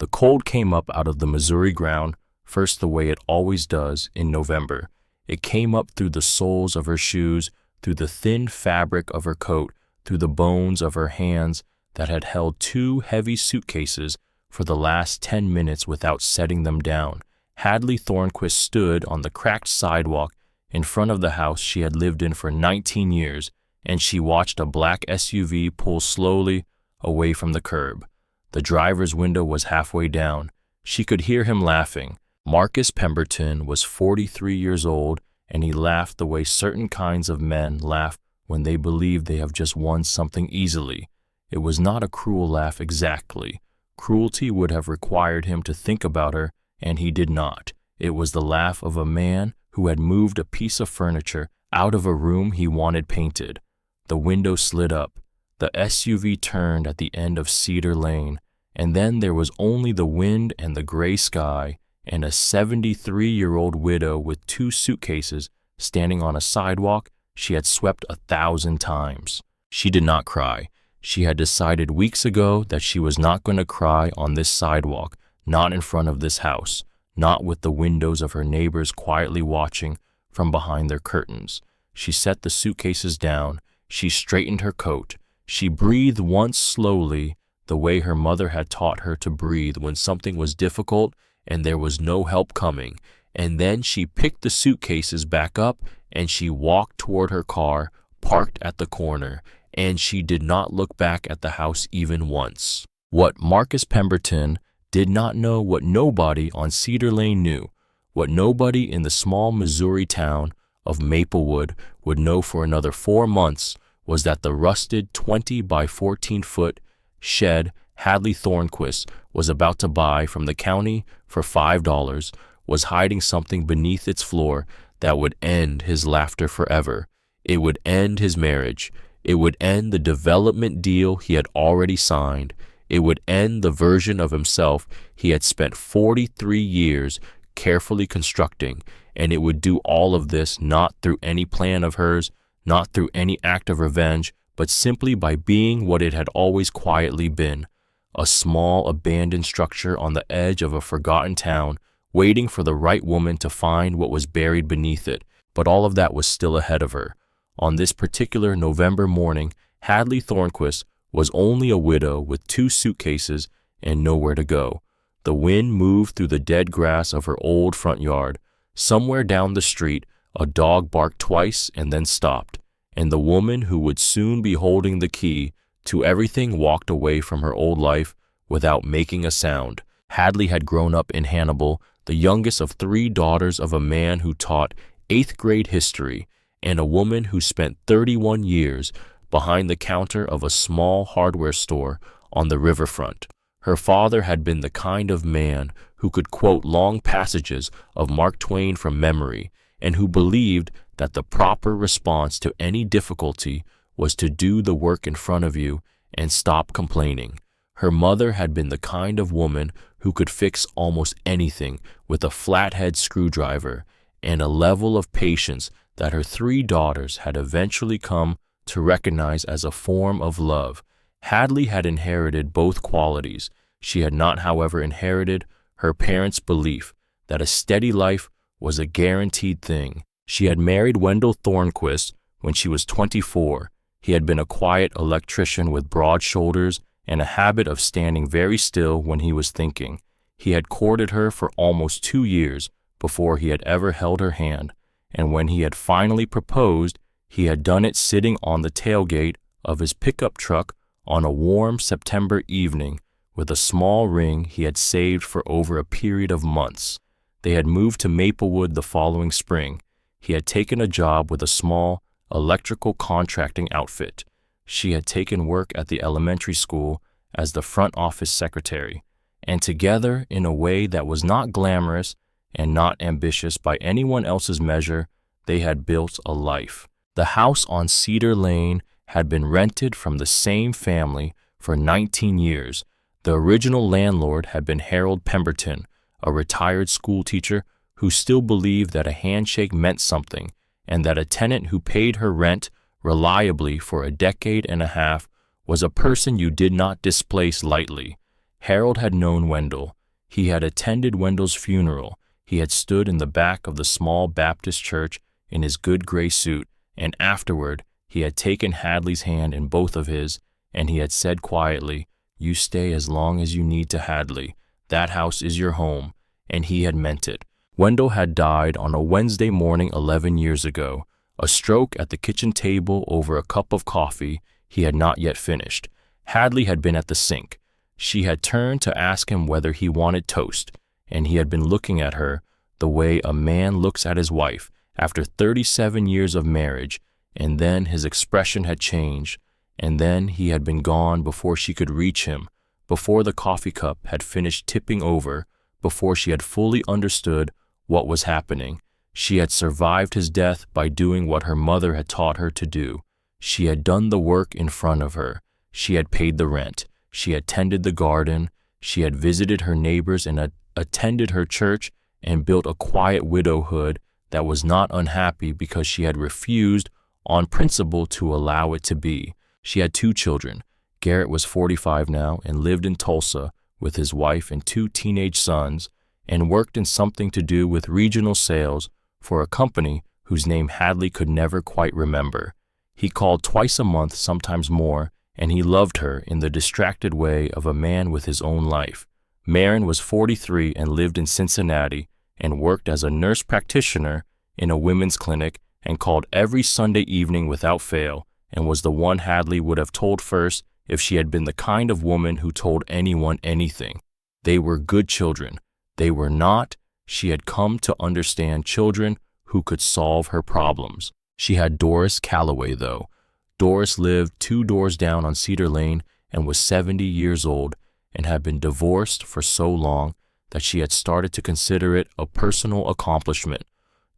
The cold came up out of the Missouri ground, first the way it always does in November. It came up through the soles of her shoes, through the thin fabric of her coat, through the bones of her hands that had held 2 heavy suitcases for the last 10 minutes without setting them down. Hadley Thornquist stood on the cracked sidewalk in front of the house she had lived in for 19 years, and she watched a black SUV pull slowly away from the curb. The driver's window was halfway down. She could hear him laughing. Marcus Pemberton was 43 years old, and he laughed the way certain kinds of men laugh when they believe they have just won something easily. It was not a cruel laugh exactly. Cruelty would have required him to think about her, and he did not. It was the laugh of a man who had moved a piece of furniture out of a room he wanted painted. The window slid up. The SUV turned at the end of Cedar Lane, and then there was only the wind and the gray sky and a 73-year-old widow with 2 suitcases standing on a sidewalk she had swept 1,000 times. She did not cry. She had decided weeks ago that she was not going to cry on this sidewalk, not in front of this house, not with the windows of her neighbors quietly watching from behind their curtains. She set the suitcases down. She straightened her coat. She breathed once slowly, the way her mother had taught her to breathe when something was difficult and there was no help coming. And then she picked the suitcases back up and she walked toward her car, parked at the corner, and she did not look back at the house even once. What Marcus Pemberton did not know, what nobody on Cedar Lane knew, what nobody in the small Missouri town of Maplewood would know for another 4 months, was that the rusted 20 by 14 foot shed Hadley Thornquist was about to buy from the county for $5 was hiding something beneath its floor that would end his laughter forever. It would end his marriage. It would end the development deal he had already signed. It would end the version of himself he had spent 43 years carefully constructing, and it would do all of this not through any plan of hers, not through any act of revenge, but simply by being what it had always quietly been, a small abandoned structure on the edge of a forgotten town, waiting for the right woman to find what was buried beneath it. But all of that was still ahead of her. On this particular November morning, Hadley Thornquist was only a widow with 2 suitcases and nowhere to go. The wind moved through the dead grass of her old front yard. Somewhere down the street, a dog barked twice and then stopped, and the woman who would soon be holding the key to everything walked away from her old life without making a sound. Hadley had grown up in Hannibal, the youngest of 3 daughters of a man who taught 8th grade history and a woman who spent 31 years behind the counter of a small hardware store on the riverfront. Her father had been the kind of man who could quote long passages of Mark Twain from memory, and who believed that the proper response to any difficulty was to do the work in front of you and stop complaining. Her mother had been the kind of woman who could fix almost anything with a flathead screwdriver, and a level of patience that her 3 daughters had eventually come to recognize as a form of love. Hadley had inherited both qualities. She had not, however, inherited her parents' belief that a steady life was a guaranteed thing. She had married Wendell Thornquist when she was 24. He had been a quiet electrician with broad shoulders and a habit of standing very still when he was thinking. He had courted her for almost 2 years before he had ever held her hand, and when he had finally proposed, he had done it sitting on the tailgate of his pickup truck on a warm September evening with a small ring he had saved for over a period of months. They had moved to Maplewood the following spring. He had taken a job with a small electrical contracting outfit. She had taken work at the elementary school as the front office secretary, and together, in a way that was not glamorous and not ambitious by anyone else's measure, they had built a life. The house on Cedar Lane had been rented from the same family for 19 years. The original landlord had been Harold Pemberton, a retired schoolteacher who still believed that a handshake meant something, and that a tenant who paid her rent reliably for a decade and a half was a person you did not displace lightly. Harold had known Wendell. He had attended Wendell's funeral. He had stood in the back of the small Baptist church in his good gray suit, and afterward he had taken Hadley's hand in both of his, and he had said quietly, "You stay as long as you need to, Hadley. That house is your home," and he had meant it. Wendell had died on a Wednesday morning 11 years ago, a stroke at the kitchen table over a cup of coffee he had not yet finished. Hadley had been at the sink. She had turned to ask him whether he wanted toast, and he had been looking at her the way a man looks at his wife after 37 years of marriage, and then his expression had changed, and then he had been gone before she could reach him, before the coffee cup had finished tipping over, before she had fully understood what was happening. She had survived his death by doing what her mother had taught her to do. She had done the work in front of her. She had paid the rent. She had tended the garden. She had visited her neighbors and attended her church and built a quiet widowhood that was not unhappy because she had refused on principle to allow it to be. She had 2 children. Garrett was 45 now and lived in Tulsa with his wife and 2 teenage sons, and worked in something to do with regional sales for a company whose name Hadley could never quite remember. He called twice a month, sometimes more, and he loved her in the distracted way of a man with his own life. Marin was 43 and lived in Cincinnati and worked as a nurse practitioner in a women's clinic and called every Sunday evening without fail, and was the one Hadley would have told first if she had been the kind of woman who told anyone anything. They were good children. They were not, she had come to understand, children who could solve her problems. She had Doris Calloway, though. Doris lived 2 doors down on Cedar Lane and was 70 years old and had been divorced for so long that she had started to consider it a personal accomplishment.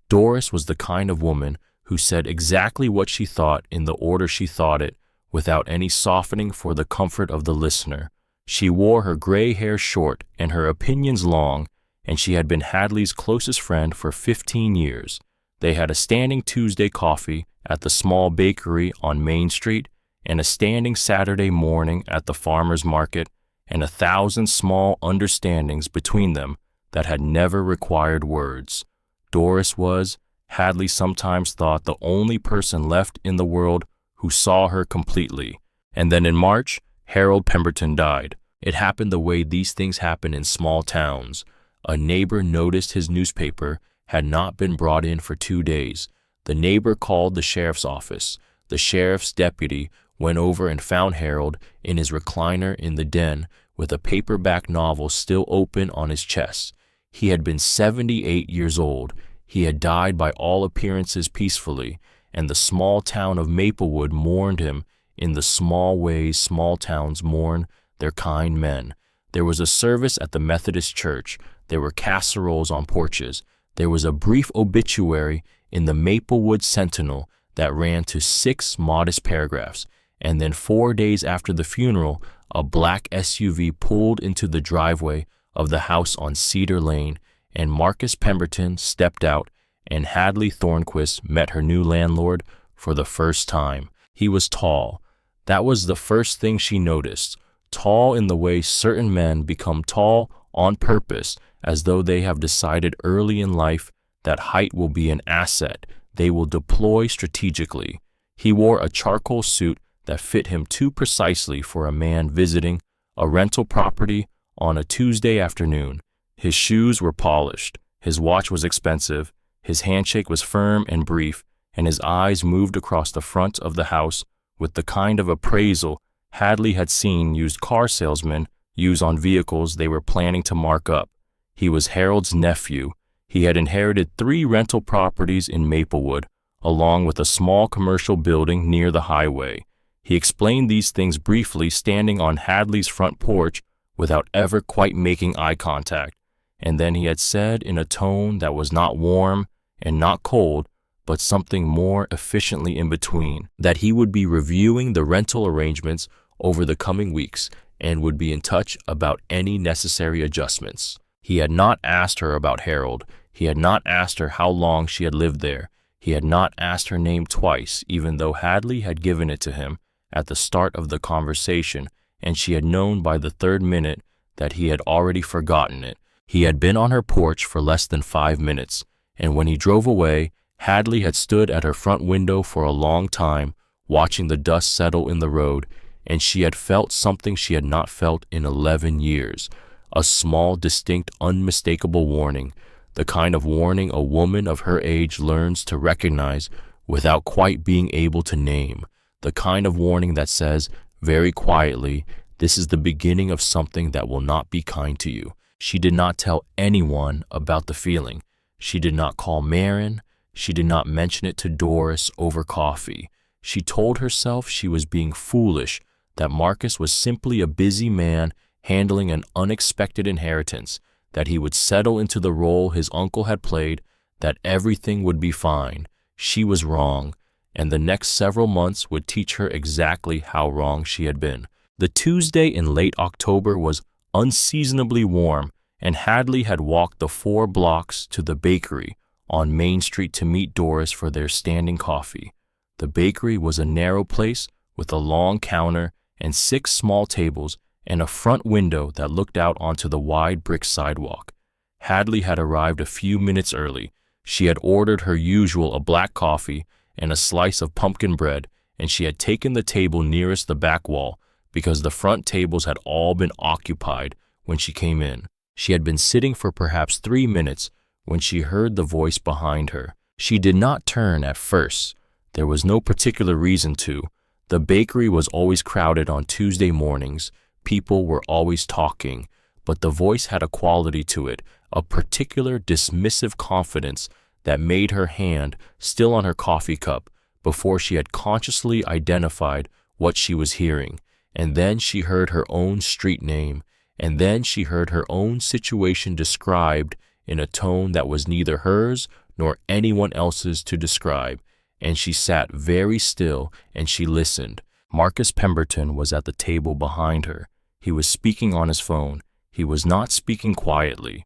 Doris was the kind of woman who said exactly what she thought in the order she thought it, without any softening for the comfort of the listener. She wore her gray hair short and her opinions long, and she had been Hadley's closest friend for 15 years. They had a standing Tuesday coffee at the small bakery on Main Street and a standing Saturday morning at the farmer's market, and 1,000 small understandings between them that had never required words. Doris was, Hadley sometimes thought, the only person left in the world who saw her completely. And then in March, Harold Pemberton died. It happened the way these things happen in small towns. A neighbor noticed his newspaper had not been brought in for 2 days. The neighbor called the sheriff's office. The sheriff's deputy went over and found Harold in his recliner in the den with a paperback novel still open on his chest. He had been 78 years old. He had died by all appearances peacefully, and the small town of Maplewood mourned him in the small ways small towns mourn their kind men. There was a service at the Methodist church. There were casseroles on porches. There was a brief obituary in the Maplewood Sentinel that ran to 6 modest paragraphs, and then 4 days after the funeral, a black SUV pulled into the driveway of the house on Cedar Lane, and Marcus Pemberton stepped out, and Hadley Thornquist met her new landlord for the first time. He was tall. That was the first thing she noticed. Tall in the way certain men become tall on purpose, as though they have decided early in life that height will be an asset they will deploy strategically. He wore a charcoal suit that fit him too precisely for a man visiting a rental property on a Tuesday afternoon. His shoes were polished, his watch was expensive, his handshake was firm and brief, and his eyes moved across the front of the house with the kind of appraisal Hadley had seen used car salesmen use on vehicles they were planning to mark up. He was Harold's nephew. He had inherited 3 rental properties in Maplewood, along with a small commercial building near the highway. He explained these things briefly, standing on Hadley's front porch without ever quite making eye contact, and then he had said in a tone that was not warm and not cold, but something more efficiently in between, that he would be reviewing the rental arrangements over the coming weeks and would be in touch about any necessary adjustments. He had not asked her about Harold. He had not asked her how long she had lived there. He had not asked her name twice, even though Hadley had given it to him at the start of the conversation, and she had known by the 3rd minute that he had already forgotten it. He had been on her porch for less than 5 minutes, and when he drove away, Hadley had stood at her front window for a long time, watching the dust settle in the road, and she had felt something she had not felt in 11 years. A small, distinct, unmistakable warning, the kind of warning a woman of her age learns to recognize without quite being able to name, the kind of warning that says, very quietly, this is the beginning of something that will not be kind to you. She did not tell anyone about the feeling. She did not call Marin. She did not mention it to Doris over coffee. She told herself she was being foolish, that Marcus was simply a busy man handling an unexpected inheritance, that he would settle into the role his uncle had played, that everything would be fine. She was wrong, and the next several months would teach her exactly how wrong she had been. The Tuesday in late October was unseasonably warm, and Hadley had walked the 4 blocks to the bakery on Main Street to meet Doris for their standing coffee. The bakery was a narrow place with a long counter and 6 small tables and a front window that looked out onto the wide brick sidewalk. Hadley had arrived a few minutes early. She had ordered her usual a black coffee and a slice of pumpkin bread, and she had taken the table nearest the back wall because the front tables had all been occupied when she came in. She had been sitting for perhaps 3 minutes when she heard the voice behind her. She did not turn at first. There was no particular reason to. The bakery was always crowded on Tuesday mornings. People were always talking, but the voice had a quality to it, a particular dismissive confidence that made her hand still on her coffee cup before she had consciously identified what she was hearing. And then she heard her own street name, and then she heard her own situation described in a tone that was neither hers nor anyone else's to describe, and she sat very still and she listened. Marcus Pemberton was at the table behind her. He was speaking on his phone. He was not speaking quietly.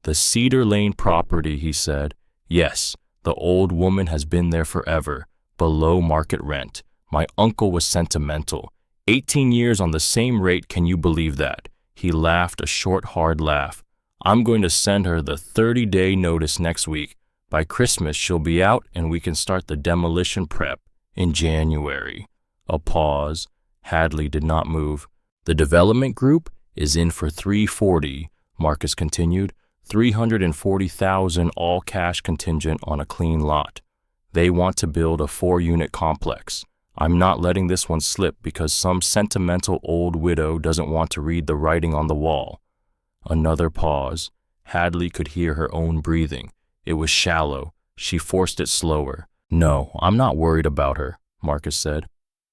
"The Cedar Lane property," he said. "Yes, the old woman has been there forever, below market rent. My uncle was sentimental. 18 years on the same rate, can you believe that?" He laughed a short, hard laugh. "I'm going to send her the 30-day notice next week. By Christmas, she'll be out and we can start the demolition prep in January." A pause. Hadley did not move. "The development group is in for $340, Marcus continued. $340,000 all cash contingent on a clean lot. They want to build a 4-unit complex. I'm not letting this one slip because some sentimental old widow doesn't want to read the writing on the wall." Another pause. Hadley could hear her own breathing. It was shallow. She forced it slower. "No, I'm not worried about her," Marcus said.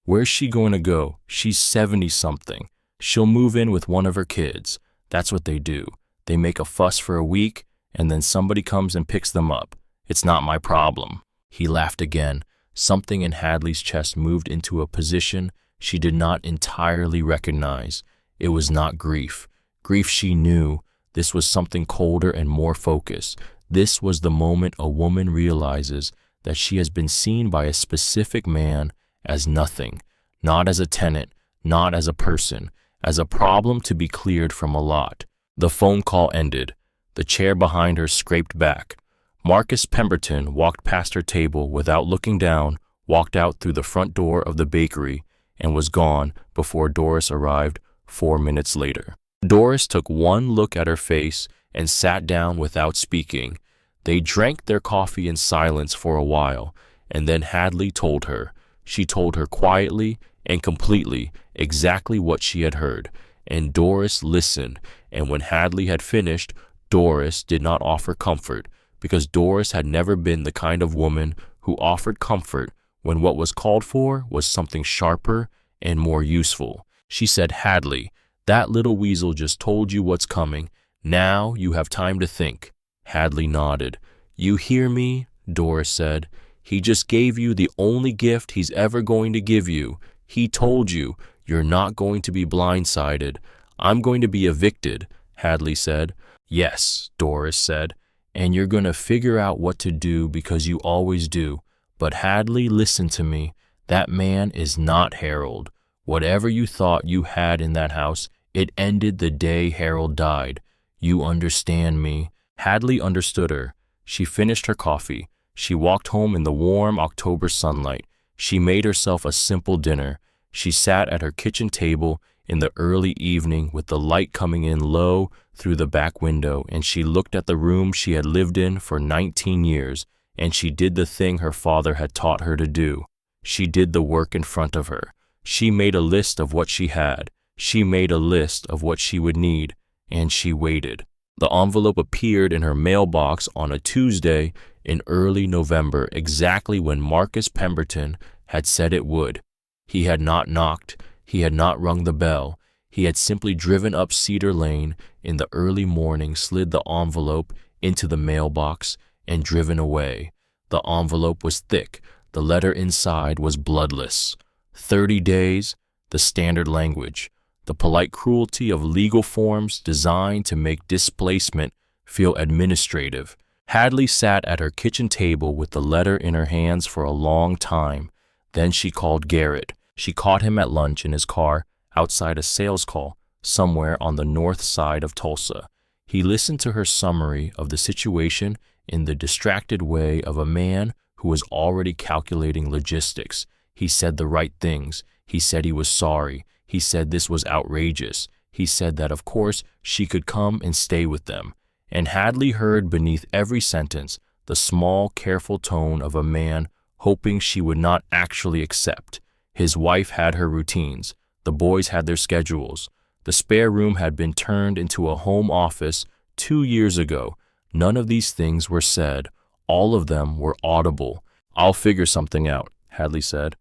"Where's she going to go? She's 70-something. She'll move in with one of her kids. That's what they do. They make a fuss for a week, and then somebody comes and picks them up. It's not my problem." He laughed again. Something in Hadley's chest moved into a position she did not entirely recognize. It was not grief. Grief she knew. This was something colder and more focused. This was the moment a woman realizes that she has been seen by a specific man as nothing, not as a tenant, not as a person, as a problem to be cleared from a lot. The phone call ended. The chair behind her scraped back. Marcus Pemberton walked past her table without looking down, walked out through the front door of the bakery, and was gone before Doris arrived 4 minutes later. Doris took one look at her face and sat down without speaking. They drank their coffee in silence for a while, and then Hadley told her. She told her quietly and completely exactly what she had heard, and Doris listened, and when Hadley had finished, Doris did not offer comfort, because Doris had never been the kind of woman who offered comfort when what was called for was something sharper and more useful. She said, "Hadley, that little weasel just told you what's coming. Now you have time to think." Hadley nodded. "You hear me?" Doris said. "He just gave you the only gift he's ever going to give you. He told you you're not going to be blindsided. I'm going to be evicted," Hadley said. "Yes," Doris said, "and you're going to figure out what to do because you always do. But Hadley, listen to me. That man is not Harold. Whatever you thought you had in that house, It ended the day Harold died. You understand me." Hadley understood her. She finished her coffee. She walked home in the warm October sunlight. She made herself a simple dinner. She sat at her kitchen table in the early evening with the light coming in low through the back window, and she looked at the room she had lived in for 19 years, and she did the thing her father had taught her to do. She did the work in front of her. She made a list of what she had. She made a list of what she would need, and she waited. The envelope appeared in her mailbox on a Tuesday in early November, exactly when Marcus Pemberton had said it would. He had not knocked. He had not rung the bell. He had simply driven up Cedar Lane in the early morning, slid the envelope into the mailbox, and driven away. The envelope was thick. The letter inside was bloodless. 30 days, the standard language, the polite cruelty of legal forms designed to make displacement feel administrative. Hadley sat at her kitchen table with the letter in her hands for a long time. Then she called Garrett. She caught him at lunch in his car outside a sales call somewhere on the north side of Tulsa. He listened to her summary of the situation in the distracted way of a man who was already calculating logistics. He said the right things. He said he was sorry. He said this was outrageous. He said that, of course, she could come and stay with them. And Hadley heard beneath every sentence the small, careful tone of a man hoping she would not actually accept. His wife had her routines. The boys had their schedules. The spare room had been turned into a home office 2 years ago. None of these things were said. All of them were audible. "I'll figure something out," Hadley said.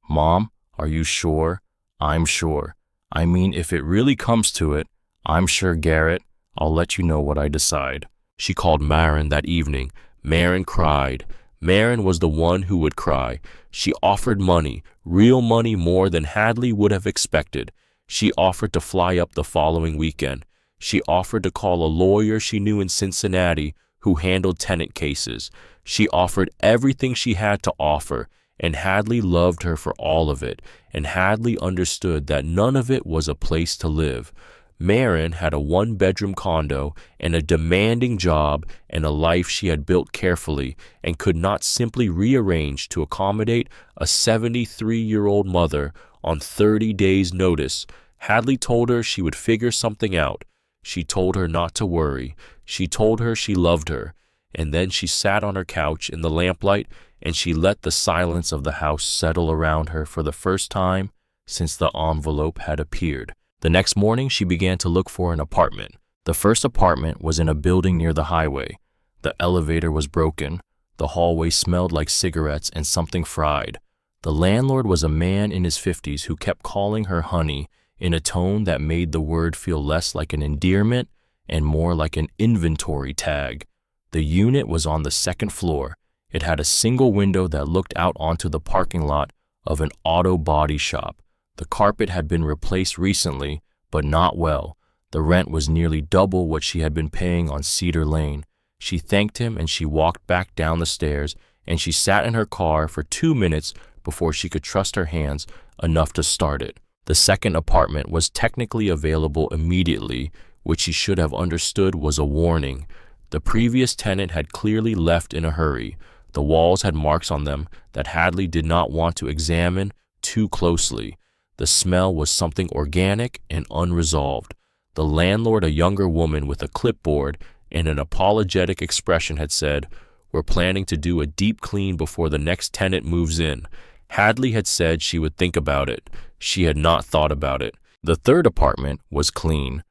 "Mom, are you sure?" "I'm sure. I mean, if it really comes to it, I'm sure, Garrett. I'll let you know what I decide." She called Marin that evening. Marin cried. Marin was the one who would cry. She offered money, real money, more than Hadley would have expected. She offered to fly up the following weekend. She offered to call a lawyer she knew in Cincinnati who handled tenant cases. She offered everything she had to offer, and Hadley loved her for all of it, and Hadley understood that none of it was a place to live. Marin had a 1-bedroom condo and a demanding job and a life she had built carefully and could not simply rearrange to accommodate a 73-year-old mother on 30 days' notice. Hadley told her she would figure something out. She told her not to worry. She told her she loved her. And then she sat on her couch in the lamplight and she let the silence of the house settle around her for the first time since the envelope had appeared. The next morning, she began to look for an apartment. The first apartment was in a building near the highway. The elevator was broken. The hallway smelled like cigarettes and something fried. The landlord was a man in his 50s who kept calling her honey in a tone that made the word feel less like an endearment and more like an inventory tag. The unit was on the second floor. It had a single window that looked out onto the parking lot of an auto body shop. The carpet had been replaced recently, but not well. The rent was nearly double what she had been paying on Cedar Lane. She thanked him and she walked back down the stairs, and she sat in her car for 2 minutes before she could trust her hands enough to start it. The second apartment was technically available immediately, which she should have understood was a warning. The previous tenant had clearly left in a hurry. The walls had marks on them that Hadley did not want to examine too closely. The smell was something organic and unresolved. The landlord, a younger woman with a clipboard and an apologetic expression, had said, "We're planning to do a deep clean before the next tenant moves in." Hadley had said she would think about it. She had not thought about it. The third apartment was clean.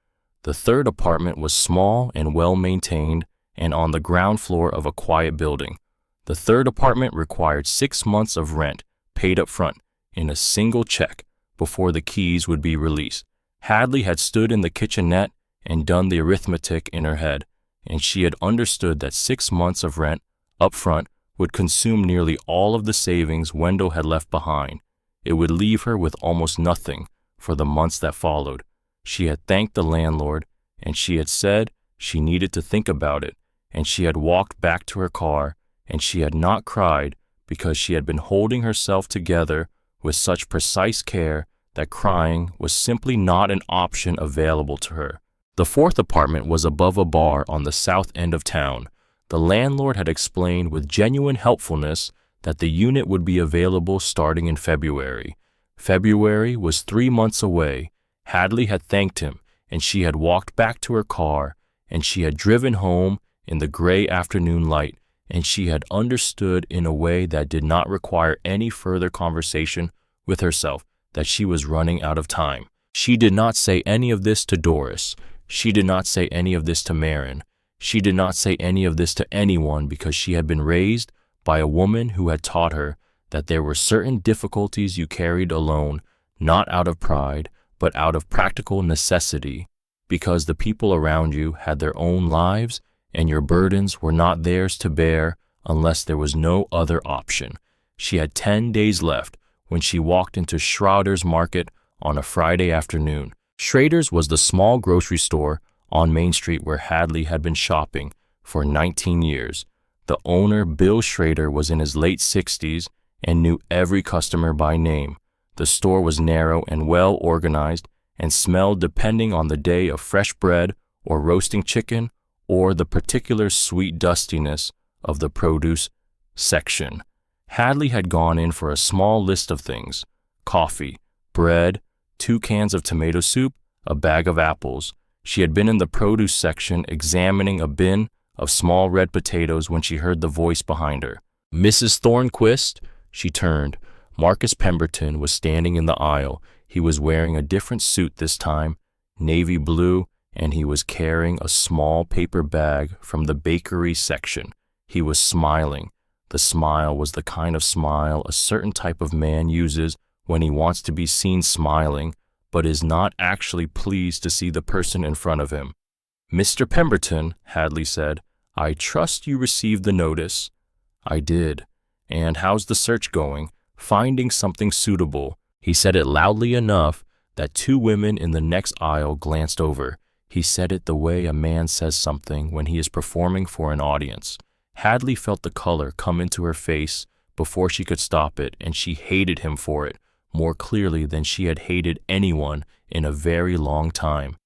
The third apartment was small and well-maintained and on the ground floor of a quiet building. The third apartment required 6 months of rent paid up front in a single check before the keys would be released. Hadley had stood in the kitchenette and done the arithmetic in her head, and she had understood that 6 months of rent up front would consume nearly all of the savings Wendell had left behind. It would leave her with almost nothing for the months that followed. She had thanked the landlord, and she had said she needed to think about it, and she had walked back to her car, and she had not cried because she had been holding herself together with such precise care that crying was simply not an option available to her. The fourth apartment was above a bar on the south end of town. The landlord had explained with genuine helpfulness that the unit would be available starting in February. February was 3 months away. Hadley had thanked him, and she had walked back to her car, and she had driven home in the gray afternoon light, and she had understood in a way that did not require any further conversation with herself that she was running out of time. She did not say any of this to Doris. She did not say any of this to Marin. She did not say any of this to anyone because she had been raised by a woman who had taught her that there were certain difficulties you carried alone, not out of pride, but out of practical necessity, because the people around you had their own lives and your burdens were not theirs to bear unless there was no other option. She had 10 days left when she walked into Schroeder's Market on a Friday afternoon. Schrader's was the small grocery store on Main Street where Hadley had been shopping for 19 years. The owner, Bill Schrader, was in his late 60s and knew every customer by name. The store was narrow and well organized and smelled depending on the day of fresh bread or roasting chicken or the particular sweet dustiness of the produce section. Hadley had gone in for a small list of things: coffee, bread, 2 cans of tomato soup, a bag of apples. She had been in the produce section examining a bin of small red potatoes when she heard the voice behind her. "Mrs. Thornquist?" She turned. Marcus Pemberton was standing in the aisle. He was wearing a different suit this time, navy blue, and he was carrying a small paper bag from the bakery section. He was smiling. The smile was the kind of smile a certain type of man uses when he wants to be seen smiling, but is not actually pleased to see the person in front of him. "Mr. Pemberton," Hadley said, "I trust you received the notice." "I did. And how's the search going? Finding something suitable?" He said it loudly enough that 2 women in the next aisle glanced over. He said it the way a man says something when he is performing for an audience. Hadley felt the color come into her face before she could stop it, and she hated him for it more clearly than she had hated anyone in a very long time.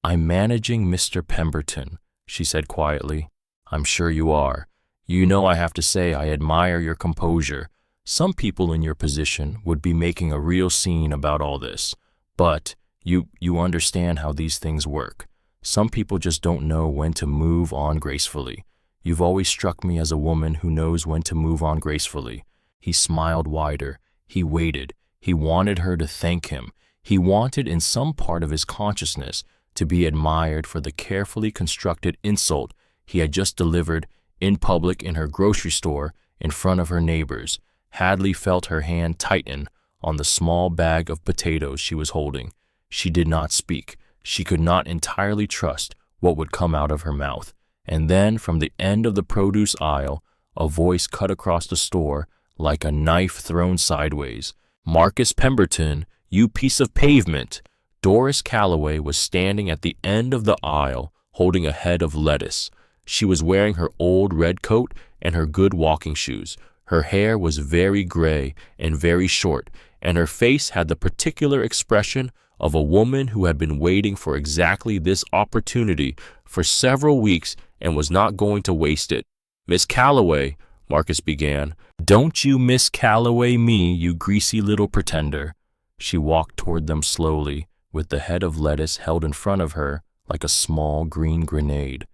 "I'm managing Mr. Pemberton," she said quietly. "I'm sure you are. You know, I have to say I admire your composure. Some people in your position would be making a real scene about all this. But you understand how these things work. Some people just don't know when to move on gracefully. You've always struck me as a woman who knows when to move on gracefully." He smiled wider. He waited. He wanted her to thank him. He wanted in some part of his consciousness to be admired for the carefully constructed insult he had just delivered in public in her grocery store in front of her neighbors. Hadley felt her hand tighten on the small bag of potatoes she was holding. She did not speak. She could not entirely trust what would come out of her mouth. And then from the end of the produce aisle, a voice cut across the store like a knife thrown sideways. "Marcus Pemberton, you piece of pavement!" Doris Calloway was standing at the end of the aisle holding a head of lettuce. She was wearing her old red coat and her good walking shoes. Her hair was very gray and very short, and her face had the particular expression of a woman who had been waiting for exactly this opportunity for several weeks and was not going to waste it. "Miss Calloway," Marcus began. "Don't you Miss Calloway me, you greasy little pretender." She walked toward them slowly, with the head of lettuce held in front of her like a small green grenade.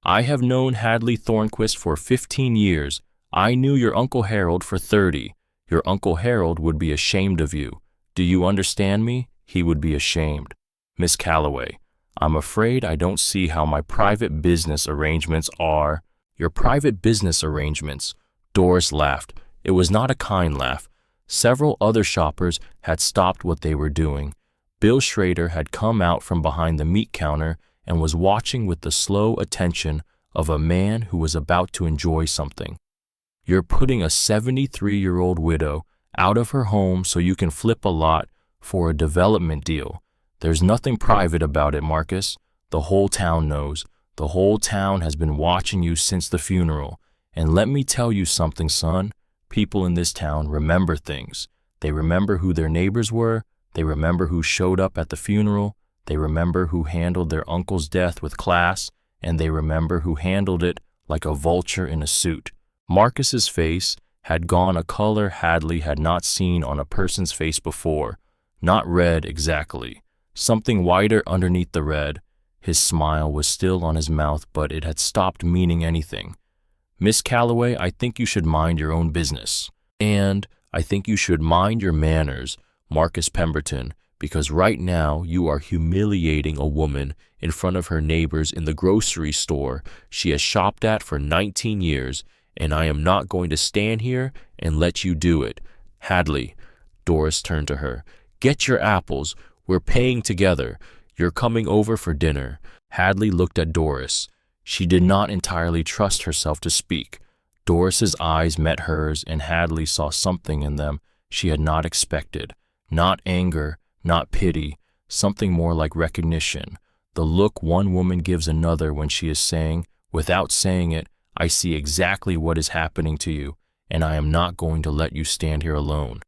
"I have known Hadley Thornquist for 15 years. I knew your Uncle Harold for 30. Your Uncle Harold would be ashamed of you. Do you understand me? He would be ashamed. Miss Calloway, I'm afraid I don't see how my private business arrangements are." "Your private business arrangements?" Doris laughed. It was not a kind laugh. Several other shoppers had stopped what they were doing. Bill Schrader had come out from behind the meat counter and was watching with the slow attention of a man who was about to enjoy something. "You're putting a 73-year-old widow out of her home so you can flip a lot for a development deal. There's nothing private about it, Marcus. The whole town knows. The whole town has been watching you since the funeral. And let me tell you something, son. People in this town remember things. They remember who their neighbors were. They remember who showed up at the funeral, they remember who handled their uncle's death with class, and they remember who handled it like a vulture in a suit. Marcus's face had gone a color Hadley had not seen on a person's face before. Not red exactly, something whiter underneath the red. His smile was still on his mouth, but it had stopped meaning anything. "Miss Calloway, I think you should mind your own business. And I think you should mind your manners, Marcus Pemberton, because right now you are humiliating a woman in front of her neighbors in the grocery store she has shopped at for 19 years, and I am not going to stand here and let you do it. Hadley," Doris turned to her, "get your apples. We're paying together. You're coming over for dinner." Hadley looked at Doris. She did not entirely trust herself to speak. Doris's eyes met hers, and Hadley saw something in them she had not expected. Not anger, not pity, something more like recognition. The look one woman gives another when she is saying, without saying it, "I see exactly what is happening to you, and I am not going to let you stand here alone."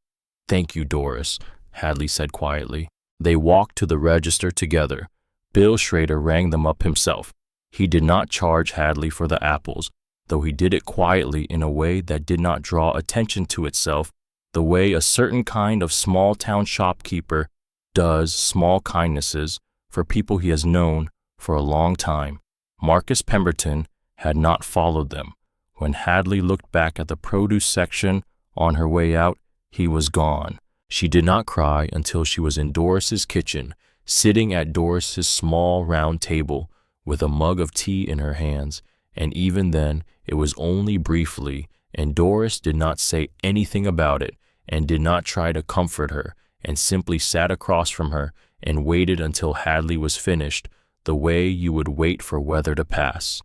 "Thank you, Doris," Hadley said quietly. They walked to the register together. Bill Schrader rang them up himself. He did not charge Hadley for the apples, though he did it quietly in a way that did not draw attention to itself, the way a certain kind of small-town shopkeeper does small kindnesses for people he has known for a long time. Marcus Pemberton had not followed them. When Hadley looked back at the produce section on her way out, he was gone. She did not cry until she was in Doris's kitchen, sitting at Doris's small round table with a mug of tea in her hands, and even then it was only briefly, and Doris did not say anything about it and did not try to comfort her, and simply sat across from her and waited until Hadley was finished, the way you would wait for weather to pass.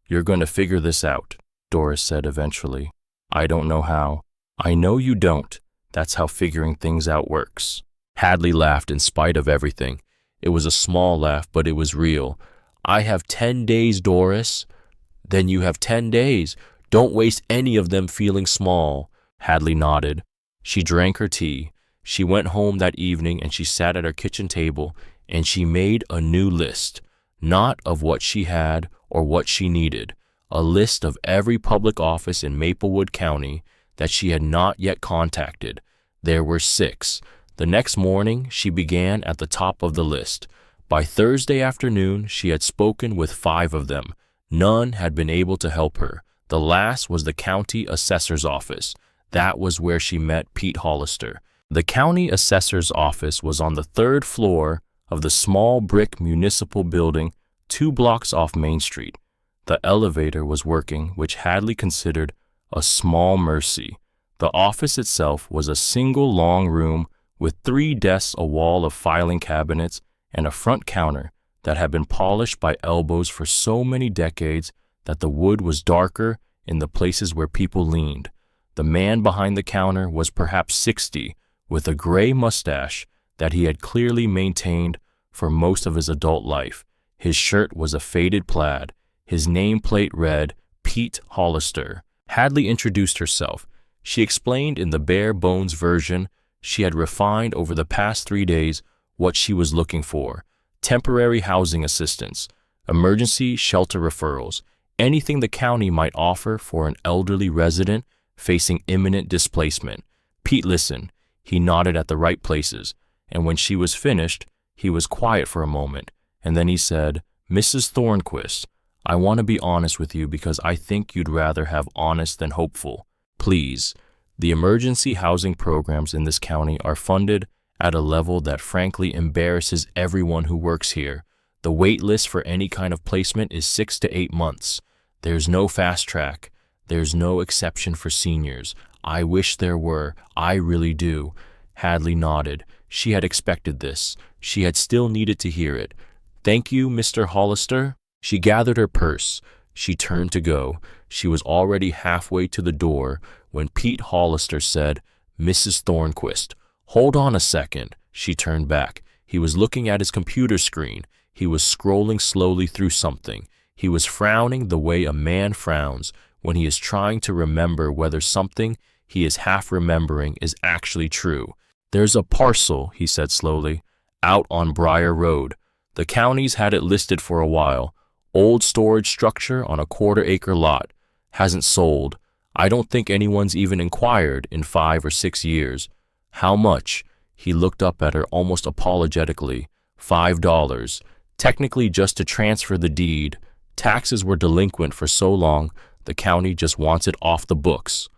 "You're going to figure this out," Doris said eventually. "I don't know how." "I know you don't. That's how figuring things out works." Hadley laughed in spite of everything. It was a small laugh, but it was real. "I have 10 days, Doris." "Then you have 10 days. Don't waste any of them feeling small." Hadley nodded. She drank her tea. She went home that evening and she sat at her kitchen table and she made a new list, not of what she had or what she needed, a list of every public office in Maplewood County that she had not yet contacted. There were 6. The next morning, she began at the top of the list. By Thursday afternoon, she had spoken with 5 of them. None had been able to help her. The last was the county assessor's office. That was where she met Pete Hollister. The county assessor's office was on the 3rd floor of the small brick municipal building 2 blocks off Main Street. The elevator was working, which Hadley considered a small mercy. The office itself was a single long room with 3 desks, a wall of filing cabinets, and a front counter that had been polished by elbows for so many decades that the wood was darker in the places where people leaned. The man behind the counter was perhaps 60, with a gray mustache that he had clearly maintained for most of his adult life. His shirt was a faded plaid. His nameplate read, Pete Hollister. Hadley introduced herself. She explained in the bare-bones version she had refined over the past 3 days what she was looking for: temporary housing assistance, emergency shelter referrals, anything the county might offer for an elderly resident facing imminent displacement. Pete listened. He nodded at the right places, and when she was finished, he was quiet for a moment, and then he said, "Mrs. Thornquist, I want to be honest with you because I think you'd rather have honest than hopeful. Please, the emergency housing programs in this county are funded at a level that frankly embarrasses everyone who works here. The wait list for any kind of placement is 6 to 8 months. There's no fast track. There's no exception for seniors. I wish there were. I really do." Hadley nodded. She had expected this. She had still needed to hear it. "Thank you, Mr. Hollister." She gathered her purse. She turned to go. She was already halfway to the door when Pete Hollister said, "Mrs. Thornquist." "Hold on a second." She turned back. He was looking at his computer screen. He was scrolling slowly through something. He was frowning the way a man frowns when he is trying to remember whether something he is half remembering is actually true. "There's a parcel," he said slowly, "out on Briar Road. The county's had it listed for a while. Old storage structure on a quarter-acre lot. Hasn't sold. I don't think anyone's even inquired in 5 or 6 years. How much?" He looked up at her almost apologetically. $5. Technically just to transfer the deed. Taxes were delinquent for so long, the county just wants it off the books.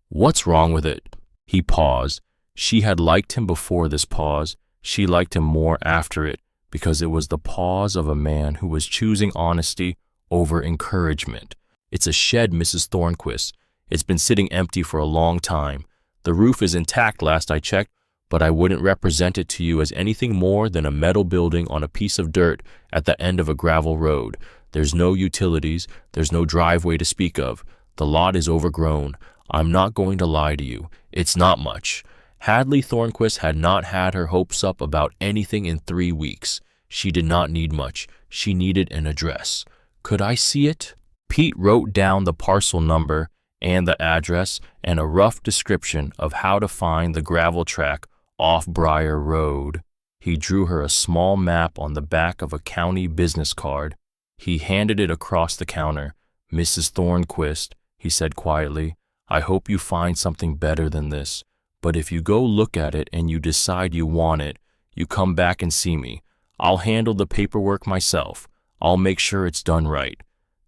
"What's wrong with it?" He paused. She had liked him before this pause. She liked him more after it, because it was the pause of a man who was choosing honesty over encouragement. "It's a shed, Mrs. Thornquist. It's been sitting empty for a long time. The roof is intact last I checked, but I wouldn't represent it to you as anything more than a metal building on a piece of dirt at the end of a gravel road. There's no utilities, there's no driveway to speak of. The lot is overgrown. I'm not going to lie to you. It's not much." Hadley Thornquist had not had her hopes up about anything in 3 weeks. She did not need much. She needed an address. "Could I see it?" Pete wrote down the parcel number and the address and a rough description of how to find the gravel track off Briar Road. He drew her a small map on the back of a county business card. He handed it across the counter. "Mrs. Thornquist," he said quietly, "I hope you find something better than this. But if you go look at it and you decide you want it, you come back and see me. I'll handle the paperwork myself. I'll make sure it's done right.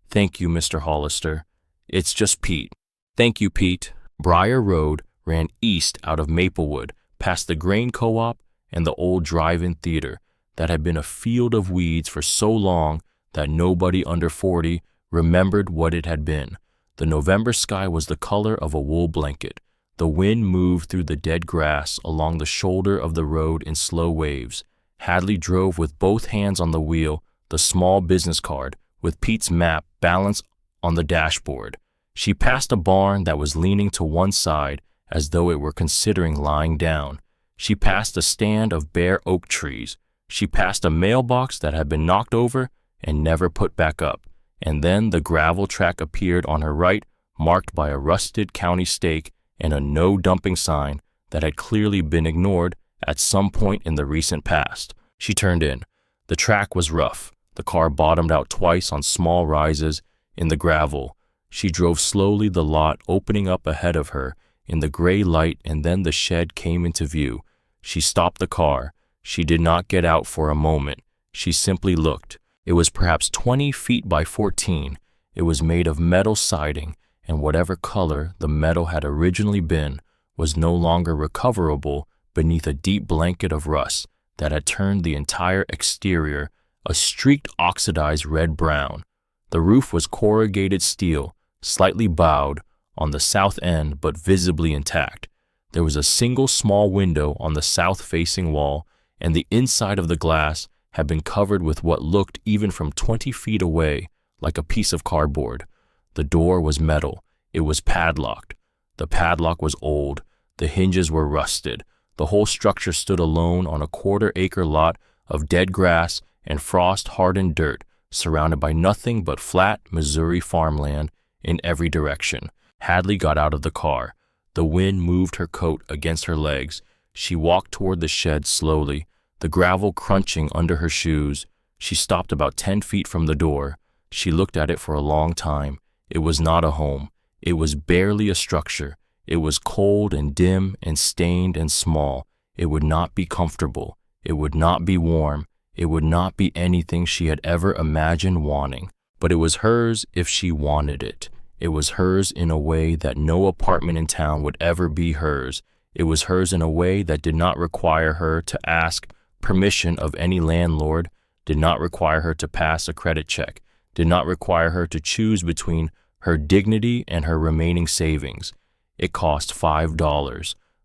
Thank you, Mr. Hollister. It's just Pete." "Thank you, Pete." Briar Road ran east out of Maplewood, past the grain co-op and the old drive-in theater that had been a field of weeds for so long that nobody under 40 remembered what it had been. The November sky was the color of a wool blanket. The wind moved through the dead grass along the shoulder of the road in slow waves. Hadley drove with both hands on the wheel, the small business card, with Pete's map balanced on the dashboard. She passed a barn that was leaning to one side as though it were considering lying down. She passed a stand of bare oak trees. She passed a mailbox that had been knocked over and never put back up. And then the gravel track appeared on her right, marked by a rusted county stake and a no-dumping sign that had clearly been ignored at some point in the recent past. She turned in. The track was rough. The car bottomed out twice on small rises in the gravel. She drove slowly, the lot opening up ahead of her in the gray light, and then the shed came into view. She stopped the car. She did not get out for a moment. She simply looked. It was perhaps 20 feet by 14. It was made of metal siding, and whatever color the metal had originally been was no longer recoverable beneath a deep blanket of rust that had turned the entire exterior a streaked oxidized red-brown. The roof was corrugated steel, slightly bowed on the south end but visibly intact. There was a single small window on the south-facing wall, and the inside of the glass had been covered with what looked, even from 20 feet away, like a piece of cardboard. The door was metal. It was padlocked. The padlock was old. The hinges were rusted. The whole structure stood alone on a quarter-acre lot of dead grass and frost-hardened dirt, surrounded by nothing but flat Missouri farmland in every direction. Hadley got out of the car. The wind moved her coat against her legs. She walked toward the shed slowly, the gravel crunching under her shoes. She stopped about 10 feet from the door. She looked at it for a long time. It was not a home. It was barely a structure. It was cold and dim and stained and small. It would not be comfortable. It would not be warm. It would not be anything she had ever imagined wanting. But it was hers if she wanted it. It was hers in a way that no apartment in town would ever be hers. It was hers in a way that did not require her to ask permission of any landlord, did not require her to pass a credit check, did not require her to choose between her dignity and her remaining savings. It cost $5.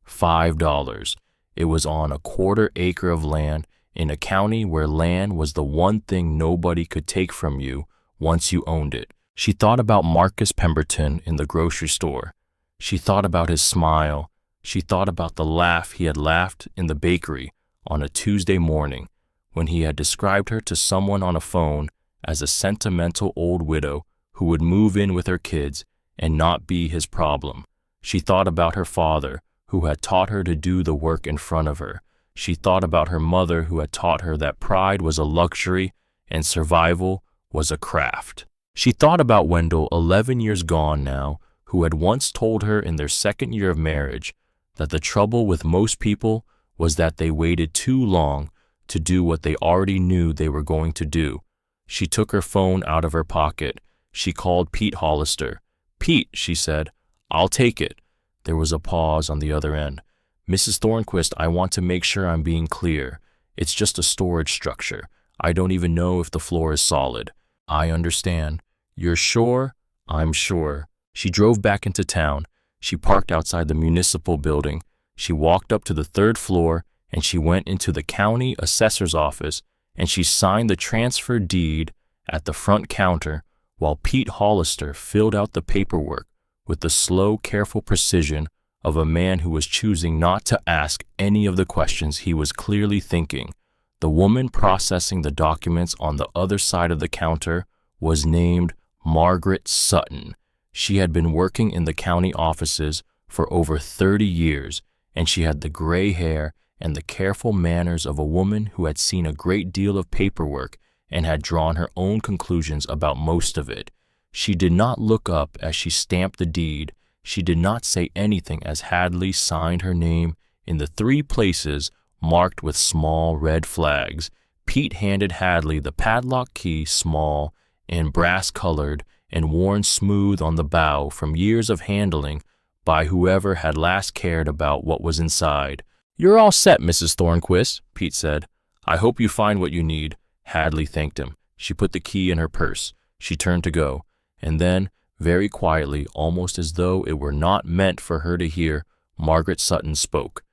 $5. It was on a quarter acre of land in a county where land was the one thing nobody could take from you once you owned it. She thought about Marcus Pemberton in the grocery store. She thought about his smile. She thought about the laugh he had laughed in the bakery on a Tuesday morning when he had described her to someone on a phone as a sentimental old widow who would move in with her kids and not be his problem. She thought about her father, who had taught her to do the work in front of her. She thought about her mother who had taught her that pride was a luxury and survival was a craft. She thought about Wendell, 11 years gone now, who had once told her in their second year of marriage that the trouble with most people was that they waited too long to do what they already knew they were going to do. She took her phone out of her pocket. She called Pete Hollister. "Pete," she said, "I'll take it." There was a pause on the other end. "Mrs. Thornquist, I want to make sure I'm being clear. It's just a storage structure. I don't even know if the floor is solid." "I understand." "You're sure?" "I'm sure." She drove back into town. She parked outside the municipal building. She walked up to the third floor and she went into the county assessor's office and she signed the transfer deed at the front counter while Pete Hollister filled out the paperwork with the slow, careful precision of a man who was choosing not to ask any of the questions he was clearly thinking. The woman processing the documents on the other side of the counter was named Margaret Sutton. She had been working in the county offices for over 30 years, and she had the gray hair and the careful manners of a woman who had seen a great deal of paperwork and had drawn her own conclusions about most of it. She did not look up as she stamped the deed. She did not say anything as Hadley signed her name in the 3 places marked with small red flags. Pete handed Hadley the padlock key, small and brass-colored and worn smooth on the bow from years of handling by whoever had last cared about what was inside. "You're all set, Mrs. Thornquist," Pete said. "I hope you find what you need." Hadley thanked him. She put the key in her purse. She turned to go, and then, very quietly, almost as though it were not meant for her to hear, Margaret Sutton spoke.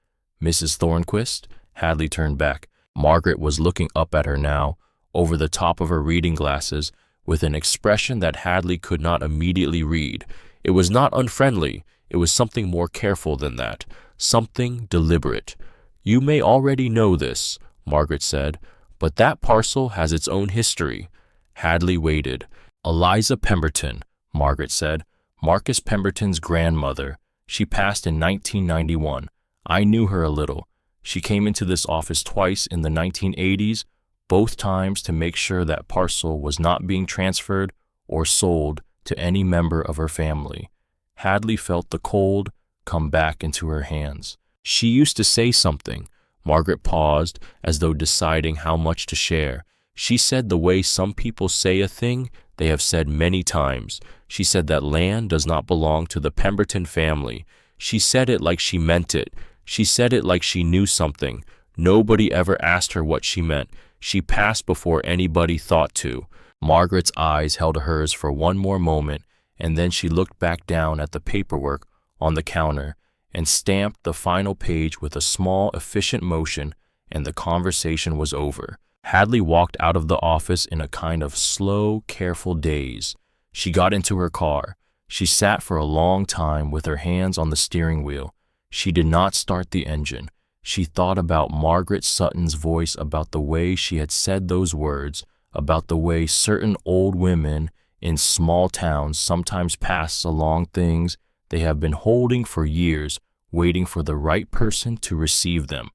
"Mrs. Thornquist?" Hadley turned back. Margaret was looking up at her now, over the top of her reading glasses, with an expression that Hadley could not immediately read. It was not unfriendly. It was something more careful than that, something deliberate. "You may already know this," Margaret said, "but that parcel has its own history." Hadley waited. "Eliza Pemberton," Margaret said, "Marcus Pemberton's grandmother. She passed in 1991. I knew her a little. She came into this office twice in the 1980s, both times to make sure that parcel was not being transferred or sold to any member of her family." Hadley felt the cold come back into her hands. "She used to say something." Margaret paused, as though deciding how much to share. "She said the way some people say a thing they have said many times. She said that land does not belong to the Pemberton family. She said it like she meant it. She said it like she knew something. Nobody ever asked her what she meant. She passed before anybody thought to." Margaret's eyes held hers for one more moment, and then she looked back down at the paperwork on the counter and stamped the final page with a small, efficient motion, and the conversation was over. Hadley walked out of the office in a kind of slow, careful daze. She got into her car. She sat for a long time with her hands on the steering wheel. She did not start the engine. She thought about Margaret Sutton's voice, about the way she had said those words, about the way certain old women in small towns sometimes pass along things they have been holding for years, waiting for the right person to receive them.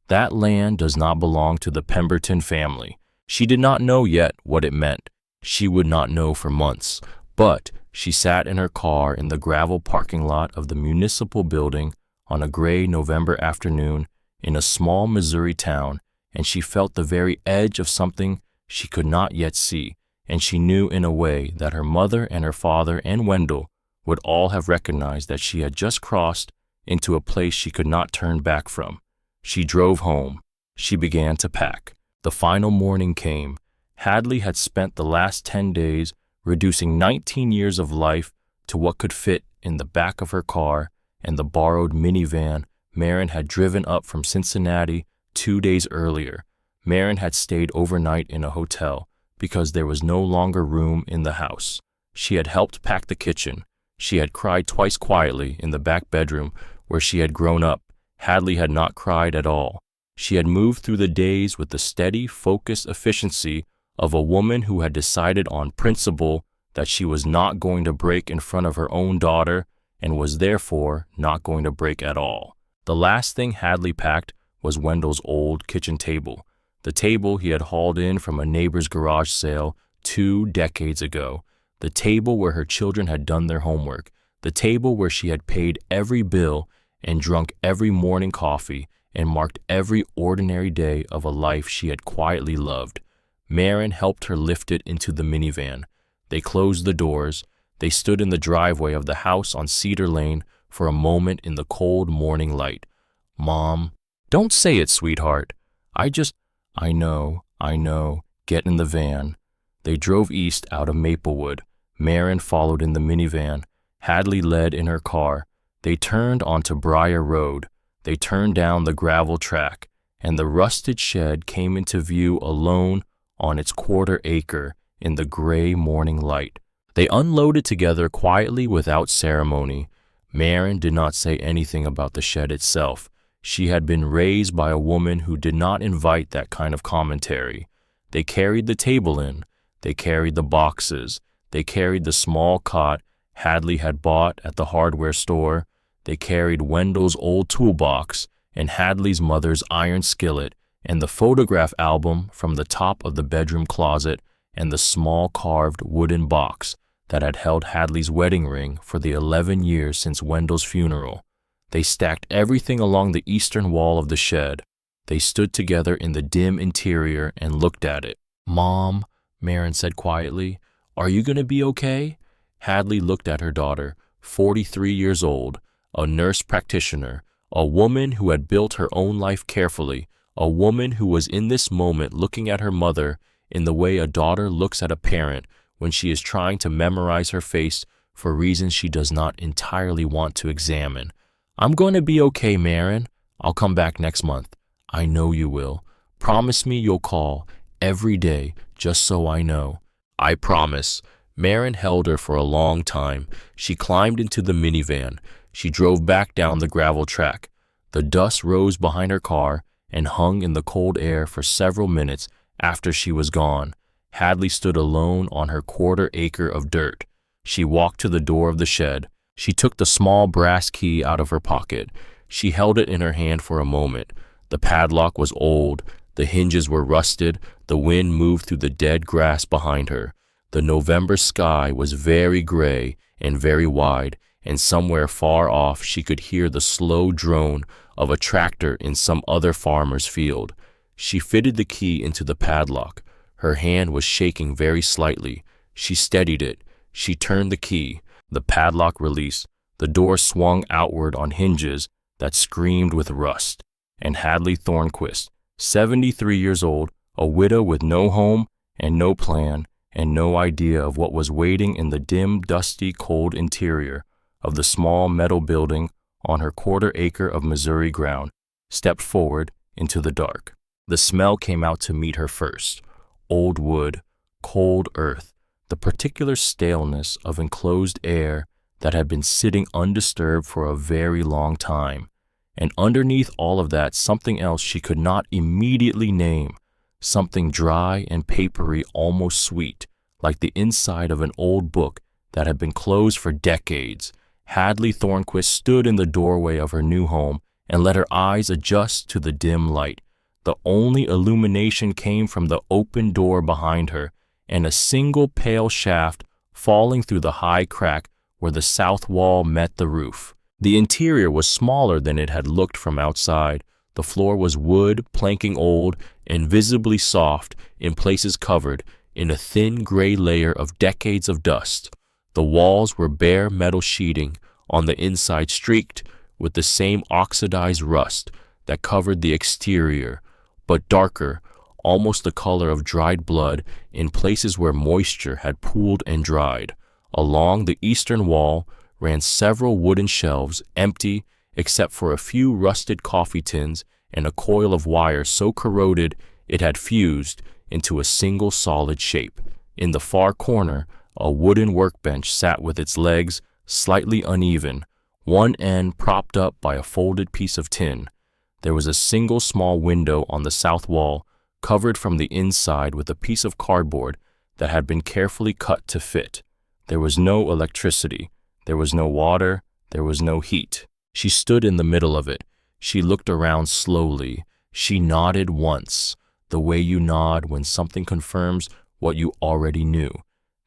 That land does not belong to the Pemberton family. She did not know yet what it meant. She would not know for months. But she sat in her car in the gravel parking lot of the municipal building on a gray November afternoon in a small Missouri town, and she felt the very edge of something she could not yet see, and she knew in a way that her mother and her father and Wendell would all have recognized that she had just crossed into a place she could not turn back from. She drove home. She began to pack. The final morning came. Hadley had spent the last 10 days reducing 19 years of life to what could fit in the back of her car and the borrowed minivan Marin had driven up from Cincinnati 2 days earlier. Marin had stayed overnight in a hotel because there was no longer room in the house. She had helped pack the kitchen. She had cried twice quietly in the back bedroom where she had grown up. Hadley had not cried at all. She had moved through the days with the steady, focused efficiency of a woman who had decided on principle that she was not going to break in front of her own daughter and was therefore not going to break at all. The last thing Hadley packed was Wendell's old kitchen table, the table he had hauled in from a neighbor's garage sale 2 decades ago, the table where her children had done their homework, the table where she had paid every bill and drunk every morning coffee and marked every ordinary day of a life she had quietly loved. Marin helped her lift it into the minivan. They closed the doors. They stood in the driveway of the house on Cedar Lane for a moment in the cold morning light. "Mom, don't say it, sweetheart. I know. Get in the van." They drove east out of Maplewood. Marin followed in the minivan. Hadley led in her car. They turned onto Briar Road. They turned down the gravel track, and the rusted shed came into view alone on its quarter-acre in the gray morning light. They unloaded together quietly without ceremony. Marin did not say anything about the shed itself. She had been raised by a woman who did not invite that kind of commentary. They carried the table in. They carried the boxes. They carried the small cot Hadley had bought at the hardware store. They carried Wendell's old toolbox and Hadley's mother's iron skillet and the photograph album from the top of the bedroom closet and the small carved wooden box that had held Hadley's wedding ring for the 11 years since Wendell's funeral. They stacked everything along the eastern wall of the shed. They stood together in the dim interior and looked at it. "Mom," Marin said quietly, "are you going to be okay?" Hadley looked at her daughter, 43 years old, a nurse practitioner, a woman who had built her own life carefully, a woman who was in this moment looking at her mother in the way a daughter looks at a parent when she is trying to memorize her face for reasons she does not entirely want to examine. "I'm going to be okay, Marin. I'll come back next month." "I know you will. Promise me you'll call every day just so I know." "I promise." Marin held her for a long time. She climbed into the minivan. She drove back down the gravel track. The dust rose behind her car and hung in the cold air for several minutes after she was gone. Hadley stood alone on her quarter-acre of dirt. She walked to the door of the shed. She took the small brass key out of her pocket. She held it in her hand for a moment. The padlock was old. The hinges were rusted. The wind moved through the dead grass behind her. The November sky was very gray and very wide, and somewhere far off she could hear the slow drone of a tractor in some other farmer's field. She fitted the key into the padlock. Her hand was shaking very slightly. She steadied it. She turned the key. The padlock released. The door swung outward on hinges that screamed with rust. And Hadley Thornquist, 73 years old, a widow with no home and no plan and no idea of what was waiting in the dim, dusty, cold interior of the small metal building on her quarter-acre of Missouri ground, stepped forward into the dark. The smell came out to meet her first. Old wood, cold earth, the particular staleness of enclosed air that had been sitting undisturbed for a very long time. And underneath all of that, something else she could not immediately name, something dry and papery, almost sweet, like the inside of an old book that had been closed for decades. Hadley Thornquist stood in the doorway of her new home and let her eyes adjust to the dim light. The only illumination came from the open door behind her and a single pale shaft falling through the high crack where the south wall met the roof. The interior was smaller than it had looked from outside. The floor was wood, planking old, and visibly soft, in places covered in a thin gray layer of decades of dust. The walls were bare metal sheeting, on the inside streaked with the same oxidized rust that covered the exterior, but darker, almost the color of dried blood in places where moisture had pooled and dried. Along the eastern wall ran several wooden shelves, empty except for a few rusted coffee tins and a coil of wire so corroded it had fused into a single solid shape. In the far corner, a wooden workbench sat with its legs slightly uneven, one end propped up by a folded piece of tin. There was a single small window on the south wall, covered from the inside with a piece of cardboard that had been carefully cut to fit. There was no electricity. There was no water. There was no heat. She stood in the middle of it. She looked around slowly. She nodded once, the way you nod when something confirms what you already knew.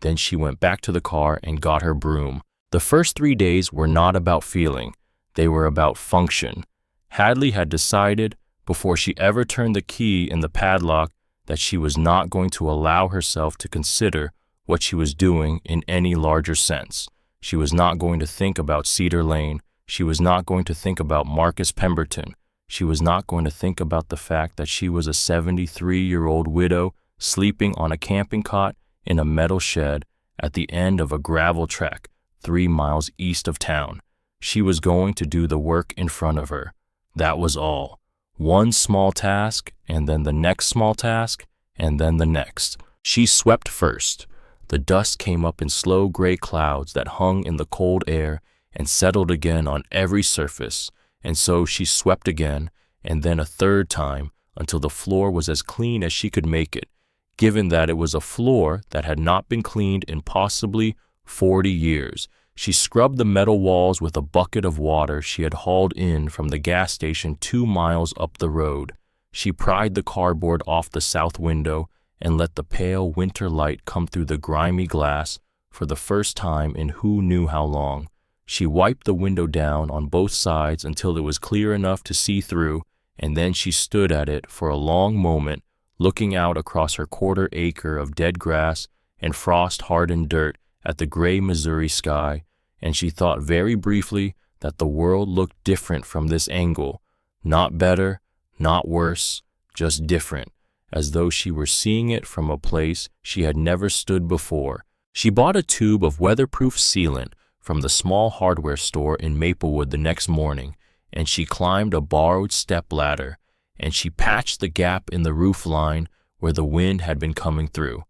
Then she went back to the car and got her broom. The first 3 days were not about feeling. They were about function. Hadley had decided, before she ever turned the key in the padlock, that she was not going to allow herself to consider what she was doing in any larger sense. She was not going to think about Cedar Lane. She was not going to think about Marcus Pemberton. She was not going to think about the fact that she was a 73-year-old widow sleeping on a camping cot in a metal shed at the end of a gravel track 3 miles east of town. She was going to do the work in front of her. That was all. One small task, and then the next small task, and then the next. She swept first. The dust came up in slow gray clouds that hung in the cold air and settled again on every surface, and so she swept again, and then a third time, until the floor was as clean as she could make it, given that it was a floor that had not been cleaned in possibly 40 years. She scrubbed the metal walls with a bucket of water she had hauled in from the gas station 2 miles up the road. She pried the cardboard off the south window and let the pale winter light come through the grimy glass for the first time in who knew how long. She wiped the window down on both sides until it was clear enough to see through, and then she stood at it for a long moment, looking out across her 1/4 acre of dead grass and frost-hardened dirt at the gray Missouri sky, and she thought very briefly that the world looked different from this angle. Not better, not worse, just different, as though she were seeing it from a place she had never stood before. She bought a tube of weatherproof sealant from the small hardware store in Maplewood the next morning, and she climbed a borrowed step ladder, and she patched the gap in the roof line where the wind had been coming through.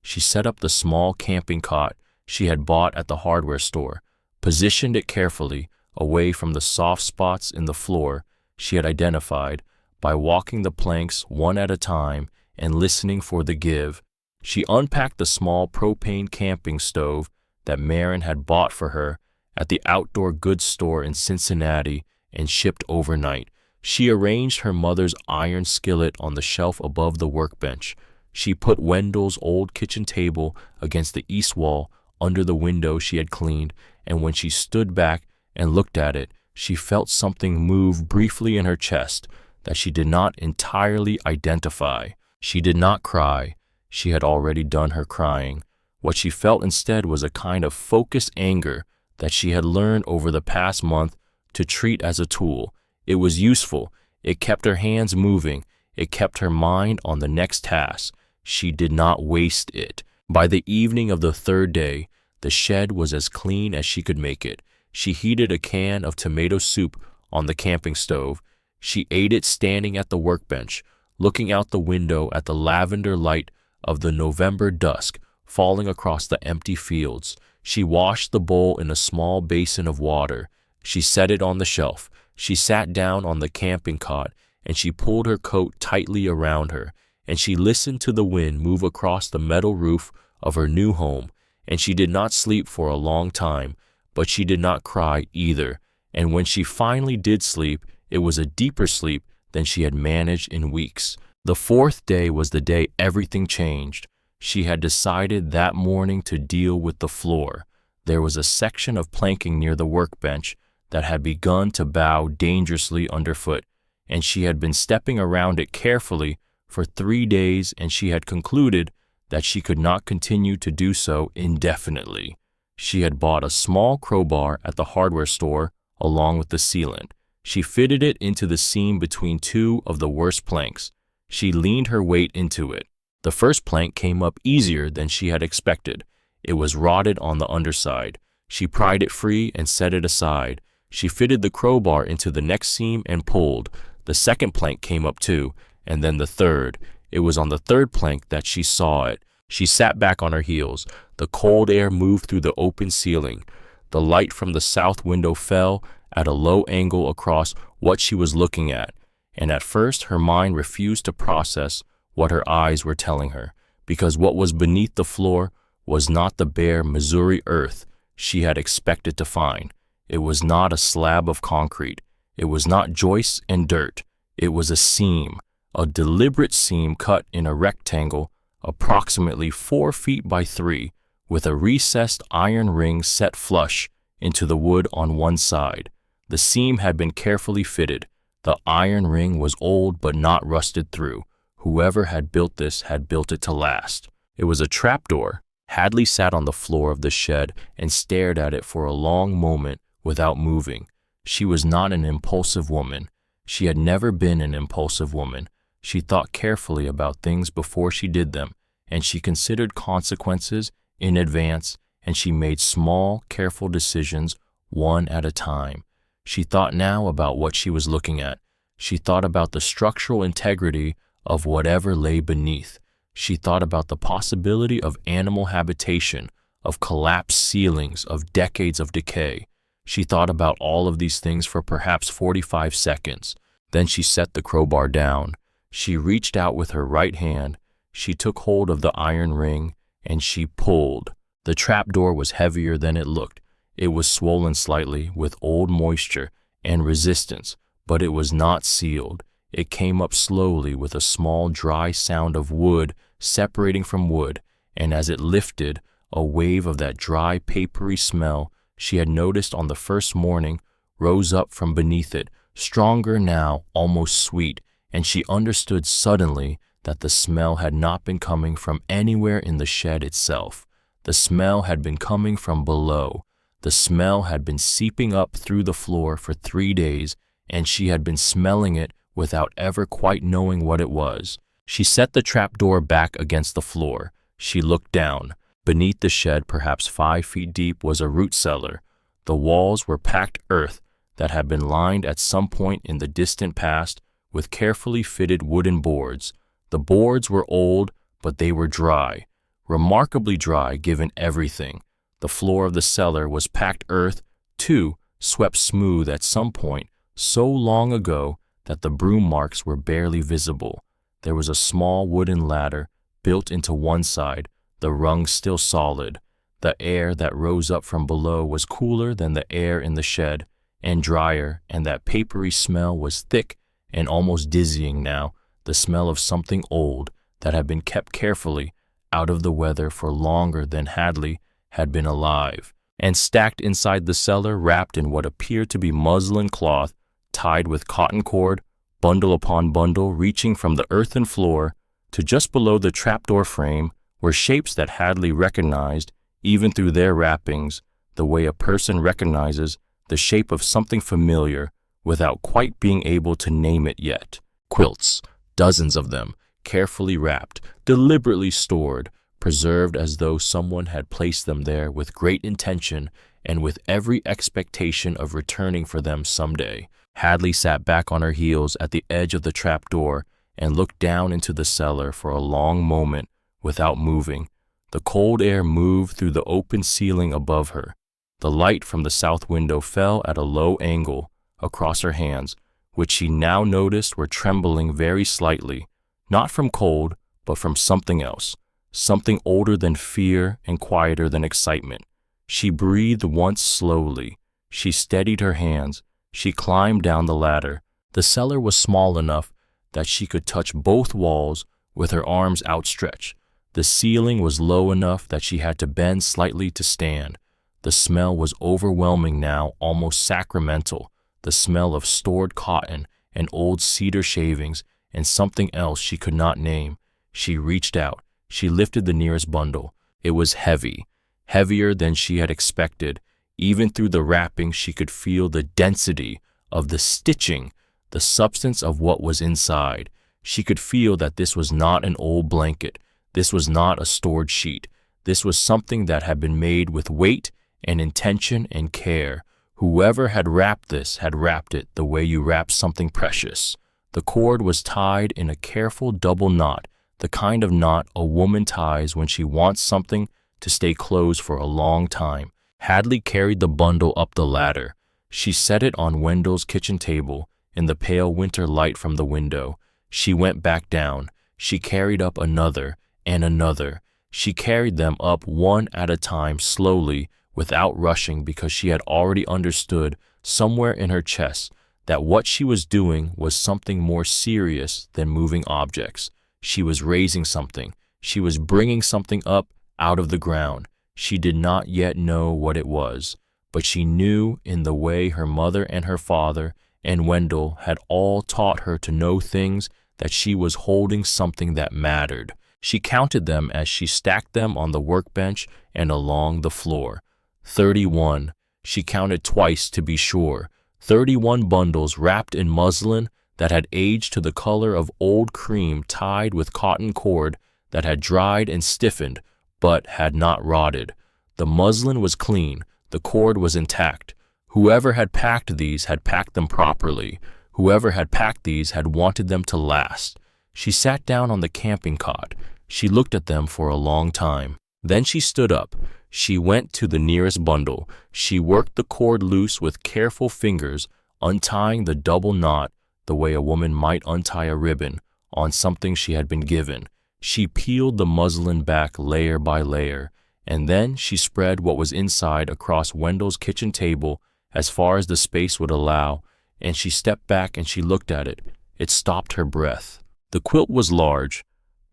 She set up the small camping cot she had bought at the hardware store, positioned it carefully away from the soft spots in the floor she had identified by walking the planks one at a time and listening for the give. She unpacked the small propane camping stove that Marin had bought for her at the outdoor goods store in Cincinnati and shipped overnight. She arranged her mother's iron skillet on the shelf above the workbench. She put Wendell's old kitchen table against the east wall under the window she had cleaned, and when she stood back and looked at it, she felt something move briefly in her chest that she did not entirely identify. She did not cry. She had already done her crying. What she felt instead was a kind of focused anger that she had learned over the past month to treat as a tool. It was useful. It kept her hands moving. It kept her mind on the next task. She did not waste it. By the evening of the 3rd day, the shed was as clean as she could make it. She heated a can of tomato soup on the camping stove. She ate it standing at the workbench, looking out the window at the lavender light of the November dusk falling across the empty fields. She washed the bowl in a small basin of water. She set it on the shelf. She sat down on the camping cot, and she pulled her coat tightly around her, and she listened to the wind move across the metal roof of her new home, and she did not sleep for a long time, but she did not cry either, and when she finally did sleep, it was a deeper sleep than she had managed in weeks. The 4th day was the day everything changed. She had decided that morning to deal with the floor. There was a section of planking near the workbench that had begun to bow dangerously underfoot, and she had been stepping around it carefully for 3 days, and she had concluded that she could not continue to do so indefinitely. She had bought a small crowbar at the hardware store along with the sealant. She fitted it into the seam between 2 of the worst planks. She leaned her weight into it. The first plank came up easier than she had expected. It was rotted on the underside. She pried it free and set it aside. She fitted the crowbar into the next seam and pulled. The second plank came up too, and then the third. It was on the third plank that she saw it. She sat back on her heels. The cold air moved through the open ceiling. The light from the south window fell at a low angle across what she was looking at, and at first her mind refused to process what her eyes were telling her, because what was beneath the floor was not the bare Missouri earth she had expected to find. It was not a slab of concrete. It was not joists and dirt. It was a seam, a deliberate seam cut in a rectangle approximately 4 feet by 3, with a recessed iron ring set flush into the wood on one side. The seam had been carefully fitted. The iron ring was old but not rusted through. Whoever had built this had built it to last. It was a trapdoor. Hadley sat on the floor of the shed and stared at it for a long moment without moving. She was not an impulsive woman. She had never been an impulsive woman. She thought carefully about things before she did them, and she considered consequences in advance, and she made small, careful decisions one at a time. She thought now about what she was looking at. She thought about the structural integrity of whatever lay beneath. She thought about the possibility of animal habitation, of collapsed ceilings, of decades of decay. She thought about all of these things for perhaps 45 seconds. Then she set the crowbar down. She reached out with her right hand. She took hold of the iron ring, and she pulled. The trapdoor was heavier than it looked. It was swollen slightly with old moisture and resistance, but it was not sealed. It came up slowly with a small dry sound of wood separating from wood, and as it lifted, a wave of that dry, papery smell she had noticed on the first morning rose up from beneath it, stronger now, almost sweet, and she understood suddenly that the smell had not been coming from anywhere in the shed itself. The smell had been coming from below. The smell had been seeping up through the floor for 3 days, and she had been smelling it without ever quite knowing what it was. She set the trapdoor back against the floor. She looked down. Beneath the shed, perhaps 5 feet deep, was a root cellar. The walls were packed earth that had been lined at some point in the distant past with carefully fitted wooden boards. The boards were old, but they were dry, remarkably dry given everything. The floor of the cellar was packed earth, too, swept smooth at some point so long ago that the broom marks were barely visible. There was a small wooden ladder built into one side, the rungs still solid. The air that rose up from below was cooler than the air in the shed, and drier, and that papery smell was thick and almost dizzying now, the smell of something old that had been kept carefully out of the weather for longer than Hadley had been alive. And stacked inside the cellar, wrapped in what appeared to be muslin cloth, tied with cotton cord, bundle upon bundle, reaching from the earthen floor to just below the trapdoor frame, were shapes that Hadley recognized, even through their wrappings, the way a person recognizes the shape of something familiar without quite being able to name it yet. Quilts, dozens of them, carefully wrapped, deliberately stored, preserved as though someone had placed them there with great intention and with every expectation of returning for them someday. Hadley sat back on her heels at the edge of the trapdoor and looked down into the cellar for a long moment without moving. The cold air moved through the open ceiling above her. The light from the south window fell at a low angle across her hands, which she now noticed were trembling very slightly, not from cold, but from something else, something older than fear and quieter than excitement. She breathed once slowly. She steadied her hands. She climbed down the ladder. The cellar was small enough that she could touch both walls with her arms outstretched. The ceiling was low enough that she had to bend slightly to stand. The smell was overwhelming now, almost sacramental, the smell of stored cotton and old cedar shavings and something else she could not name. She reached out. She lifted the nearest bundle. It was heavy, heavier than she had expected. Even through the wrapping, she could feel the density of the stitching, the substance of what was inside. She could feel that this was not an old blanket. This was not a stored sheet. This was something that had been made with weight and intention and care. Whoever had wrapped this had wrapped it the way you wrap something precious. The cord was tied in a careful double knot, the kind of knot a woman ties when she wants something to stay closed for a long time. Hadley carried the bundle up the ladder. She set it on Wendell's kitchen table in the pale winter light from the window. She went back down. She carried up another and another. She carried them up one at a time slowly, without rushing, because she had already understood somewhere in her chest that what she was doing was something more serious than moving objects. She was raising something. She was bringing something up out of the ground. She did not yet know what it was, but she knew in the way her mother and her father and Wendell had all taught her to know things that she was holding something that mattered. She counted them as she stacked them on the workbench and along the floor. 31. She counted twice to be sure. 31 bundles wrapped in muslin that had aged to the color of old cream, tied with cotton cord that had dried and stiffened but had not rotted. The muslin was clean. The cord was intact. Whoever had packed these had packed them properly. Whoever had packed these had wanted them to last. She sat down on the camping cot. She looked at them for a long time. Then she stood up. She went to the nearest bundle. She worked the cord loose with careful fingers, untying the double knot the way a woman might untie a ribbon on something she had been given. She peeled the muslin back layer by layer, and then she spread what was inside across Wendell's kitchen table as far as the space would allow, and she stepped back and she looked at it. It stopped her breath. The quilt was large,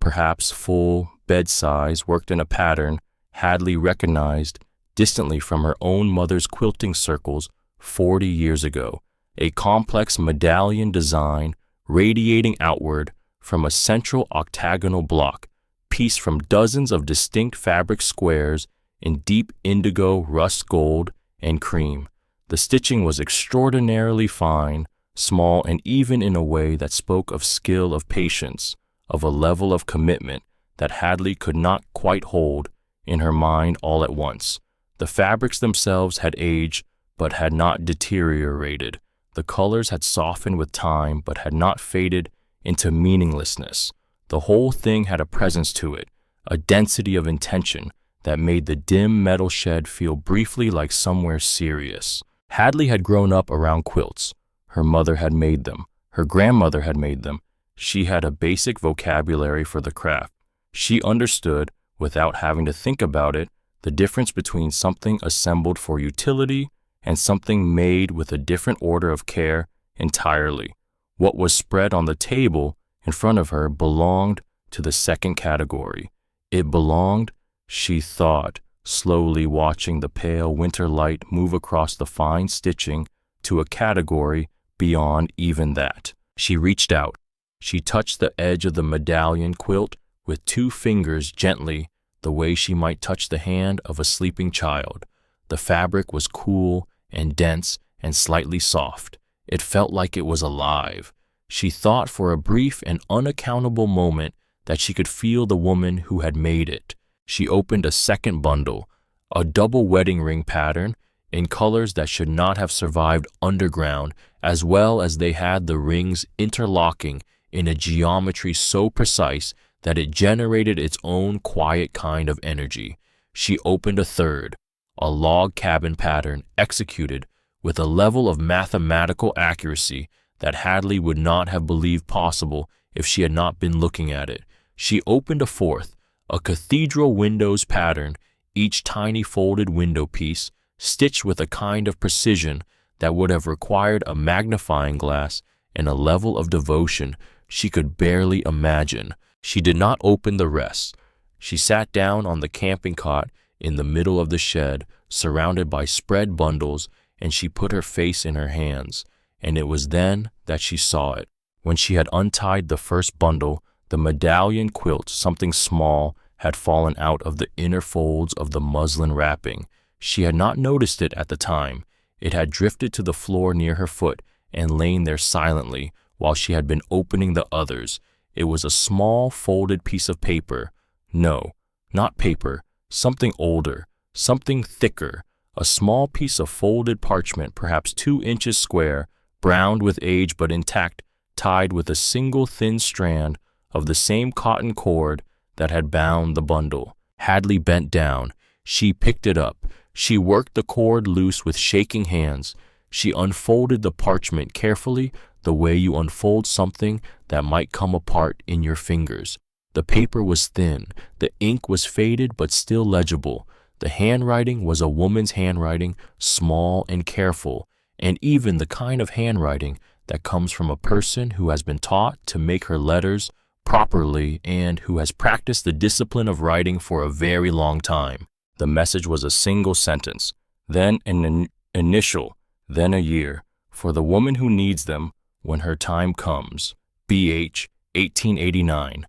perhaps full, bed size, worked in a pattern Hadley recognized distantly from her own mother's quilting circles 40 years ago, a complex medallion design radiating outward from a central octagonal block, pieced from dozens of distinct fabric squares in deep indigo, rust gold, and cream. The stitching was extraordinarily fine, small, and even in a way that spoke of skill, of patience, of a level of commitment that Hadley could not quite hold in her mind all at once. The fabrics themselves had aged, but had not deteriorated. The colors had softened with time, but had not faded into meaninglessness. The whole thing had a presence to it, a density of intention that made the dim metal shed feel briefly like somewhere serious. Hadley had grown up around quilts. Her mother had made them. Her grandmother had made them. She had a basic vocabulary for the craft. She understood, without having to think about it, the difference between something assembled for utility and something made with a different order of care entirely. What was spread on the table in front of her belonged to the second category. It belonged, she thought, slowly watching the pale winter light move across the fine stitching, to a category beyond even that. She reached out. She touched the edge of the medallion quilt with 2 fingers gently, the way she might touch the hand of a sleeping child. The fabric was cool and dense and slightly soft. It felt like it was alive. She thought for a brief and unaccountable moment that she could feel the woman who had made it. She opened a second bundle, a double wedding ring pattern in colors that should not have survived underground, as well as they had the rings interlocking in a geometry so precise that it generated its own quiet kind of energy. She opened a third, a log cabin pattern executed with a level of mathematical accuracy that Hadley would not have believed possible if she had not been looking at it. She opened a fourth, a cathedral windows pattern, each tiny folded window piece stitched with a kind of precision that would have required a magnifying glass and a level of devotion she could barely imagine. She did not open the rest. She sat down on the camping cot in the middle of the shed, surrounded by spread bundles, and she put her face in her hands. And it was then that she saw it. When she had untied the first bundle, the medallion quilt, something small, had fallen out of the inner folds of the muslin wrapping. She had not noticed it at the time. It had drifted to the floor near her foot and lain there silently while she had been opening the others. It was a small folded piece of paper. No, not paper, something older, something thicker, a small piece of folded parchment, perhaps 2 inches square, browned with age but intact, tied with a single thin strand of the same cotton cord that had bound the bundle. Hadley bent down. She picked it up. She worked the cord loose with shaking hands. She unfolded the parchment carefully, the way you unfold something that might come apart in your fingers. The paper was thin. The ink was faded but still legible. The handwriting was a woman's handwriting, small and careful, and even the kind of handwriting that comes from a person who has been taught to make her letters properly and who has practiced the discipline of writing for a very long time. The message was a single sentence, then an initial, then a year, for the woman who needs them when her time comes. BH, 1889.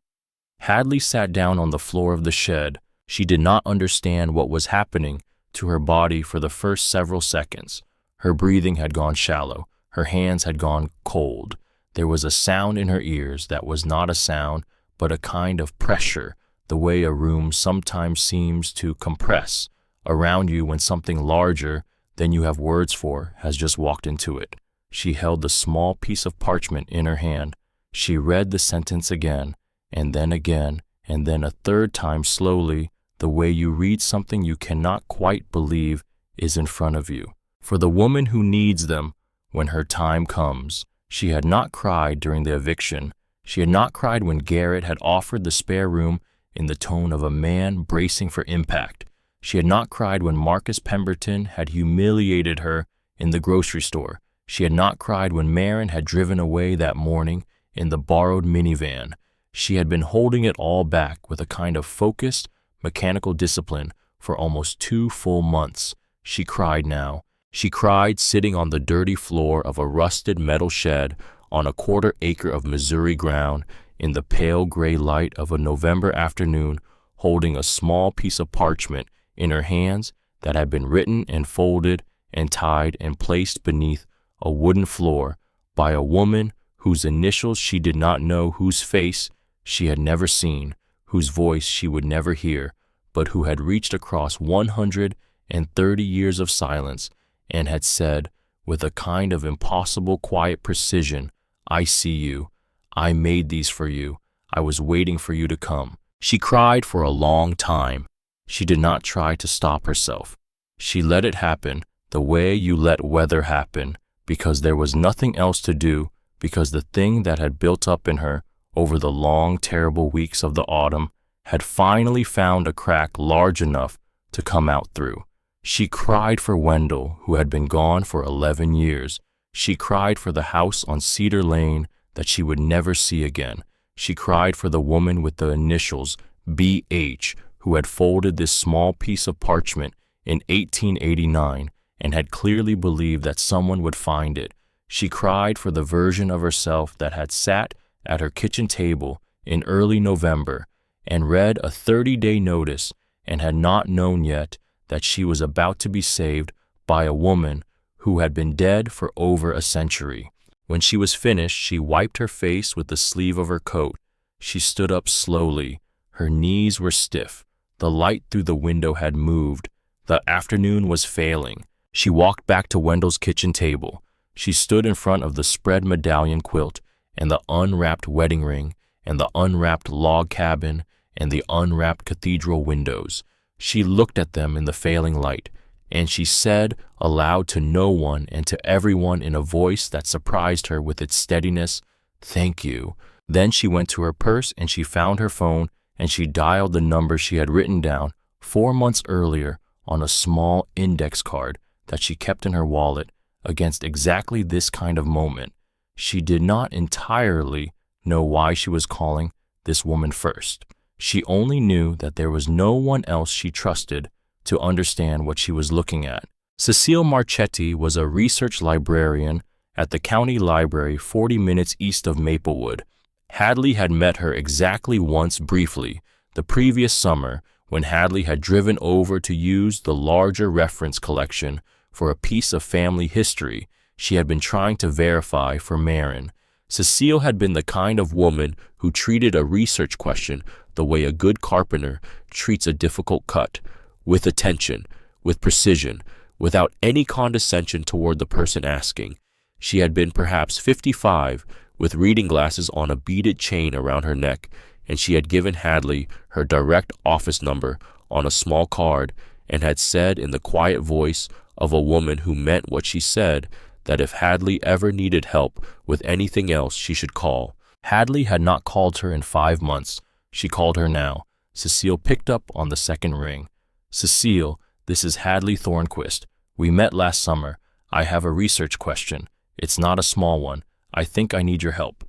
Hadley sat down on the floor of the shed. She did not understand what was happening to her body for the first several seconds. Her breathing had gone shallow. Her hands had gone cold. There was a sound in her ears that was not a sound, but a kind of pressure, the way a room sometimes seems to compress around you when something larger than you have words for has just walked into it. She held the small piece of parchment in her hand. She read the sentence again, and then a third time slowly, the way you read something you cannot quite believe is in front of you. For the woman who needs them when her time comes. She had not cried during the eviction. She had not cried when Garrett had offered the spare room in the tone of a man bracing for impact. She had not cried when Marcus Pemberton had humiliated her in the grocery store. She had not cried when Marin had driven away that morning in the borrowed minivan. She had been holding it all back with a kind of focused, mechanical discipline for almost 2 full months. She cried now. She cried sitting on the dirty floor of a rusted metal shed on a 1/4 acre of Missouri ground in the pale gray light of a November afternoon, holding a small piece of parchment in her hands that had been written and folded and tied and placed beneath a wooden floor by a woman whose initials she did not know, whose face she had never seen, whose voice she would never hear, but who had reached across 130 years of silence and had said, with a kind of impossible quiet precision, "I see you. I made these for you. I was waiting for you to come." She cried for a long time. She did not try to stop herself. She let it happen the way you let weather happen, because there was nothing else to do, because the thing that had built up in her over the long, terrible weeks of the autumn had finally found a crack large enough to come out through. She cried for Wendell, who had been gone for 11 years. She cried for the house on Cedar Lane that she would never see again. She cried for the woman with the initials B.H., who had folded this small piece of parchment in 1889 and had clearly believed that someone would find it. She cried for the version of herself that had sat at her kitchen table in early November and read a 30-day notice and had not known yet that she was about to be saved by a woman who had been dead for over a century. When she was finished, she wiped her face with the sleeve of her coat. She stood up slowly. Her knees were stiff. The light through the window had moved. The afternoon was failing. She walked back to Wendell's kitchen table. She stood in front of the spread medallion quilt and the unwrapped wedding ring and the unwrapped log cabin and the unwrapped cathedral windows. She looked at them in the failing light, and she said aloud to no one and to everyone in a voice that surprised her with its steadiness, "Thank you." Then she went to her purse and she found her phone and she dialed the number she had written down 4 months earlier on a small index card that she kept in her wallet against exactly this kind of moment. She did not entirely know why she was calling this woman first. She only knew that there was no one else she trusted to understand what she was looking at. Cecile Marchetti was a research librarian at the county library 40 minutes east of Maplewood. Hadley had met her exactly once briefly, the previous summer, when Hadley had driven over to use the larger reference collection for a piece of family history she had been trying to verify for Marin. Cecile had been the kind of woman who treated a research question the way a good carpenter treats a difficult cut, with attention, with precision, without any condescension toward the person asking. She had been perhaps 55, with reading glasses on a beaded chain around her neck, and she had given Hadley her direct office number on a small card and had said in the quiet voice of a woman who meant what she said that if Hadley ever needed help with anything else, she should call. Hadley had not called her in 5 months. She called her now. Cecile picked up on the second ring. "Cecile, this is Hadley Thornquist. We met last summer. I have a research question. It's not a small one. I think I need your help."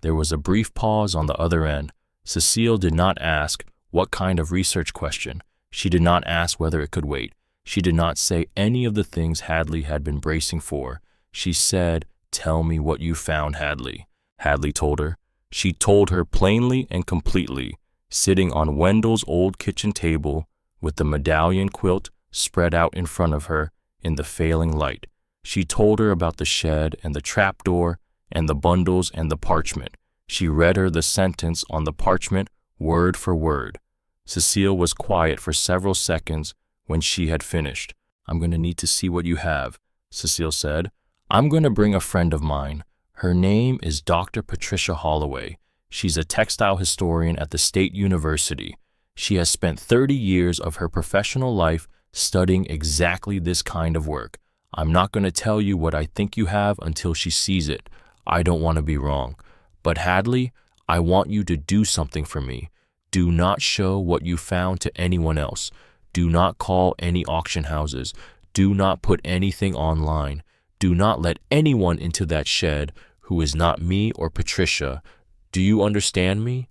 There was a brief pause on the other end. Cecile did not ask what kind of research question. She did not ask whether it could wait. She did not say any of the things Hadley had been bracing for. She said, "Tell me what you found, Hadley." Hadley told her. She told her plainly and completely, sitting on Wendell's old kitchen table with the medallion quilt spread out in front of her in the failing light. She told her about the shed and the trapdoor and the bundles and the parchment. She read her the sentence on the parchment word for word. Cecile was quiet for several seconds when she had finished. "I'm going to need to see what you have," Cecile said. "I'm going to bring a friend of mine. Her name is Dr. Patricia Holloway. She's a textile historian at the State University. She has spent 30 years of her professional life studying exactly this kind of work. I'm not going to tell you what I think you have until she sees it. I don't want to be wrong. But Hadley, I want you to do something for me. Do not show what you found to anyone else. Do not call any auction houses. Do not put anything online. Do not let anyone into that shed who is not me or Patricia. Do you understand me?"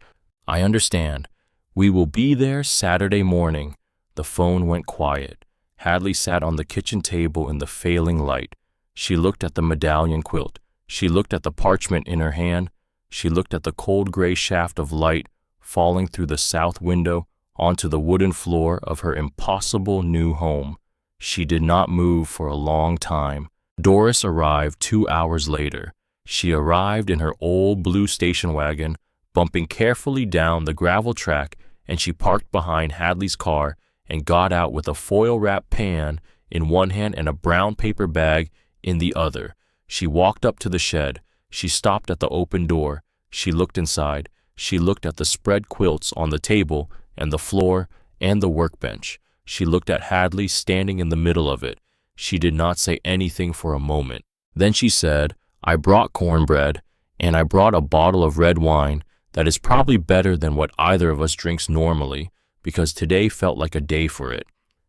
"I understand. We will be there Saturday morning." The phone went quiet. Hadley sat on the kitchen table in the failing light. She looked at the medallion quilt. She looked at the parchment in her hand. She looked at the cold gray shaft of light falling through the south window onto the wooden floor of her impossible new home. She did not move for a long time. Doris arrived 2 hours later. She arrived in her old blue station wagon, bumping carefully down the gravel track, and she parked behind Hadley's car and got out with a foil-wrapped pan in one hand and a brown paper bag in the other. She walked up to the shed. She stopped at the open door. She looked inside. She looked at the spread quilts on the table and the floor and the workbench. She looked at Hadley standing in the middle of it. She did not say anything for a moment. Then she said, "I brought cornbread, and I brought a bottle of red wine that is probably better than what either of us drinks normally, because today felt like a day for it."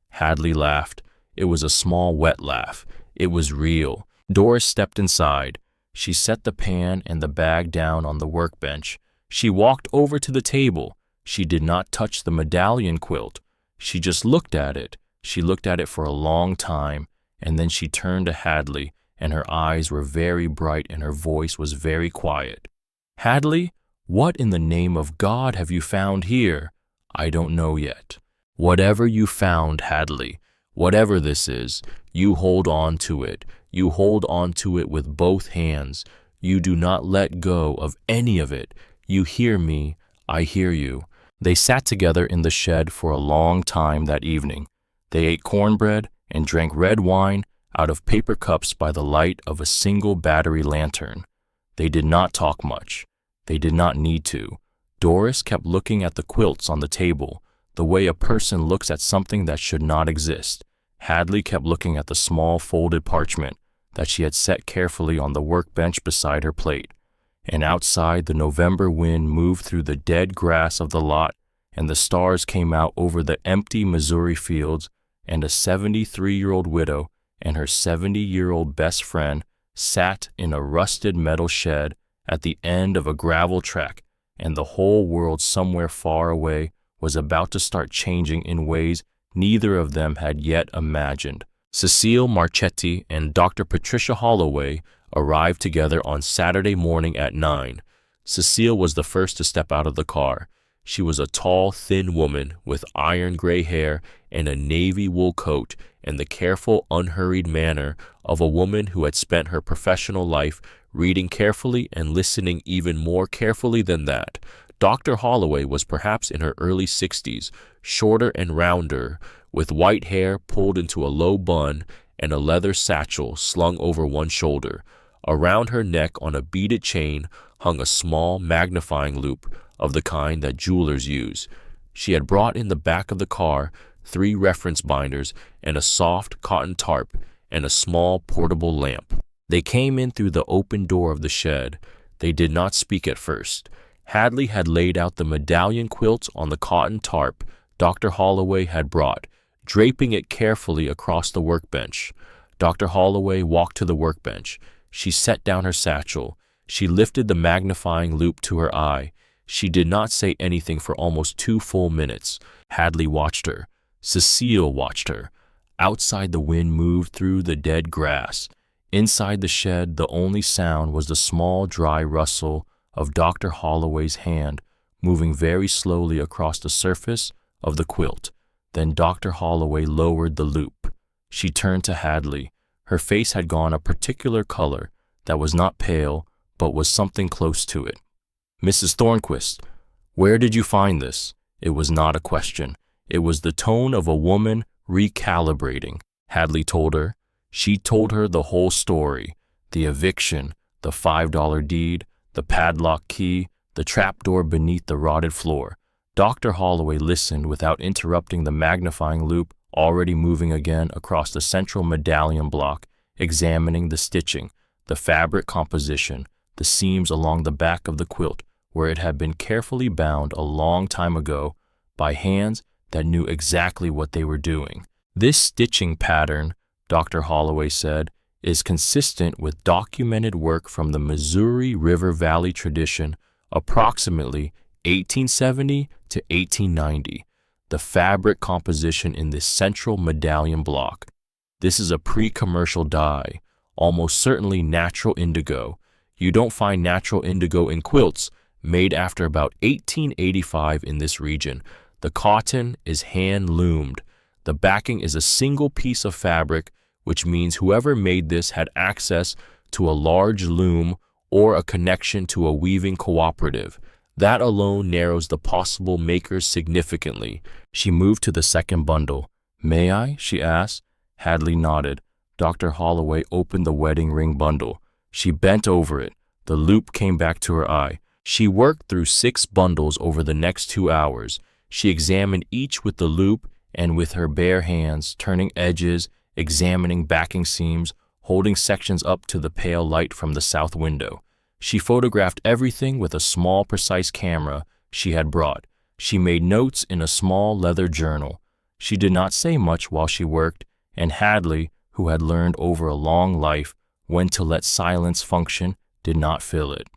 Hadley laughed. It was a small, wet laugh. It was real. Doris stepped inside. She set the pan and the bag down on the workbench. She walked over to the table. She did not touch the medallion quilt. She just looked at it. She looked at it for a long time, and then she turned to Hadley, and her eyes were very bright and her voice was very quiet. "Hadley, what in the name of God have you found here?" "I don't know yet." "Whatever you found, Hadley, whatever this is, you hold on to it. You hold on to it with both hands. You do not let go of any of it. You hear me, I hear you." They sat together in the shed for a long time that evening. They ate cornbread and drank red wine out of paper cups by the light of a single battery lantern. They did not talk much. They did not need to. Doris kept looking at the quilts on the table, the way a person looks at something that should not exist. Hadley kept looking at the small folded parchment that she had set carefully on the workbench beside her plate. And outside, the November wind moved through the dead grass of the lot, and the stars came out over the empty Missouri fields, and a 73-year-old widow and her 70-year-old best friend sat in a rusted metal shed at the end of a gravel track, and the whole world somewhere far away was about to start changing in ways neither of them had yet imagined. Cecile Marchetti and Dr. Patricia Holloway arrived together on Saturday morning at 9. Cecile was the first to step out of the car. She was a tall, thin woman with iron gray hair and a navy wool coat and the careful, unhurried manner of a woman who had spent her professional life reading carefully and listening even more carefully than that. Dr. Holloway was perhaps in her early 60s, shorter and rounder, with white hair pulled into a low bun and a leather satchel slung over one shoulder. Around her neck on a beaded chain hung a small magnifying loupe of the kind that jewelers use. She had brought in the back of the car 3 reference binders and a soft cotton tarp and a small portable lamp. They came in through the open door of the shed. They did not speak at first. Hadley had laid out the medallion quilt on the cotton tarp Dr. Holloway had brought, draping it carefully across the workbench. Dr. Holloway walked to the workbench. She set down her satchel. She lifted the magnifying loupe to her eye. She did not say anything for almost 2 full minutes. Hadley watched her. Cecile watched her. Outside, the wind moved through the dead grass. Inside the shed, the only sound was the small, dry rustle of Dr. Holloway's hand moving very slowly across the surface of the quilt. Then Dr. Holloway lowered the loupe. She turned to Hadley. Her face had gone a particular color that was not pale, but was something close to it. "Mrs. Thornquist, where did you find this?" It was not a question. It was the tone of a woman recalibrating. Hadley told her. She told her the whole story: the eviction, the $5 deed, the padlock key, the trapdoor beneath the rotted floor. Dr. Holloway listened without interrupting the magnifying loupe already moving again across the central medallion block, examining the stitching, the fabric composition, the seams along the back of the quilt where it had been carefully bound a long time ago by hands that knew exactly what they were doing. "This stitching pattern," Dr. Holloway said, "is consistent with documented work from the Missouri River Valley tradition approximately 1870 to 1890. The fabric composition in this central medallion block. This is a pre-commercial dye, almost certainly natural indigo. You don't find natural indigo in quilts made after about 1885 in this region. The cotton is hand-loomed. The backing is a single piece of fabric, which means whoever made this had access to a large loom or a connection to a weaving cooperative. That alone narrows the possible makers significantly." She moved to the second bundle. "May I?" she asked. Hadley nodded. Dr. Holloway opened the wedding ring bundle. She bent over it. The loupe came back to her eye. She worked through 6 bundles over the next 2 hours. She examined each with the loupe and with her bare hands, turning edges, examining backing seams, holding sections up to the pale light from the south window. She photographed everything with a small, precise camera she had brought. She made notes in a small leather journal. She did not say much while she worked, and Hadley, who had learned over a long life when to let silence function, did not fill it.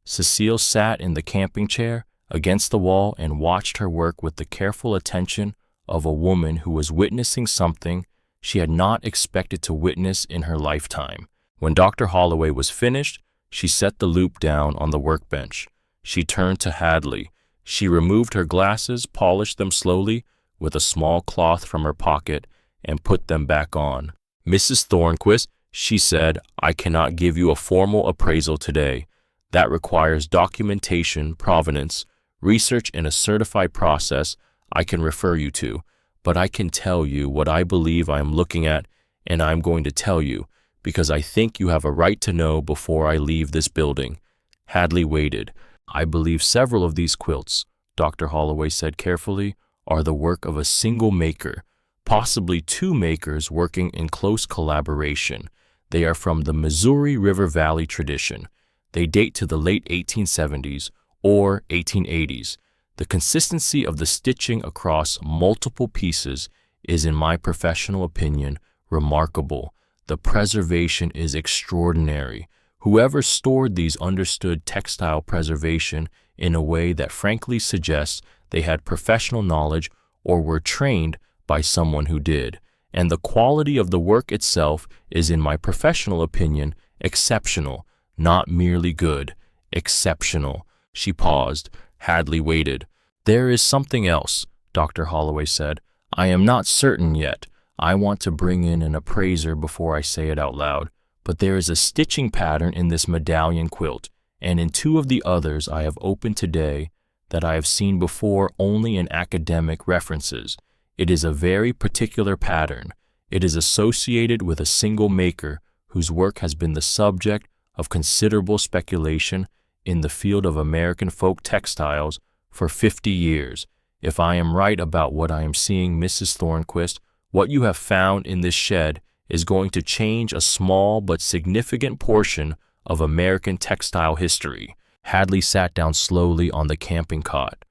Cecile sat in the camping chair against the wall and watched her work with the careful attention of a woman who was witnessing something she had not expected to witness in her lifetime. When Dr. Holloway was finished, she set the loupe down on the workbench. She turned to Hadley. She removed her glasses, polished them slowly with a small cloth from her pocket, and put them back on. "Mrs. Thornquist," she said, "I cannot give you a formal appraisal today. That requires documentation, provenance, research, and a certified process I can refer you to. But I can tell you what I believe I am looking at, and I am going to tell you, because I think you have a right to know before I leave this building." Hadley waited. "I believe several of these quilts," Dr. Holloway said carefully, "are the work of a single maker, possibly 2 makers working in close collaboration. They are from the Missouri River Valley tradition. They date to the late 1870s or 1880s. The consistency of the stitching across multiple pieces is, in my professional opinion, remarkable. The preservation is extraordinary. Whoever stored these understood textile preservation in a way that frankly suggests they had professional knowledge or were trained by someone who did. And the quality of the work itself is, in my professional opinion, exceptional, not merely good, exceptional." She paused. Hadley waited. "There is something else," Dr. Holloway said. "I am not certain yet. I want to bring in an appraiser before I say it out loud, but there is a stitching pattern in this medallion quilt, and in 2 of the others I have opened today that I have seen before only in academic references. It is a very particular pattern. It is associated with a single maker whose work has been the subject of considerable speculation in the field of American folk textiles for 50 years. If I am right about what I am seeing, Mrs. Thornquist, what you have found in this shed is going to change a small but significant portion of American textile history." Hadley sat down slowly on the camping cot.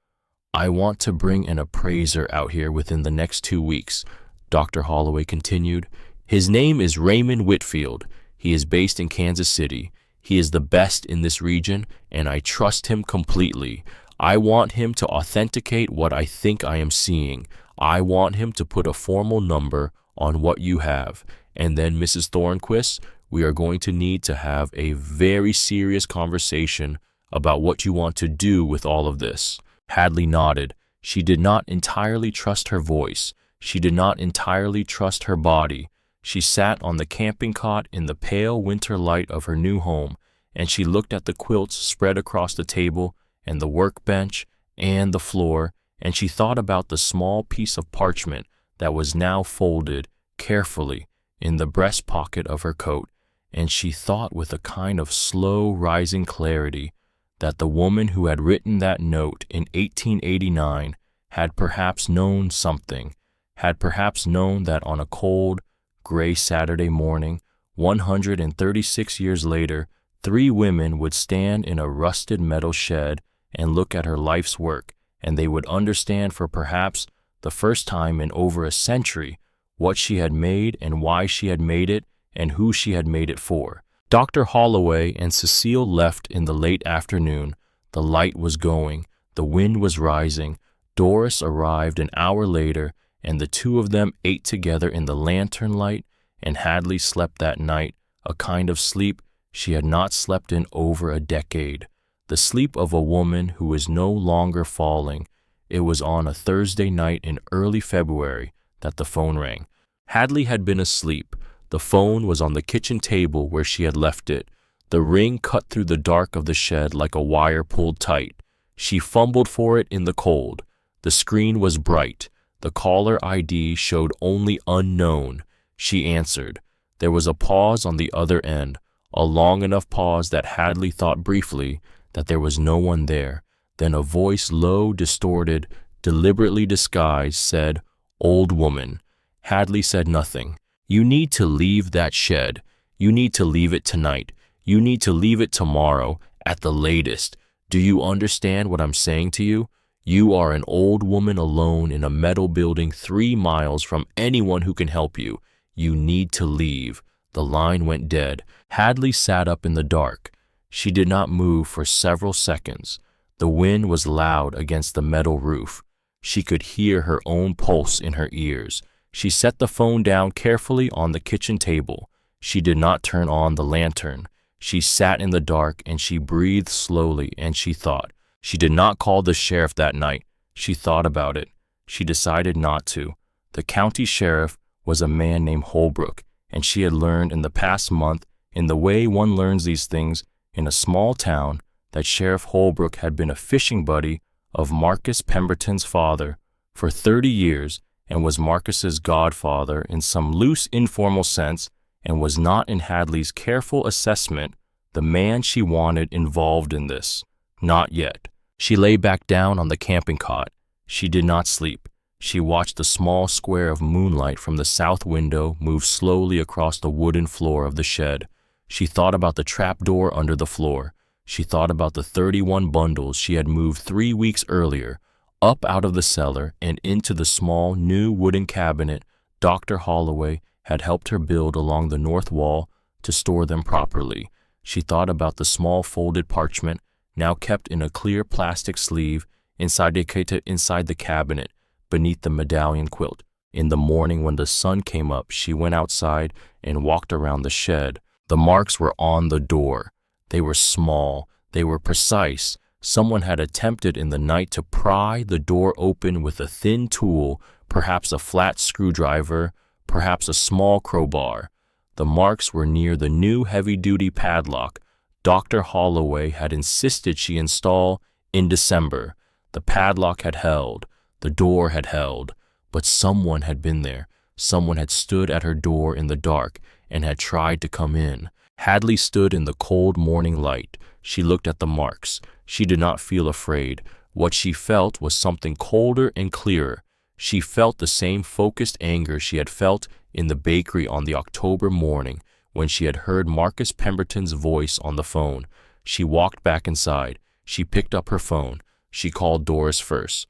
"I want to bring an appraiser out here within the next 2 weeks," Dr. Holloway continued. His name is Raymond Whitfield. He is based in Kansas City. He is the best in this region, and I trust him completely. I want him to authenticate what I think I am seeing. I want him to put a formal number on what you have. And then, Mrs. Thornquist, we are going to need to have a very serious conversation about what you want to do with all of this." Hadley nodded. She did not entirely trust her voice. She did not entirely trust her body. She sat on the camping cot in the pale winter light of her new home, and she looked at the quilts spread across the table and the workbench and the floor, and she thought about the small piece of parchment that was now folded carefully in the breast pocket of her coat, and she thought with a kind of slow rising clarity that the woman who had written that note in 1889 had perhaps known something, had perhaps known that on a cold, gray Saturday morning, 136 years later, 3 women would stand in a rusted metal shed and look at her life's work, and they would understand for perhaps the first time in over a century what she had made and why she had made it and who she had made it for. Dr. Holloway and Cecile left in the late afternoon. The light was going, the wind was rising. Doris arrived an hour later, and the two of them ate together in the lantern light, and Hadley slept that night, a kind of sleep she had not slept in over a decade, the sleep of a woman who is no longer falling. It was on a Thursday night in early February that the phone rang. Hadley had been asleep. The phone was on the kitchen table where she had left it. The ring cut through the dark of the shed like a wire pulled tight. She fumbled for it in the cold. The screen was bright. The caller ID showed only unknown. She answered. There was a pause on the other end, a long enough pause that Hadley thought briefly that there was no one there. Then a voice, low, distorted, deliberately disguised, said, "Old woman." Hadley said nothing. "You need to leave that shed. You need to leave it tonight. You need to leave it tomorrow, at the latest. Do you understand what I'm saying to you? You are an old woman alone in a metal building 3 miles from anyone who can help you. You need to leave." The line went dead. Hadley sat up in the dark. She did not move for several seconds. The wind was loud against the metal roof. She could hear her own pulse in her ears. She set the phone down carefully on the kitchen table. She did not turn on the lantern. She sat in the dark and she breathed slowly and she thought. She did not call the sheriff that night. She thought about it. She decided not to. The county sheriff was a man named Holbrook, and she had learned in the past month, in the way one learns these things in a small town, that Sheriff Holbrook had been a fishing buddy of Marcus Pemberton's father for 30 years and was Marcus's godfather in some loose, informal sense, and was not in Hadley's careful assessment the man she wanted involved in this. Not yet. She lay back down on the camping cot. She did not sleep. She watched the small square of moonlight from the south window move slowly across the wooden floor of the shed. She thought about the trapdoor under the floor. She thought about the 31 bundles she had moved 3 weeks earlier, up out of the cellar and into the small new wooden cabinet Dr. Holloway had helped her build along the north wall to store them properly. She thought about the small folded parchment now kept in a clear plastic sleeve inside the cabinet beneath the medallion quilt. In the morning when the sun came up, she went outside and walked around the shed. The marks were on the door. They were small. They were precise. Someone had attempted in the night to pry the door open with a thin tool, perhaps a flat screwdriver, perhaps a small crowbar. The marks were near the new heavy-duty padlock Dr. Holloway had insisted she install in December. The padlock had held. The door had held. But someone had been there. Someone had stood at her door in the dark and had tried to come in. Hadley stood in the cold morning light. She looked at the marks. She did not feel afraid. What she felt was something colder and clearer. She felt the same focused anger she had felt in the bakery on the October morning when she had heard Marcus Pemberton's voice on the phone. She walked back inside. She picked up her phone. She called Doris first.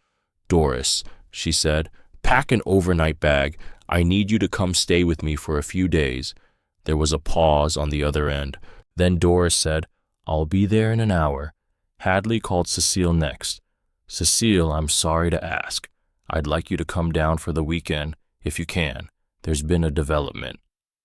"Doris," she said, "pack an overnight bag. I need you to come stay with me for a few days." There was a pause on the other end. Then Doris said, "I'll be there in an hour." Hadley called Cecile next. "Cecile, I'm sorry to ask. I'd like you to come down for the weekend, if you can. There's been a development.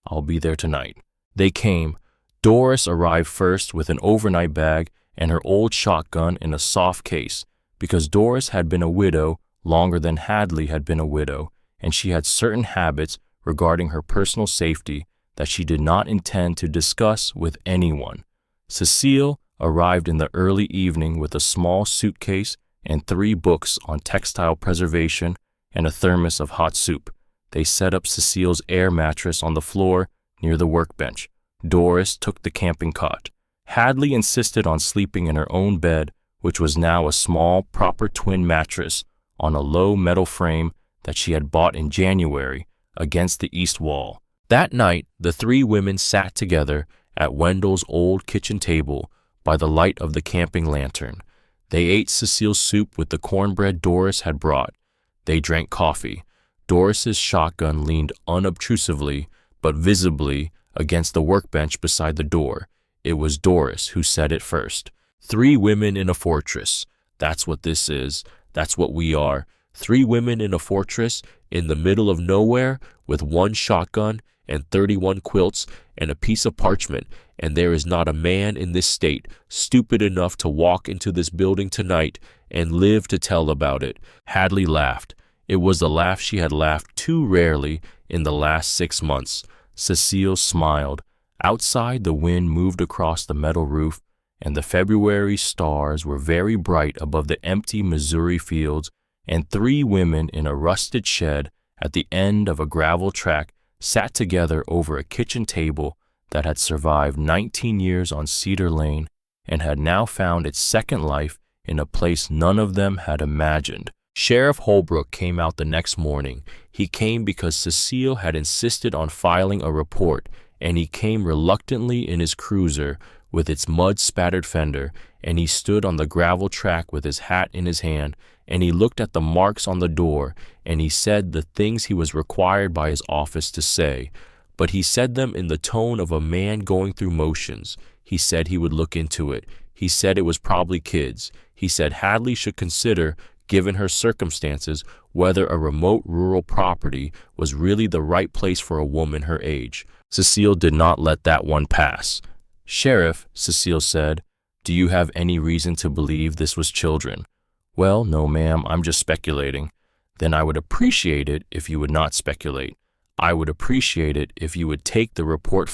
I'll be there tonight." They came. Doris arrived first with an overnight bag and her old shotgun in a soft case, because Doris had been a widow longer than Hadley had been a widow, and she had certain habits regarding her personal safety that she did not intend to discuss with anyone. Cecile arrived in the early evening with a small suitcase and 3 books on textile preservation and a thermos of hot soup. They set up Cecile's air mattress on the floor near the workbench. Doris took the camping cot. Hadley insisted on sleeping in her own bed, which was now a small, proper twin mattress on a low metal frame that she had bought in January against the east wall. That night, the 3 women sat together at Wendell's old kitchen table by the light of the camping lantern. They ate Cecile's soup with the cornbread Doris had brought. They drank coffee. Doris's shotgun leaned unobtrusively, but visibly, against the workbench beside the door. It was Doris who said it first. 3 women in a fortress. That's what this is. That's what we are. 3 women in a fortress in the middle of nowhere with 1 shotgun and 31 quilts and a piece of parchment, and there is not a man in this state stupid enough to walk into this building tonight and live to tell about it. Hadley laughed. It was the laugh she had laughed too rarely in the last 6 months. Cecile smiled. Outside, the wind moved across the metal roof, and the February stars were very bright above the empty Missouri fields, and 3 women in a rusted shed at the end of a gravel track sat together over a kitchen table that had survived 19 years on Cedar Lane and had now found its second life in a place none of them had imagined. Sheriff Holbrook came out the next morning. He came because Cecile had insisted on filing a report, and he came reluctantly in his cruiser with its mud-spattered fender, and he stood on the gravel track with his hat in his hand, and he looked at the marks on the door, and he said the things he was required by his office to say, but he said them in the tone of a man going through motions. He said he would look into it. He said it was probably kids. He said Hadley should consider, given her circumstances, whether a remote rural property was really the right place for a woman her age. Cecile did not let that one pass. "Sheriff," Cecile said, "do you have any reason to believe this was children?" "Well, no, ma'am, I'm just speculating." "Then I would appreciate it if you would not speculate. I would appreciate it if you would take the report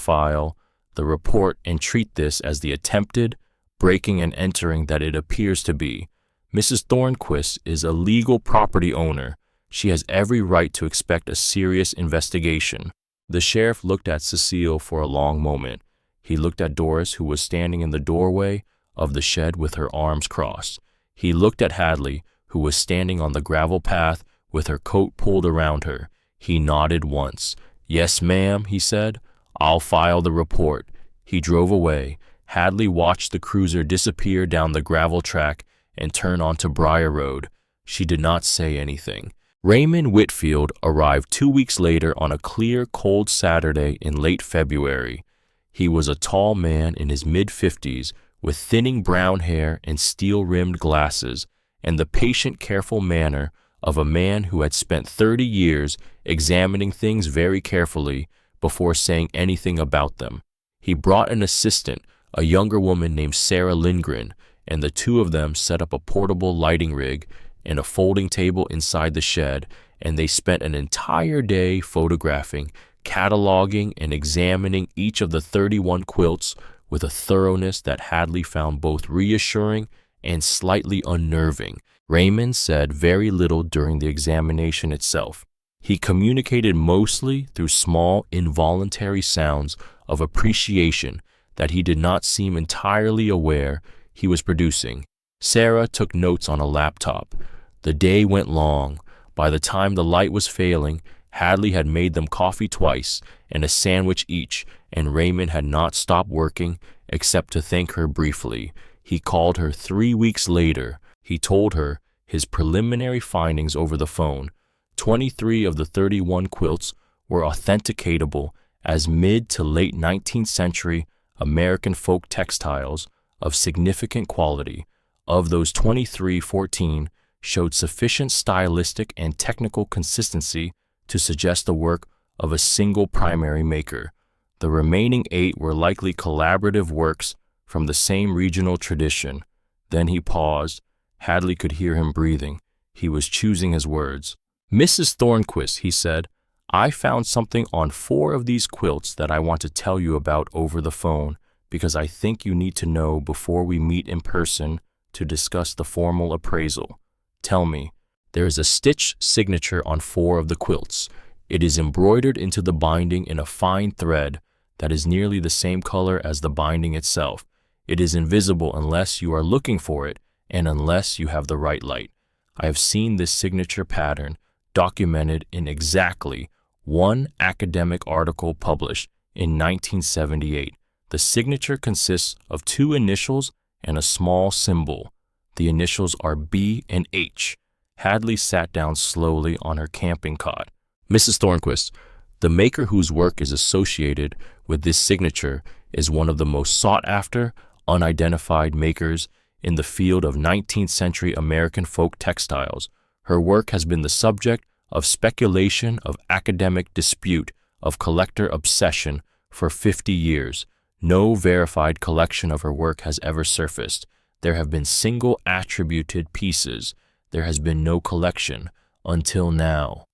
and treat this as the attempted breaking and entering that it appears to be. Mrs. Thornquist is a legal property owner. She has every right to expect a serious investigation." The sheriff looked at Cecile for a long moment. He looked at Doris, who was standing in the doorway of the shed with her arms crossed. He looked at Hadley, who was standing on the gravel path with her coat pulled around her. He nodded once. "Yes, ma'am," he said. "I'll file the report." He drove away. Hadley watched the cruiser disappear down the gravel track and turn onto Briar Road. She did not say anything. Raymond Whitfield arrived 2 weeks later on a clear, cold Saturday in late February. He was a tall man in his mid-50s with thinning brown hair and steel-rimmed glasses and the patient, careful manner of a man who had spent 30 years examining things very carefully before saying anything about them. He brought an assistant, a younger woman named Sarah Lindgren, and the 2 of them set up a portable lighting rig and a folding table inside the shed, and they spent an entire day photographing, cataloging, and examining each of the 31 quilts with a thoroughness that Hadley found both reassuring and slightly unnerving. Raymond said very little during the examination itself. He communicated mostly through small, involuntary sounds of appreciation that he did not seem entirely aware he was producing. Sarah took notes on a laptop. The day went long. By the time the light was failing, Hadley had made them coffee twice and a sandwich each, and Raymond had not stopped working except to thank her briefly. He called her 3 weeks later. He told her his preliminary findings over the phone. 23 of the 31 quilts were authenticatable as mid to late 19th century American folk textiles of significant quality. Of those 23, 14 showed sufficient stylistic and technical consistency to suggest the work of a single primary maker. The remaining 8 were likely collaborative works from the same regional tradition. Then he paused. Hadley could hear him breathing. He was choosing his words. "Mrs. Thornquist," he said, "I found something on 4 of these quilts that I want to tell you about over the phone because I think you need to know before we meet in person to discuss the formal appraisal. Tell me." There is a stitched signature on 4 of the quilts. It is embroidered into the binding in a fine thread that is nearly the same color as the binding itself. It is invisible unless you are looking for it and unless you have the right light. I have seen this signature pattern documented in exactly one academic article published in 1978. The signature consists of 2 initials and a small symbol. The initials are B and H. Hadley sat down slowly on her camping cot. "Mrs. Thornquist, the maker whose work is associated with this signature is one of the most sought-after, unidentified makers in the field of 19th century American folk textiles. Her work has been the subject of speculation, of academic dispute, of collector obsession for 50 years. No verified collection of her work has ever surfaced. There have been single attributed pieces. There has been no collection until now.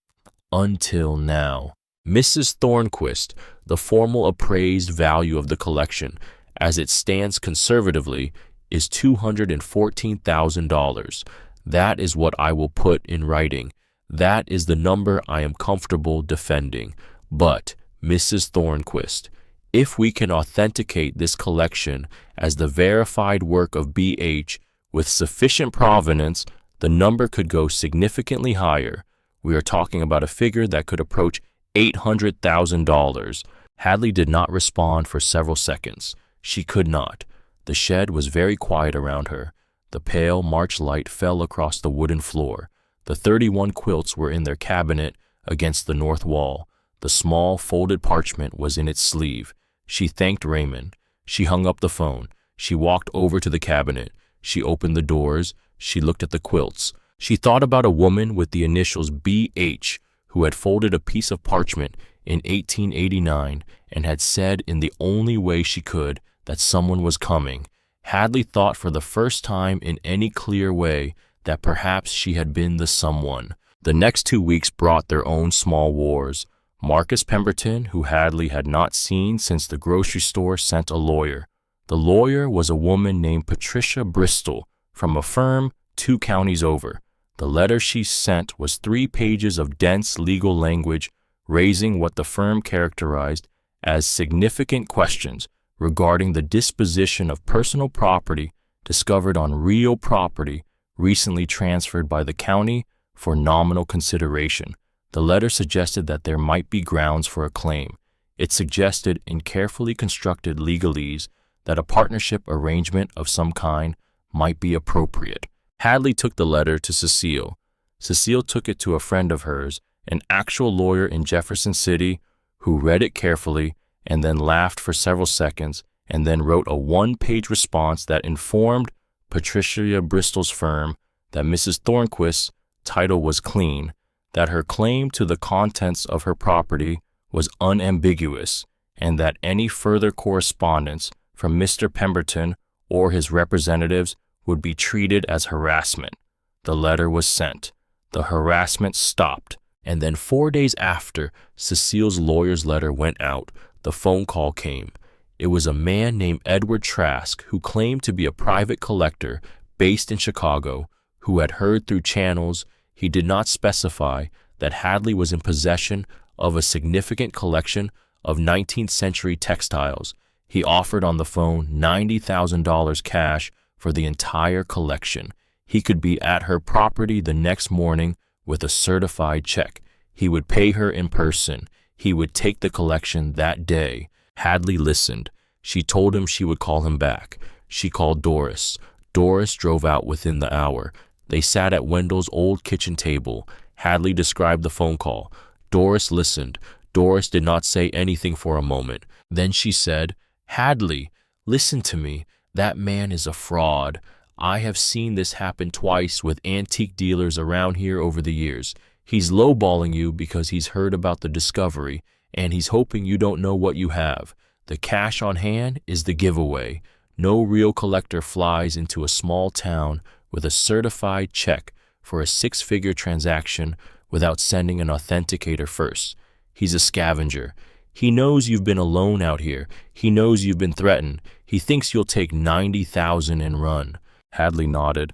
Until now. Mrs. Thornquist, the formal appraised value of the collection, as it stands conservatively, is $214,000. That is what I will put in writing. That is the number I am comfortable defending. But, Mrs. Thornquist, if we can authenticate this collection as the verified work of B.H. with sufficient provenance, the number could go significantly higher. We are talking about a figure that could approach $800,000. Hadley did not respond for several seconds. She could not. The shed was very quiet around her. The pale March light fell across the wooden floor. The 31 quilts were in their cabinet against the north wall. The small folded parchment was in its sleeve. She thanked Raymond. She hung up the phone. She walked over to the cabinet. She opened the doors. She looked at the quilts. She thought about a woman with the initials B.H. who had folded a piece of parchment in 1889 and had said in the only way she could that someone was coming. Hadley thought for the first time in any clear way that perhaps she had been the someone. The next 2 weeks brought their own small wars. Marcus Pemberton, who Hadley had not seen since the grocery store, sent a lawyer. The lawyer was a woman named Patricia Bristol from a firm 2 counties over. The letter she sent was 3 pages of dense legal language raising what the firm characterized as significant questions regarding the disposition of personal property discovered on real property recently transferred by the county for nominal consideration. The letter suggested that there might be grounds for a claim. It suggested in carefully constructed legalese that a partnership arrangement of some kind might be appropriate. Hadley took the letter to Cecile. Cecile took it to a friend of hers, an actual lawyer in Jefferson City, who read it carefully and then laughed for several seconds and then wrote a 1-page response that informed Patricia Bristol's firm that Mrs. Thornquist's title was clean, that her claim to the contents of her property was unambiguous, and that any further correspondence from Mr. Pemberton or his representatives would be treated as harassment. The letter was sent. The harassment stopped. And then 4 days after Cecile's lawyer's letter went out, the phone call came. It was a man named Edward Trask who claimed to be a private collector based in Chicago who had heard through channels he did not specify that Hadley was in possession of a significant collection of 19th century textiles. He offered on the phone $90,000 cash for the entire collection. He could be at her property the next morning with a certified check. He would pay her in person. He would take the collection that day. Hadley listened. She told him she would call him back. She called Doris. Doris drove out within the hour. They sat at Wendell's old kitchen table. Hadley described the phone call. Doris listened. Doris did not say anything for a moment. Then she said, "Hadley, listen to me. That man is a fraud. I have seen this happen twice with antique dealers around here over the years. He's lowballing you because he's heard about the discovery, and he's hoping you don't know what you have. The cash on hand is the giveaway. No real collector flies into a small town with a certified check for a six-figure transaction without sending an authenticator first. He's a scavenger. He knows you've been alone out here. He knows you've been threatened. He thinks you'll take 90,000 and run." Hadley nodded.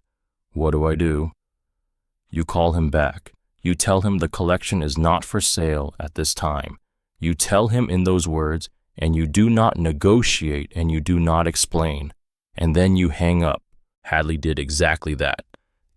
"What do I do?" "You call him back. You tell him the collection is not for sale at this time. You tell him in those words, and you do not negotiate and you do not explain. And then you hang up." Hadley did exactly that.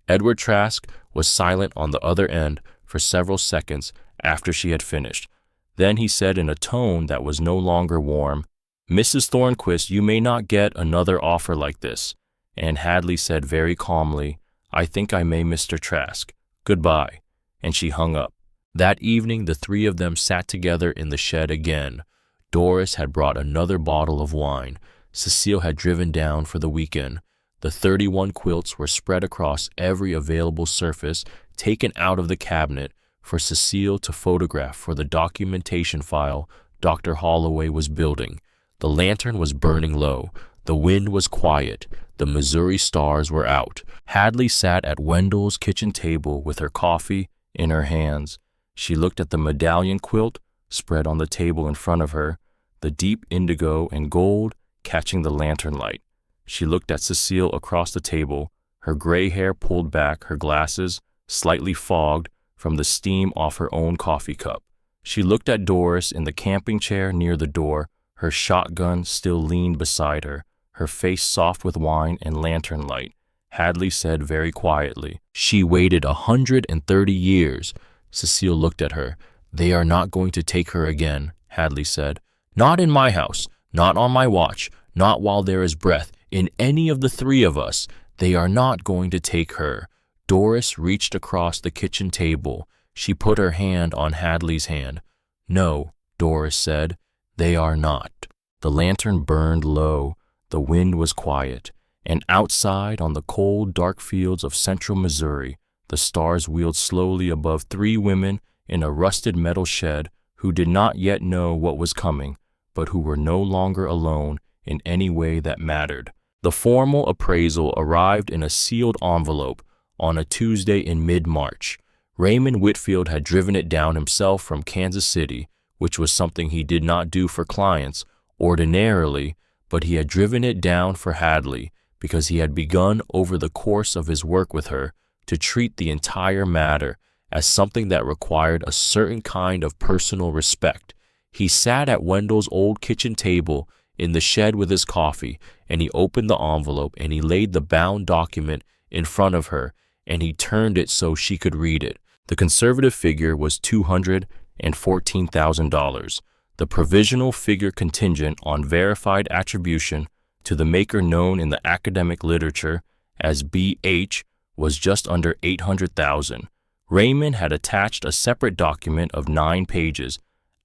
Edward Trask was silent on the other end for several seconds after she had finished. Then he said in a tone that was no longer warm, "Mrs. Thornquist, you may not get another offer like this." And Hadley said very calmly, "I think I may, Mr. Trask. Goodbye." And she hung up. That evening, the three of them sat together in the shed again. Doris had brought another bottle of wine. Cecile had driven down for the weekend. The 31 quilts were spread across every available surface, taken out of the cabinet for Cecile to photograph for the documentation file Dr. Holloway was building. The lantern was burning low. The wind was quiet. The Missouri stars were out. Hadley sat at Wendell's kitchen table with her coffee in her hands. She looked at the medallion quilt spread on the table in front of her, the deep indigo and gold catching the lantern light. She looked at Cecile across the table, her gray hair pulled back, her glasses slightly fogged from the steam off her own coffee cup. She looked at Doris in the camping chair near the door, her shotgun still leaned beside her, her face soft with wine and lantern light. Hadley said very quietly, "She waited 130 years. Cecile looked at her. "They are not going to take her again," Hadley said. "Not in my house, not on my watch, not while there is breath in any of the three of us. They are not going to take her." Doris reached across the kitchen table. She put her hand on Hadley's hand. "No," Doris said, "they are not." The lantern burned low. The wind was quiet. And outside on the cold, dark fields of central Missouri, the stars wheeled slowly above three women in a rusted metal shed who did not yet know what was coming, but who were no longer alone in any way that mattered. The formal appraisal arrived in a sealed envelope on a Tuesday in mid-March. Raymond Whitfield had driven it down himself from Kansas City, which was something he did not do for clients ordinarily, but he had driven it down for Hadley because he had begun over the course of his work with her to treat the entire matter as something that required a certain kind of personal respect. He sat at Wendell's old kitchen table in the shed with his coffee, and he opened the envelope and he laid the bound document in front of her, and he turned it so she could read it. The conservative figure was $214,000. The provisional figure contingent on verified attribution to the maker known in the academic literature as B.H. was just under $800,000. Raymond had attached a separate document of 9 pages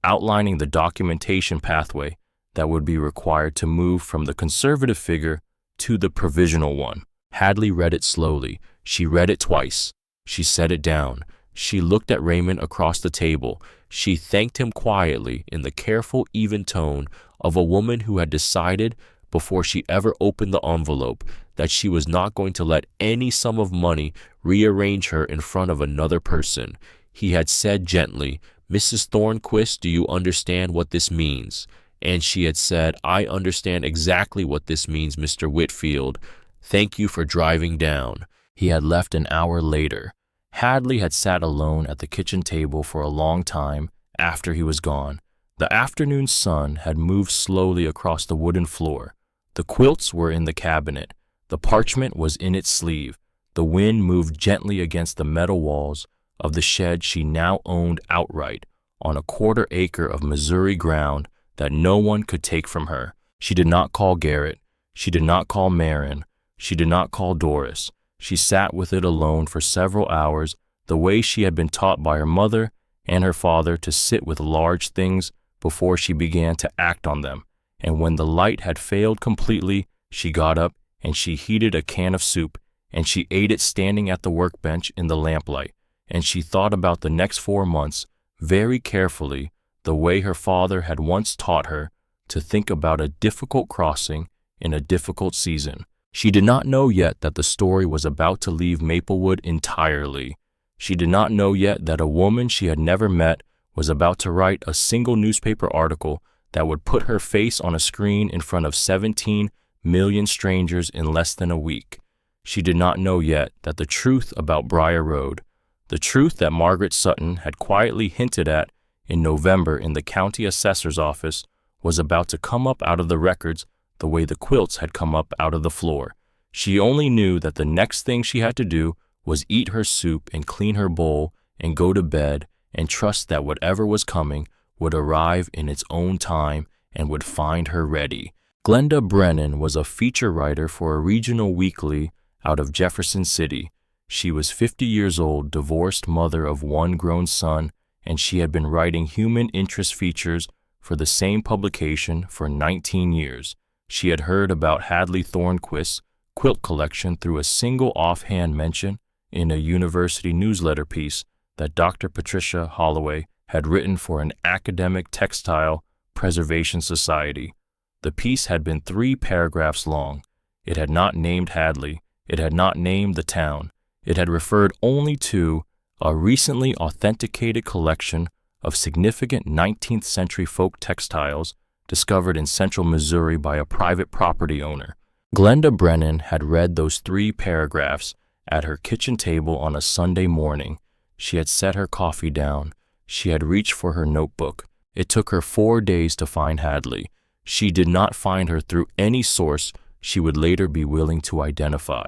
outlining the documentation pathway that would be required to move from the conservative figure to the provisional one. Hadley read it slowly. She read it twice. She set it down. She looked at Raymond across the table. She thanked him quietly in the careful, even tone of a woman who had decided before she ever opened the envelope that she was not going to let any sum of money rearrange her in front of another person. He had said gently, "Mrs. Thornquist, do you understand what this means?" And she had said, "I understand exactly what this means, Mr. Whitfield. Thank you for driving down." He had left an hour later. Hadley had sat alone at the kitchen table for a long time after he was gone. The afternoon sun had moved slowly across the wooden floor. The quilts were in the cabinet. The parchment was in its sleeve. The wind moved gently against the metal walls of the shed she now owned outright on a quarter-acre of Missouri ground that no one could take from her. She did not call Garrett. She did not call Marin. She did not call Doris. She sat with it alone for several hours, the way she had been taught by her mother and her father to sit with large things before she began to act on them. And when the light had failed completely, she got up and she heated a can of soup, and she ate it standing at the workbench in the lamplight, and she thought about the next 4 months very carefully, the way her father had once taught her to think about a difficult crossing in a difficult season. She did not know yet that the story was about to leave Maplewood entirely. She did not know yet that a woman she had never met was about to write a single newspaper article that would put her face on a screen in front of 17 million strangers in less than a week. She did not know yet that the truth about Briar Road, the truth that Margaret Sutton had quietly hinted at in November in the county assessor's office, was about to come up out of the records the way the quilts had come up out of the floor. She only knew that the next thing she had to do was eat her soup and clean her bowl and go to bed and trust that whatever was coming would arrive in its own time and would find her ready. Glenda Brennan was a feature writer for a regional weekly out of Jefferson City. She was 50 years old, divorced mother of one grown son, and she had been writing human interest features for the same publication for 19 years. She had heard about Hadley Thornquist's quilt collection through a single offhand mention in a university newsletter piece that Dr. Patricia Holloway had written for an academic textile preservation society. The piece had been 3 paragraphs long. It had not named Hadley. It had not named the town. It had referred only to a recently authenticated collection of significant 19th century folk textiles discovered in central Missouri by a private property owner. Glenda Brennan had read those 3 paragraphs at her kitchen table on a Sunday morning. She had set her coffee down. She had reached for her notebook. It took her 4 days to find Hadley. She did not find her through any source she would later be willing to identify.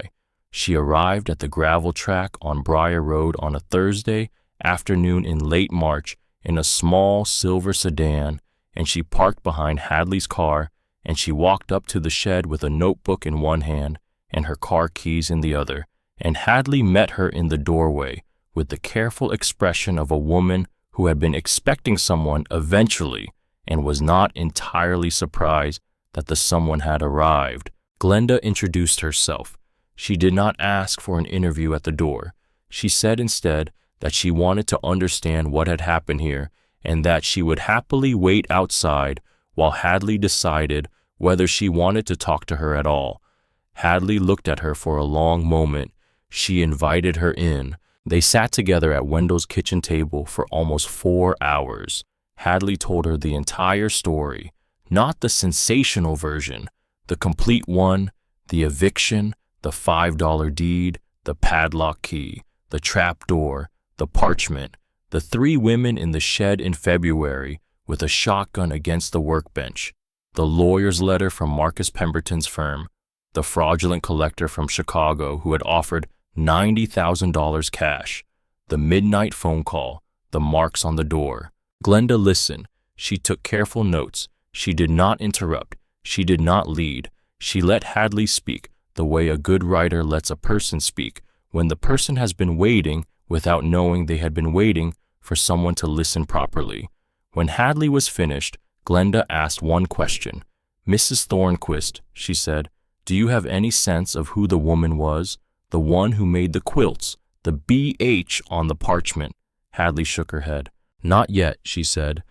She arrived at the gravel track on Briar Road on a Thursday afternoon in late March in a small silver sedan, and she parked behind Hadley's car, and she walked up to the shed with a notebook in one hand and her car keys in the other, and Hadley met her in the doorway with the careful expression of a woman who had been expecting someone eventually and was not entirely surprised that the someone had arrived. Glenda introduced herself. She did not ask for an interview at the door. She said instead that she wanted to understand what had happened here and that she would happily wait outside while Hadley decided whether she wanted to talk to her at all. Hadley looked at her for a long moment. She invited her in. They sat together at Wendell's kitchen table for almost 4 hours. Hadley told her the entire story, not the sensational version, the complete one, the eviction, the $5 deed, the padlock key, the trap door, the parchment, the 3 women in the shed in February with a shotgun against the workbench, the lawyer's letter from Marcus Pemberton's firm, the fraudulent collector from Chicago who had offered $90,000 cash, the midnight phone call, the marks on the door. Glenda listened. She took careful notes. She did not interrupt. She did not lead. She let Hadley speak the way a good writer lets a person speak when the person has been waiting without knowing they had been waiting for someone to listen properly. When Hadley was finished, Glenda asked one question. "Mrs. Thornquist," she said, "do you have any sense of who the woman was? The one who made the quilts, the BH on the parchment?" Hadley shook her head. "Not yet," she said.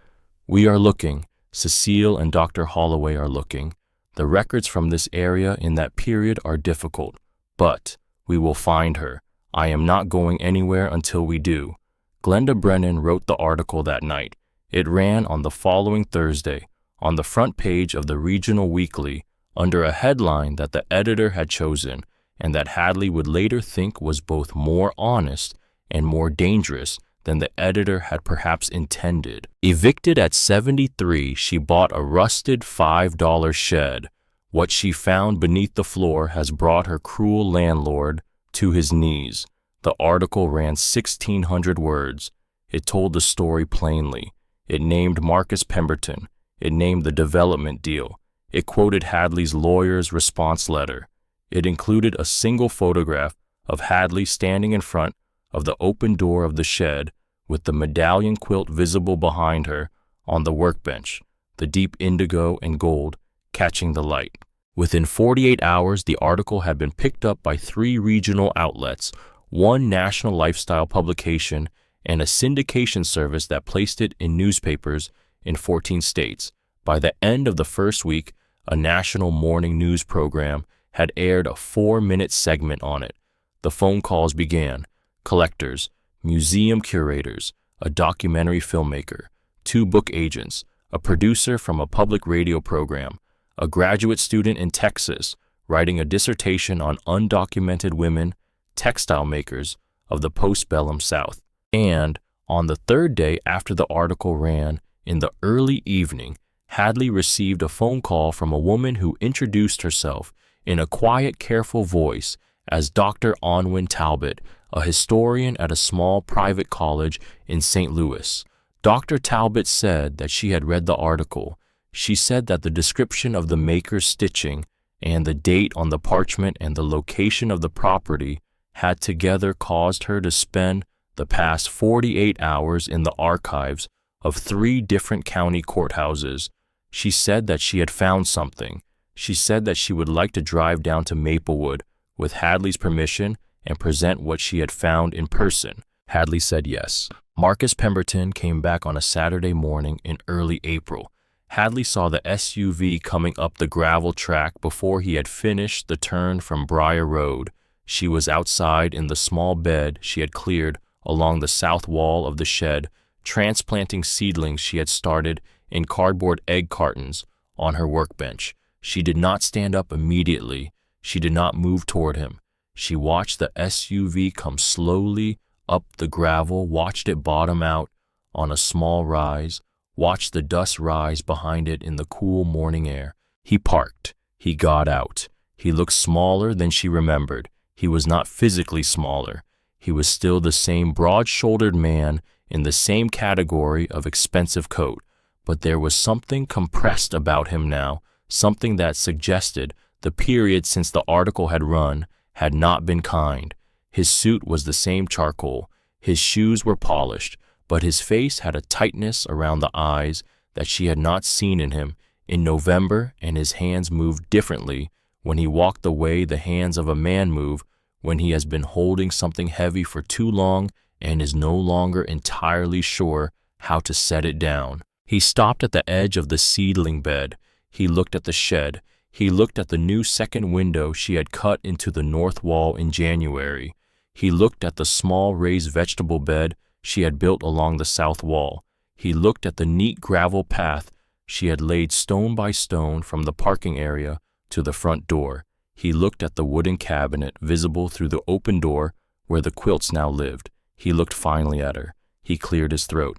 "We are looking. Cecile and Dr. Holloway are looking. The records from this area in that period are difficult, but we will find her. I am not going anywhere until we do." Glenda Brennan wrote the article that night. It ran on the following Thursday, on the front page of the Regional Weekly, under a headline that the editor had chosen, and that Hadley would later think was both more honest and more dangerous than the editor had perhaps intended. Evicted at 73, she bought a rusted $5 shed. What she found beneath the floor has brought her cruel landlord to his knees. The article ran 1,600 words. It told the story plainly. It named Marcus Pemberton. It named the development deal. It quoted Hadley's lawyer's response letter. It included a single photograph of Hadley standing in front of the open door of the shed, with the medallion quilt visible behind her on the workbench, the deep indigo and gold catching the light. Within 48 hours, the article had been picked up by 3 regional outlets, 1 national lifestyle publication, and a syndication service that placed it in newspapers in 14 states. By the end of the first week, a national morning news program had aired a 4-minute segment on it. The phone calls began. Collectors, museum curators, a documentary filmmaker, 2 book agents, a producer from a public radio program, a graduate student in Texas writing a dissertation on undocumented women, textile makers of the postbellum South. And on the 3rd day after the article ran, in the early evening, Hadley received a phone call from a woman who introduced herself in a quiet, careful voice as Dr. Onwin Talbot, a historian at a small private college in St. Louis. Dr. Talbot said that she had read the article. She said that the description of the maker's stitching and the date on the parchment and the location of the property had together caused her to spend the past 48 hours in the archives of 3 different county courthouses. She said that she had found something. She said that she would like to drive down to Maplewood with Hadley's permission and present what she had found in person. Hadley said yes. Marcus Pemberton came back on a Saturday morning in early April. Hadley saw the SUV coming up the gravel track before he had finished the turn from Briar Road. She was outside in the small bed she had cleared along the south wall of the shed, transplanting seedlings she had started in cardboard egg cartons on her workbench. She did not stand up immediately. She did not move toward him. She watched the SUV come slowly up the gravel, watched it bottom out on a small rise, watched the dust rise behind it in the cool morning air. He parked. He got out. He looked smaller than she remembered. He was not physically smaller. He was still the same broad-shouldered man in the same category of expensive coat, but there was something compressed about him now, something that suggested the period since the article had run had not been kind. His suit was the same charcoal. His shoes were polished, but his face had a tightness around the eyes that she had not seen in him in November, and his hands moved differently when he walked the way the hands of a man move when he has been holding something heavy for too long and is no longer entirely sure how to set it down. He stopped at the edge of the seedling bed. He looked at the shed. He looked at the new second window she had cut into the north wall in January. He looked at the small raised vegetable bed she had built along the south wall. He looked at the neat gravel path she had laid stone by stone from the parking area to the front door. He looked at the wooden cabinet visible through the open door where the quilts now lived. He looked finally at her. He cleared his throat.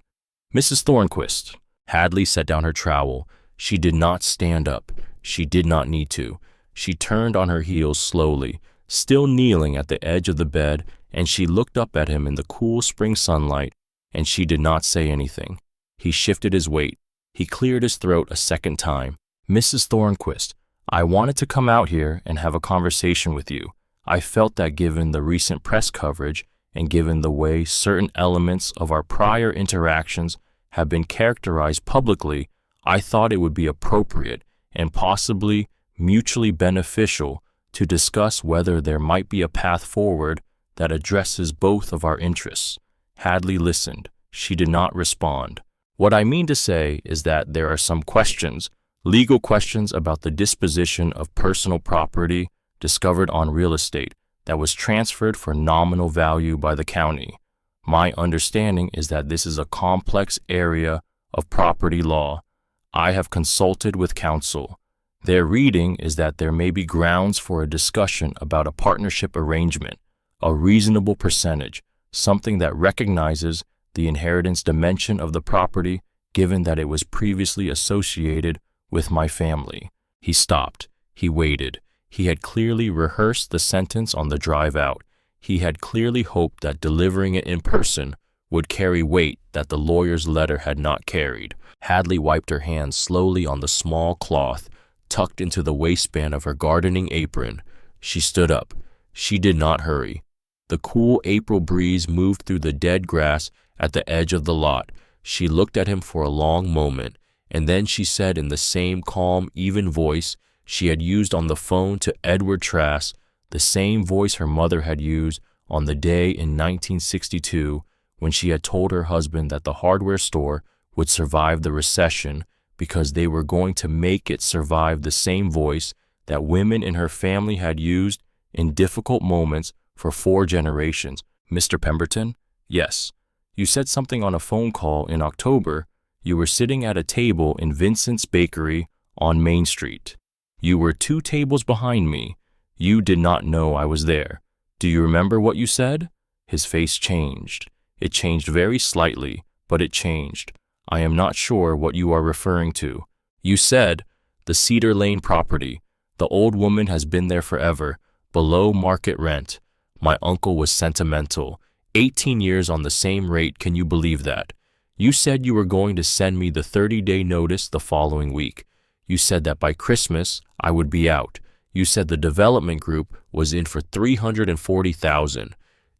"Mrs. Thornquist." Hadley set down her trowel. She did not stand up. She did not need to. She turned on her heels slowly, still kneeling at the edge of the bed, and she looked up at him in the cool spring sunlight, and she did not say anything. He shifted his weight. He cleared his throat a second time. "Mrs. Thornquist, I wanted to come out here and have a conversation with you. I felt that given the recent press coverage and given the way certain elements of our prior interactions have been characterized publicly, I thought it would be appropriate and possibly mutually beneficial to discuss whether there might be a path forward that addresses both of our interests." Hadley listened. She did not respond. "What I mean to say is that there are some questions, legal questions about the disposition of personal property discovered on real estate that was transferred for nominal value by the county. My understanding is that this is a complex area of property law. I have consulted with counsel. Their reading is that there may be grounds for a discussion about a partnership arrangement, a reasonable percentage, something that recognizes the inheritance dimension of the property given that it was previously associated with my family." He stopped. He waited. He had clearly rehearsed the sentence on the drive out. He had clearly hoped that delivering it in person would carry weight that the lawyer's letter had not carried. Hadley wiped her hands slowly on the small cloth tucked into the waistband of her gardening apron. She stood up. She did not hurry. The cool April breeze moved through the dead grass at the edge of the lot. She looked at him for a long moment, and then she said in the same calm, even voice she had used on the phone to Edward Trask, the same voice her mother had used on the day in 1962 when she had told her husband that the hardware store would survive the recession because they were going to make it survive, the same voice that women in her family had used in difficult moments for 4 generations. Mr. Pemberton? Yes. You said something on a phone call in October. You were sitting at a table in Vincent's Bakery on Main Street. You were 2 tables behind me. You did not know I was there. Do you remember what you said? His face changed. It changed very slightly, but it changed. I am not sure what you are referring to. You said, the Cedar Lane property. The old woman has been there forever, below market rent. My uncle was sentimental. 18 years on the same rate, can you believe that? You said you were going to send me the 30-day notice the following week. You said that by Christmas, I would be out. You said the development group was in for $340,000.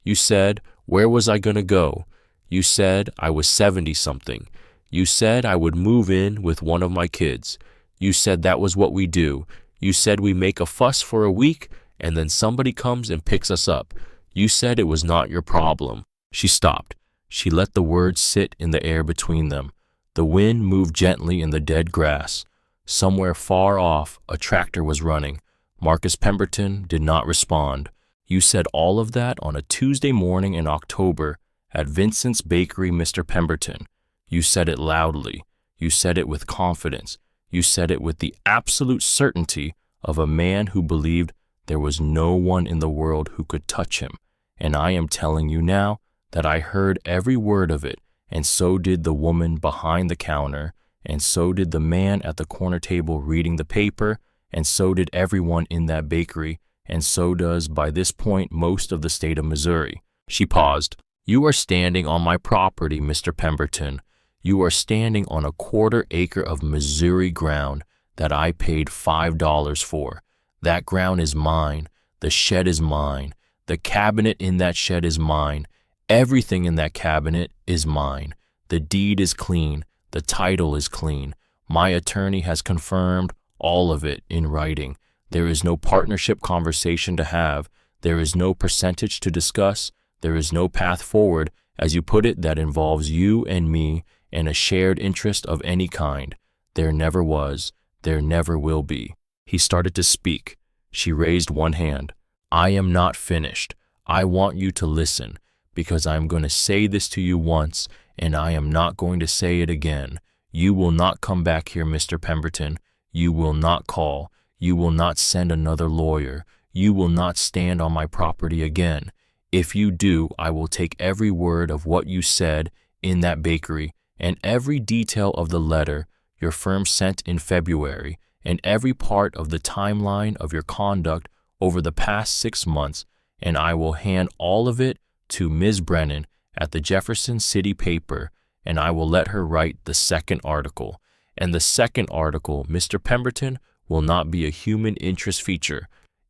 You said, where was I going to go? You said I was 70-something. You said I would move in with one of my kids. You said that was what we do. You said we make a fuss for a week, and then somebody comes and picks us up. You said it was not your problem. She stopped. She let the words sit in the air between them. The wind moved gently in the dead grass. Somewhere far off, a tractor was running. Marcus Pemberton did not respond. You said all of that on a Tuesday morning in October at Vincent's Bakery, Mr. Pemberton. You said it loudly. You said it with confidence. You said it with the absolute certainty of a man who believed there was no one in the world who could touch him. And I am telling you now that I heard every word of it, and so did the woman behind the counter, and so did the man at the corner table reading the paper, and so did everyone in that bakery, and so does, by this point, most of the state of Missouri. She paused. You are standing on my property, Mr. Pemberton. You are standing on a 1/4 acre of Missouri ground that I paid $5 for. That ground is mine. The shed is mine. The cabinet in that shed is mine. Everything in that cabinet is mine. The deed is clean. The title is clean. My attorney has confirmed all of it in writing. There is no partnership conversation to have. There is no percentage to discuss. There is no path forward, as you put it, that involves you and me and a shared interest of any kind. There never was. There never will be. He started to speak. She raised one hand. I am not finished. I want you to listen, because I am going to say this to you once, and I am not going to say it again. You will not come back here, Mr. Pemberton. You will not call. You will not send another lawyer. You will not stand on my property again. If you do, I will take every word of what you said in that bakery and every detail of the letter your firm sent in February and every part of the timeline of your conduct over the past 6 months, and I will hand all of it to Ms. Brennan at the Jefferson City paper, and I will let her write the second article. And the second article, Mr. Pemberton, will not be a human interest feature.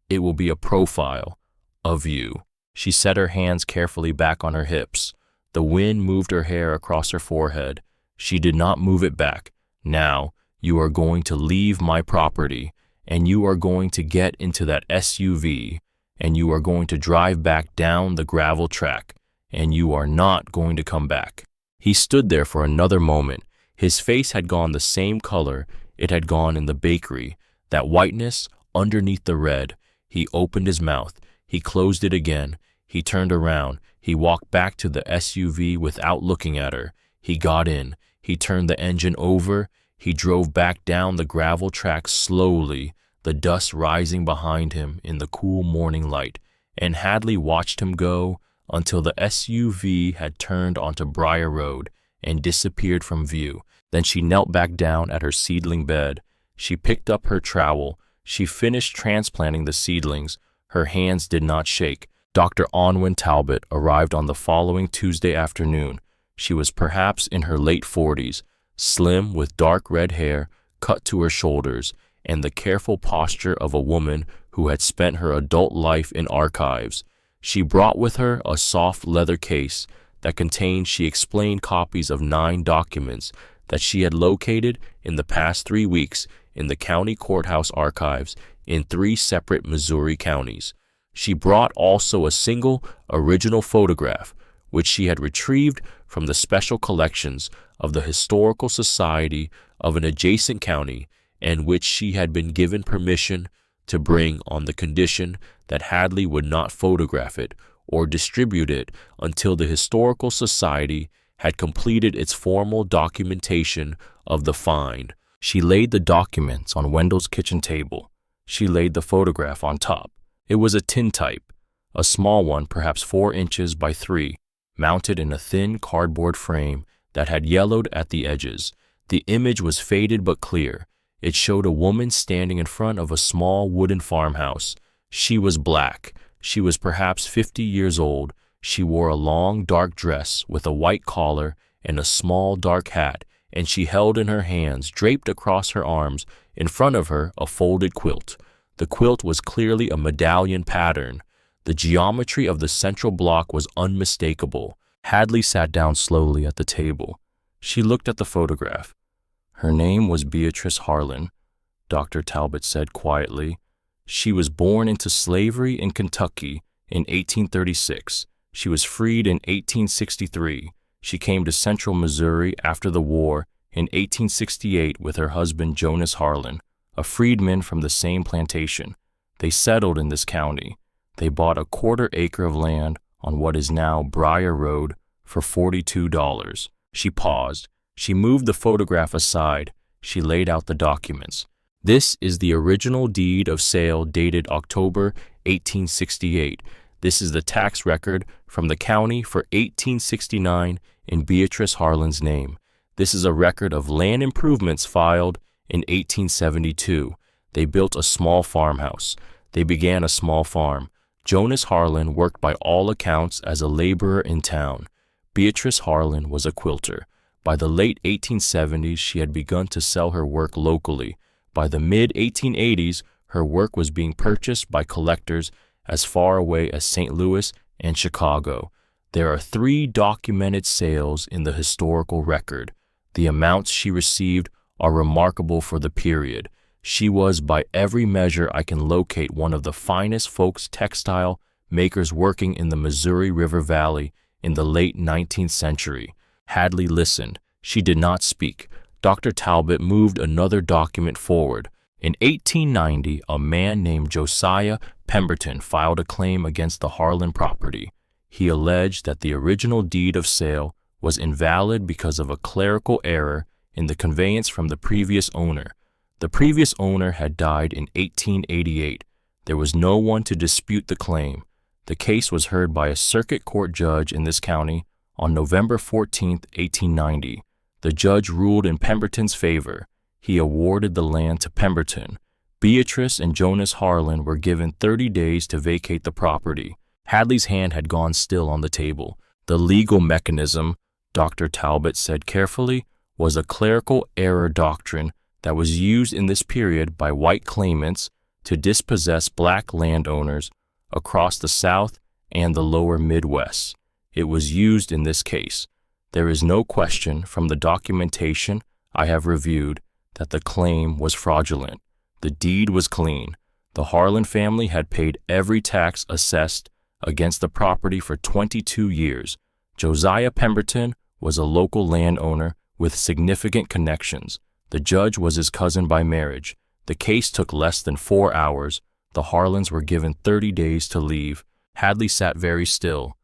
It will be a profile of you. She set her hands carefully back on her hips. The wind moved her hair across her forehead. She did not move it back. Now, you are going to leave my property, and you are going to get into that SUV, and you are going to drive back down the gravel track, and you are not going to come back. He stood there for another moment. His face had gone the same color it had gone in the bakery, that whiteness underneath the red. He opened his mouth. He closed it again. He turned around. He walked back to the SUV without looking at her. He got in. He turned the engine over. He drove back down the gravel track slowly, the dust rising behind him in the cool morning light, and Hadley watched him go until the SUV had turned onto Briar Road and disappeared from view. Then she knelt back down at her seedling bed. She picked up her trowel. She finished transplanting the seedlings. Her hands did not shake. Dr. Onwin Talbot arrived on the following Tuesday afternoon. She was perhaps in her late 40s, slim with dark red hair cut to her shoulders, and the careful posture of a woman who had spent her adult life in archives. She brought with her a soft leather case that contained, she explained, copies of 9 documents that she had located in the past 3 weeks in the county courthouse archives in 3 separate Missouri counties. She brought also a single original photograph, which she had retrieved from the special collections of the Historical Society of an adjacent county, and which she had been given permission to bring on the condition that Hadley would not photograph it or distribute it until the Historical Society had completed its formal documentation of the find. She laid the documents on Wendell's kitchen table. She laid the photograph on top. It was a tintype, a small one, perhaps 4 inches by 3, mounted in a thin cardboard frame that had yellowed at the edges. The image was faded but clear. It showed a woman standing in front of a small wooden farmhouse. She was black. She was perhaps 50 years old. She wore a long, dark dress with a white collar and a small, dark hat, and she held in her hands, draped across her arms, in front of her, a folded quilt. The quilt was clearly a medallion pattern. The geometry of the central block was unmistakable. Hadley sat down slowly at the table. She looked at the photograph. Her name was Beatrice Harlan, Dr. Talbot said quietly. She was born into slavery in Kentucky in 1836. She was freed in 1863. She came to central Missouri after the war in 1868 with her husband Jonas Harlan, a freedman from the same plantation. They settled in this county. They bought a 1/4 acre of land on what is now Briar Road for $42. She paused. She moved the photograph aside. She laid out the documents. This is the original deed of sale dated October 1868. This is the tax record from the county for 1869 in Beatrice Harlan's name. This is a record of land improvements filed in 1872. They built a small farmhouse. They began a small farm. Jonas Harlan worked by all accounts as a laborer in town. Beatrice Harlan was a quilter. By the late 1870s, she had begun to sell her work locally. By the mid-1880s, her work was being purchased by collectors as far away as St. Louis and Chicago. There are 3 documented sales in the historical record. The amounts she received are remarkable for the period. She was, by every measure I can locate, one of the finest folks textile makers working in the Missouri River Valley in the late 19th century. Hadley listened. She did not speak. Dr. Talbot moved another document forward. In 1890, a man named Josiah Pemberton filed a claim against the Harlan property. He alleged that the original deed of sale was invalid because of a clerical error in the conveyance from the previous owner. The previous owner had died in 1888. There was no one to dispute the claim. The case was heard by a circuit court judge in this county on November 14, 1890. The judge ruled in Pemberton's favor. He awarded the land to Pemberton. Beatrice and Jonas Harlan were given 30 days to vacate the property. Hadley's hand had gone still on the table. The legal mechanism, Dr. Talbot said carefully, was a clerical error doctrine that was used in this period by white claimants to dispossess black landowners across the South and the lower Midwest. It was used in this case. There is no question from the documentation I have reviewed that the claim was fraudulent. The deed was clean. The Harlan family had paid every tax assessed against the property for 22 years. Josiah Pemberton was a local landowner with significant connections. The judge was his cousin by marriage. The case took less than 4 hours. The Harlans were given 30 days to leave. Hadley sat very still.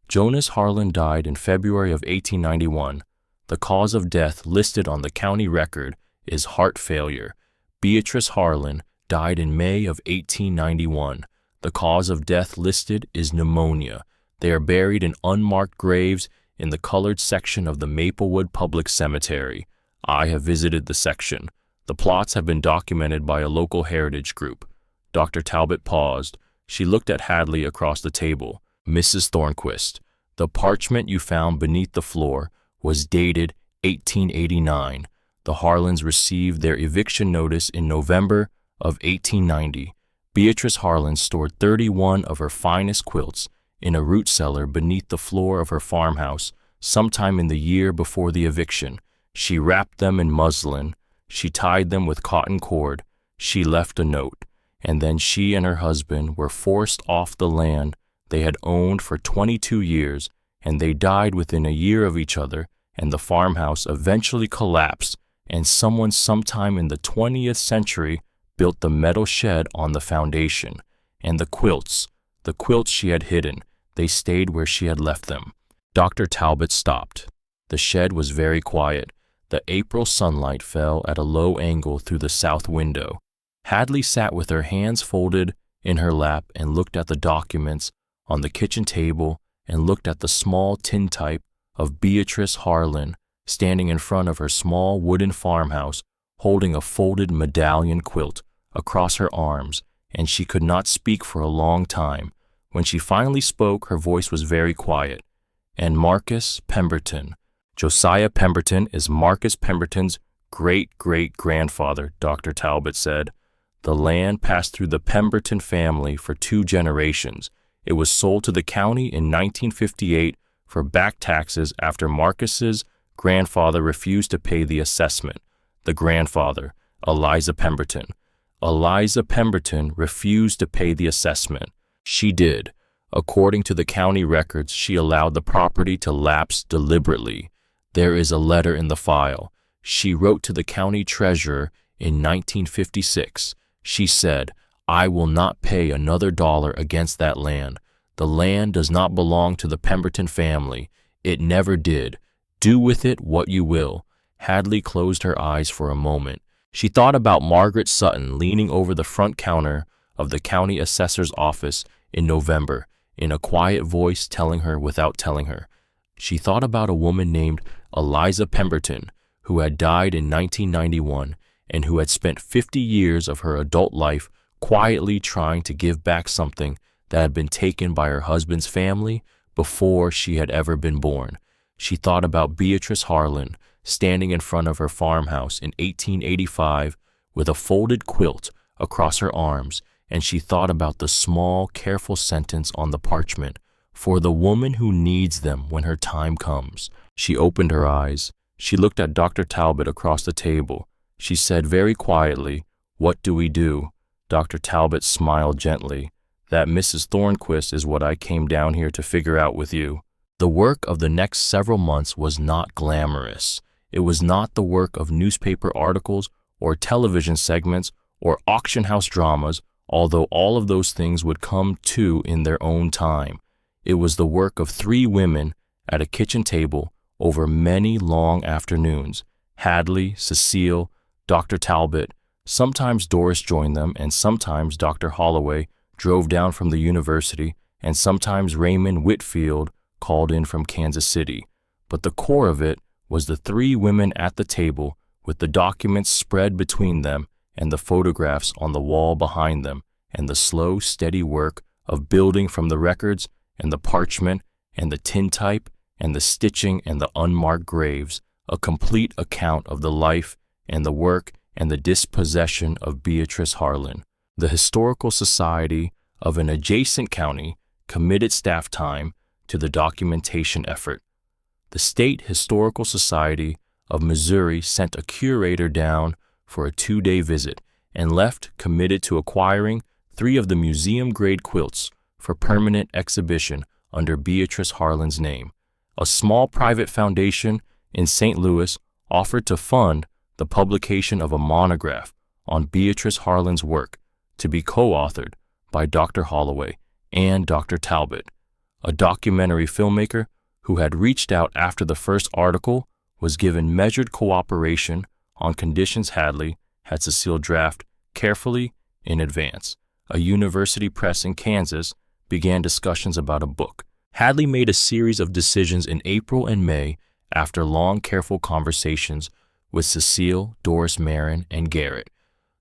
Jonas Harlan died in February of 1891. The cause of death listed on the county record is heart failure. Beatrice Harlan died in May of 1891. The cause of death listed is pneumonia. They are buried in unmarked graves in the colored section of the Maplewood Public Cemetery. I have visited the section. The plots have been documented by a local heritage group. Dr. Talbot paused. She looked at Hadley across the table. Mrs. Thornquist, the parchment you found beneath the floor was dated 1889. The Harlans received their eviction notice in November of 1890. Beatrice Harlan stored 31 of her finest quilts in a root cellar beneath the floor of her farmhouse sometime in the year before the eviction. She wrapped them in muslin. She tied them with cotton cord. She left a note. And then she and her husband were forced off the land they had owned for 22 years, and they died within a year of each other, and the farmhouse eventually collapsed, and someone sometime in the 20th century built the metal shed on the foundation. And the quilts she had hidden, they stayed where she had left them. Dr. Talbot stopped. The shed was very quiet. The April sunlight fell at a low angle through the south window. Hadley sat with her hands folded in her lap and looked at the documents on the kitchen table and looked at the small tintype of Beatrice Harlan standing in front of her small wooden farmhouse holding a folded medallion quilt across her arms, and she could not speak for a long time. When she finally spoke, her voice was very quiet. And Marcus Pemberton. Josiah Pemberton is Marcus Pemberton's great-great-grandfather, Dr. Talbot said. The land passed through the Pemberton family for 2 generations. It was sold to the county in 1958 for back taxes after Marcus's grandfather refused to pay the assessment. The grandfather, Eliza Pemberton. Eliza Pemberton refused to pay the assessment. She did. According to the county records, she allowed the property to lapse deliberately. There is a letter in the file. She wrote to the county treasurer in 1956. She said, "I will not pay another dollar against that land. The land does not belong to the Pemberton family. It never did. Do with it what you will." Hadley closed her eyes for a moment. She thought about Margaret Sutton leaning over the front counter of the county assessor's office in November, in a quiet voice telling her without telling her. She thought about a woman named Eliza Pemberton, who had died in 1991 and who had spent 50 years of her adult life quietly trying to give back something that had been taken by her husband's family before she had ever been born. She thought about Beatrice Harlan standing in front of her farmhouse in 1885 with a folded quilt across her arms, and she thought about the small, careful sentence on the parchment, "For the woman who needs them when her time comes." She opened her eyes. She looked at Dr. Talbot across the table. She said very quietly, "What do we do?" Dr. Talbot smiled gently. "That Mrs. Thornquist is what I came down here to figure out with you." The work of the next several months was not glamorous. It was not the work of newspaper articles or television segments or auction house dramas, although all of those things would come too in their own time. It was the work of 3 women at a kitchen table over many long afternoons. Hadley, Cecile, Dr. Talbot. Sometimes Doris joined them, and sometimes Dr. Holloway drove down from the university, and sometimes Raymond Whitfield called in from Kansas City. But the core of it was the 3 women at the table with the documents spread between them and the photographs on the wall behind them, and the slow, steady work of building from the records and the parchment and the tintype and the stitching and the unmarked graves, a complete account of the life and the work and the dispossession of Beatrice Harlan. The Historical Society of an adjacent county committed staff time to the documentation effort. The State Historical Society of Missouri sent a curator down for a 2-day visit and left committed to acquiring 3 of the museum-grade quilts for permanent exhibition under Beatrice Harlan's name. A small private foundation in St. Louis offered to fund the publication of a monograph on Beatrice Harlan's work to be co-authored by Dr. Holloway and Dr. Talbot. A documentary filmmaker who had reached out after the first article was given measured cooperation on conditions Hadley had Cecile draft carefully in advance. A university press in Kansas began discussions about a book. Hadley made a series of decisions in April and May after long, careful conversations with Cecile, Doris Marin, and Garrett.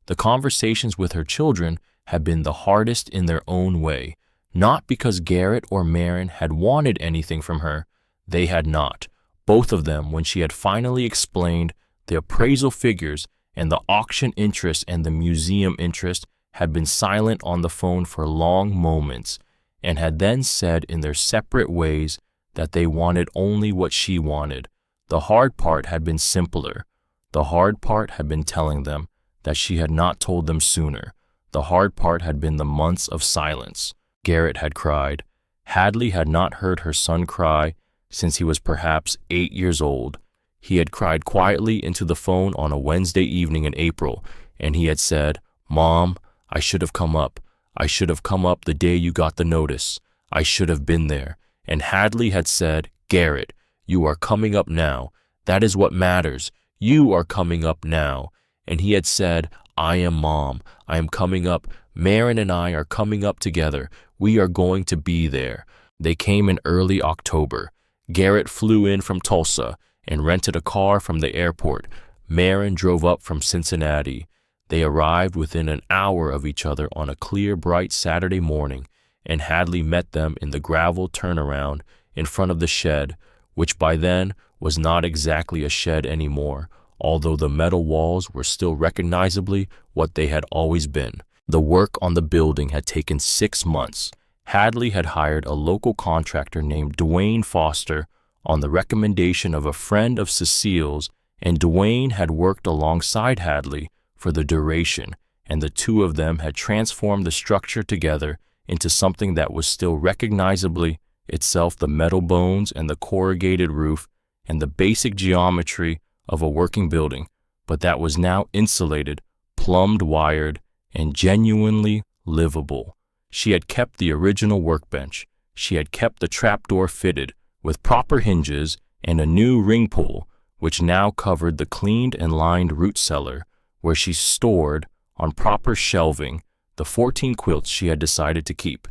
The conversations with her children had been the hardest in their own way, not because Garrett or Marin had wanted anything from her. They had not. Both of them, when she had finally explained the appraisal figures and the auction interest and the museum interest, had been silent on the phone for long moments, and had then said in their separate ways that they wanted only what she wanted. The hard part had been simpler. The hard part had been telling them that she had not told them sooner. The hard part had been the months of silence. Garrett had cried. Hadley had not heard her son cry since he was perhaps 8 years old. He had cried quietly into the phone on a Wednesday evening in April, and he had said, "Mom, I should have come up. I should have come up the day you got the notice. I should have been there." And Hadley had said, "Garrett, you are coming up now. That is what matters. You are coming up now." And he had said, "I am Mom. I am coming up. Marin and I are coming up together. We are going to be there." They came in early October. Garrett flew in from Tulsa and rented a car from the airport. Marin drove up from Cincinnati. They arrived within an hour of each other on a clear, bright Saturday morning, and Hadley met them in the gravel turnaround in front of the shed, which by then was not exactly a shed anymore, although the metal walls were still recognizably what they had always been. The work on the building had taken 6 months. Hadley had hired a local contractor named Dwayne Foster on the recommendation of a friend of Cecile's, and Dwayne had worked alongside Hadley for the duration, and the two of them had transformed the structure together into something that was still recognizably itself the metal bones and the corrugated roof and the basic geometry of a working building, but that was now insulated, plumbed, wired, and genuinely livable. She had kept the original workbench. She had kept the trapdoor fitted with proper hinges and a new ring pull, which now covered the cleaned and lined root cellar, where she stored, on proper shelving, the 14 quilts she had decided to keep.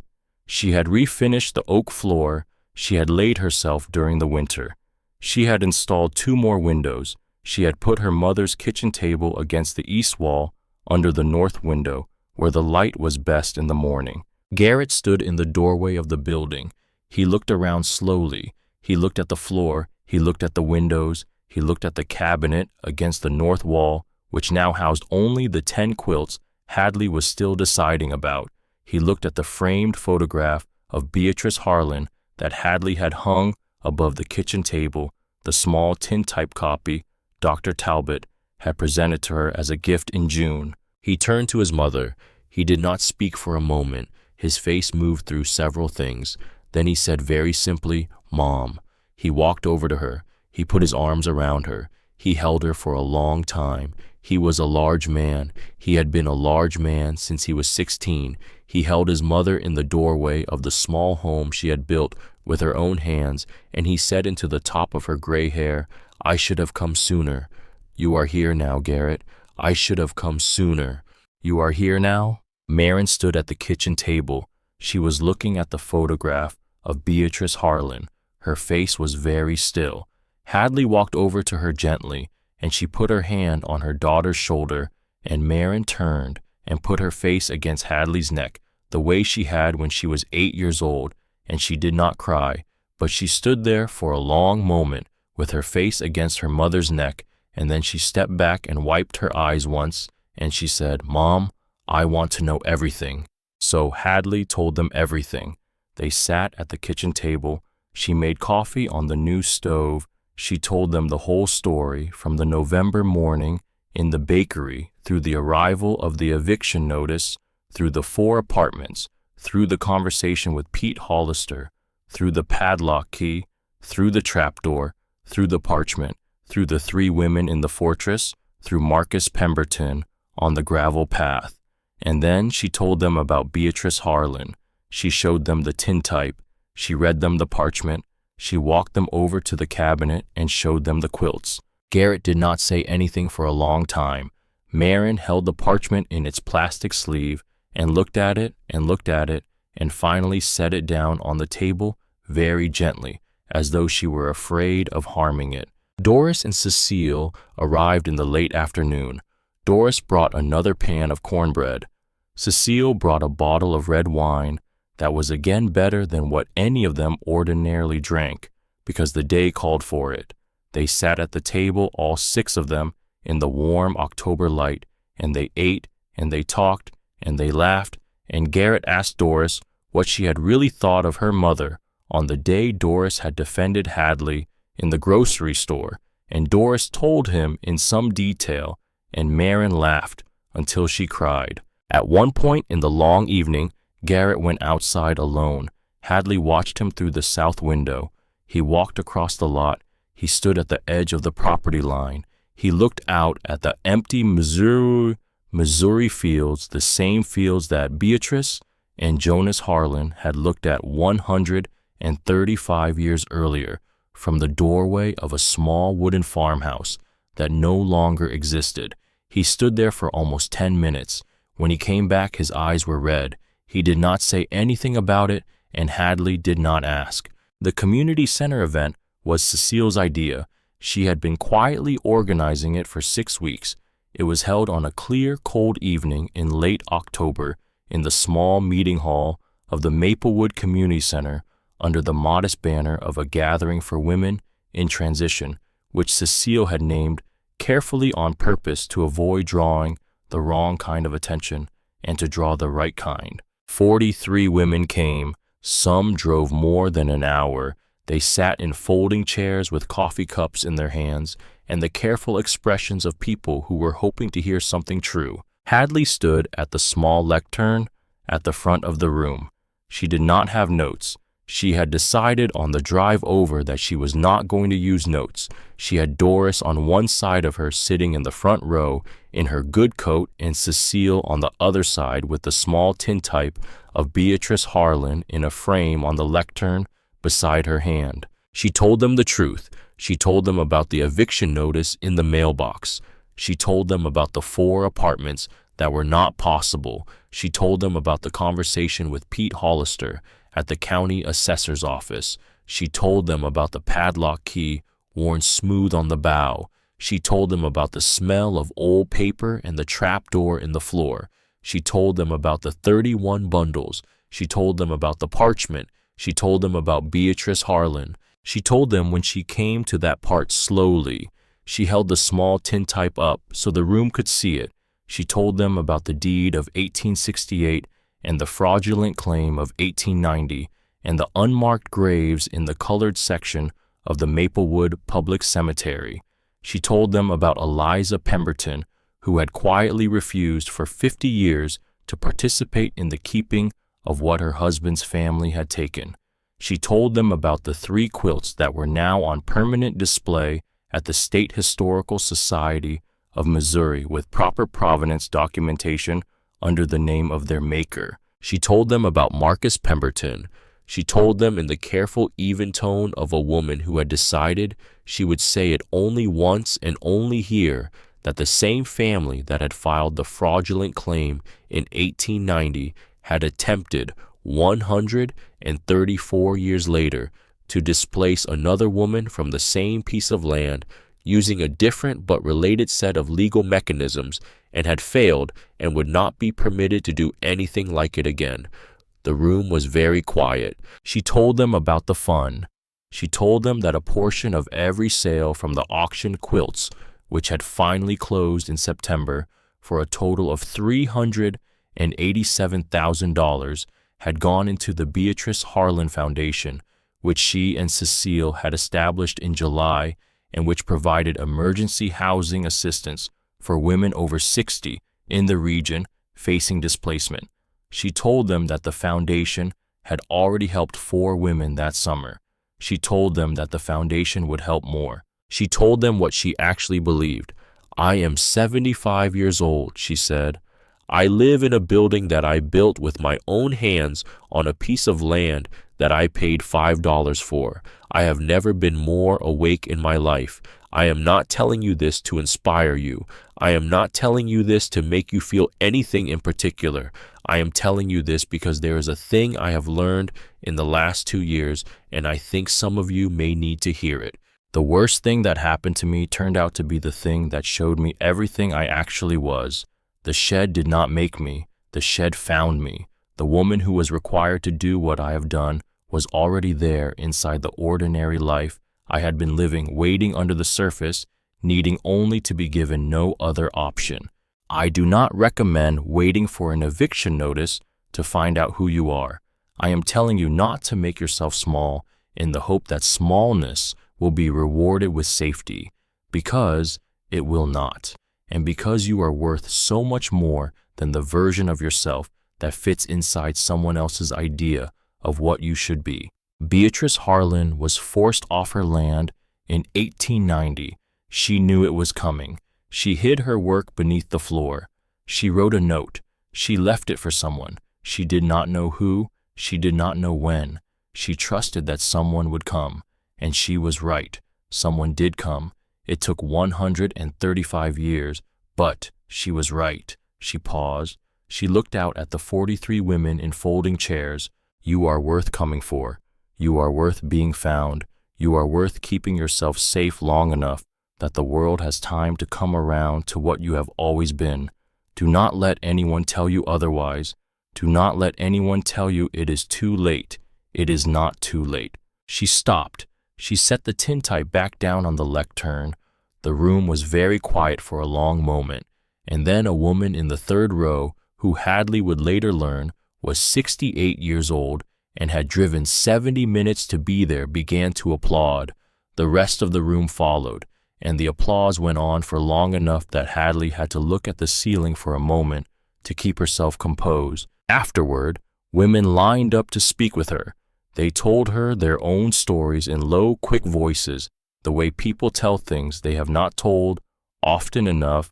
She had refinished the oak floor she had laid herself during the winter. She had installed 2 more windows. She had put her mother's kitchen table against the east wall under the north window, where the light was best in the morning. Garrett stood in the doorway of the building. He looked around slowly. He looked at the floor. He looked at the windows. He looked at the cabinet against the north wall, which now housed only the 10 quilts Hadley was still deciding about. He looked at the framed photograph of Beatrice Harlan that Hadley had hung above the kitchen table, the small tin-type copy Dr. Talbot had presented to her as a gift in June. He turned to his mother. He did not speak for a moment. His face moved through several things. Then he said very simply, "Mom." He walked over to her. He put his arms around her. He held her for a long time. He was a large man. He had been a large man since he was 16. He held his mother in the doorway of the small home she had built with her own hands, and he said into the top of her gray hair, "I should have come sooner. You are here now, Garrett. I should have come sooner. You are here now?" Marin stood at the kitchen table. She was looking at the photograph of Beatrice Harlan. Her face was very still. Hadley walked over to her gently, and she put her hand on her daughter's shoulder, and Marin turned and put her face against Hadley's neck, the way she had when she was 8 years old, and she did not cry, but she stood there for a long moment with her face against her mother's neck, and then she stepped back and wiped her eyes once, and she said, "Mom, I want to know everything." So Hadley told them everything. They sat at the kitchen table. She made coffee on the new stove. She told them the whole story from the November morning in the bakery, through the arrival of the eviction notice, through the 4 apartments, through the conversation with Pete Hollister, through the padlock key, through the trapdoor, through the parchment, through the 3 women in the fortress, through Marcus Pemberton on the gravel path. And then she told them about Beatrice Harlan. She showed them the tintype. She read them the parchment. She walked them over to the cabinet and showed them the quilts. Garrett did not say anything for a long time. Marin held the parchment in its plastic sleeve and looked at it and finally set it down on the table very gently, as though she were afraid of harming it. Doris and Cecile arrived in the late afternoon. Doris brought another pan of cornbread. Cecile brought a bottle of red wine that was again better than what any of them ordinarily drank, because the day called for it. They sat at the table, all 6 of them, in the warm October light, and they ate, and they talked, and they laughed, and Garrett asked Doris what she had really thought of her mother on the day Doris had defended Hadley in the grocery store, and Doris told him in some detail, and Marin laughed until she cried. At one point in the long evening, Garrett went outside alone. Hadley watched him through the south window. He walked across the lot. He stood at the edge of the property line. He looked out at the empty Missouri fields, the same fields that Beatrice and Jonas Harlan had looked at 135 years earlier from the doorway of a small wooden farmhouse that no longer existed. He stood there for almost 10 minutes. When he came back, his eyes were red. He did not say anything about it, and Hadley did not ask. The community center event was Cecile's idea. She had been quietly organizing it for 6 weeks. It was held on a clear, cold evening in late October in the small meeting hall of the Maplewood Community Center under the modest banner of a gathering for women in transition, which Cecile had named carefully on purpose to avoid drawing the wrong kind of attention and to draw the right kind. 43 women came. Some drove more than an hour. They sat in folding chairs with coffee cups in their hands and the careful expressions of people who were hoping to hear something true. Hadley stood at the small lectern at the front of the room. She did not have notes. She had decided on the drive over that she was not going to use notes. She had Doris on one side of her sitting in the front row in her good coat and Cecile on the other side with the small tintype of Beatrice Harlan in a frame on the lectern beside her hand. She told them the truth. She told them about the eviction notice in the mailbox. She told them about the 4 apartments that were not possible. She told them about the conversation with Pete Hollister at the county assessor's office. She told them about the padlock key worn smooth on the bow. She told them about the smell of old paper and the trapdoor in the floor. She told them about the 31 bundles. She told them about the parchment. She told them about Beatrice Harlan. She told them when she came to that part slowly. She held the small tintype up so the room could see it. She told them about the deed of 1868 and the fraudulent claim of 1890 and the unmarked graves in the colored section of the Maplewood Public Cemetery. She told them about Eliza Pemberton, who had quietly refused for 50 years to participate in the keeping of what her husband's family had taken. She told them about the 3 quilts that were now on permanent display at the State Historical Society of Missouri with proper provenance documentation under the name of their maker. She told them about Marcus Pemberton. She told them in the careful, even tone of a woman who had decided she would say it only once and only here, that the same family that had filed the fraudulent claim in 1890 had attempted 134 years later to displace another woman from the same piece of land using a different but related set of legal mechanisms and had failed and would not be permitted to do anything like it again. The room was very quiet. She told them about the fun. She told them that a portion of every sale from the auction quilts, which had finally closed in September for a total of $387,000, had gone into the Beatrice Harlan Foundation, which she and Cecile had established in July and which provided emergency housing assistance for women over 60 in the region facing displacement. She told them that the foundation had already helped 4 women that summer. She told them that the foundation would help more. She told them what she actually believed. "I am 75 years old," she said. "I live in a building that I built with my own hands on a piece of land that I paid $5 for. I have never been more awake in my life. I am not telling you this to inspire you. I am not telling you this to make you feel anything in particular. I am telling you this because there is a thing I have learned in the last 2 years, and I think some of you may need to hear it. The worst thing that happened to me turned out to be the thing that showed me everything I actually was. The shed did not make me. The shed found me. The woman who was required to do what I have done was already there inside the ordinary life I had been living, waiting under the surface, needing only to be given no other option. I do not recommend waiting for an eviction notice to find out who you are. I am telling you not to make yourself small in the hope that smallness will be rewarded with safety, because it will not, and because you are worth so much more than the version of yourself that fits inside someone else's idea of what you should be. Beatrice Harlan was forced off her land in 1890. She knew it was coming. She hid her work beneath the floor. She wrote a note. She left it for someone. She did not know who. She did not know when. She trusted that someone would come. And she was right. Someone did come. It took 135 years, but she was right. She paused. She looked out at the 43 women in folding chairs. You are worth coming for. You are worth being found. You are worth keeping yourself safe long enough that the world has time to come around to what you have always been. Do not let anyone tell you otherwise. Do not let anyone tell you it is too late. It is not too late. She stopped. She set the tintype back down on the lectern. The room was very quiet for a long moment, and then a woman in the third row, who Hadley would later learn was 68 years old and had driven 70 minutes to be there, began to applaud. The rest of the room followed, and the applause went on for long enough that Hadley had to look at the ceiling for a moment to keep herself composed. Afterward, women lined up to speak with her. They told her their own stories in low, quick voices, the way people tell things they have not told often enough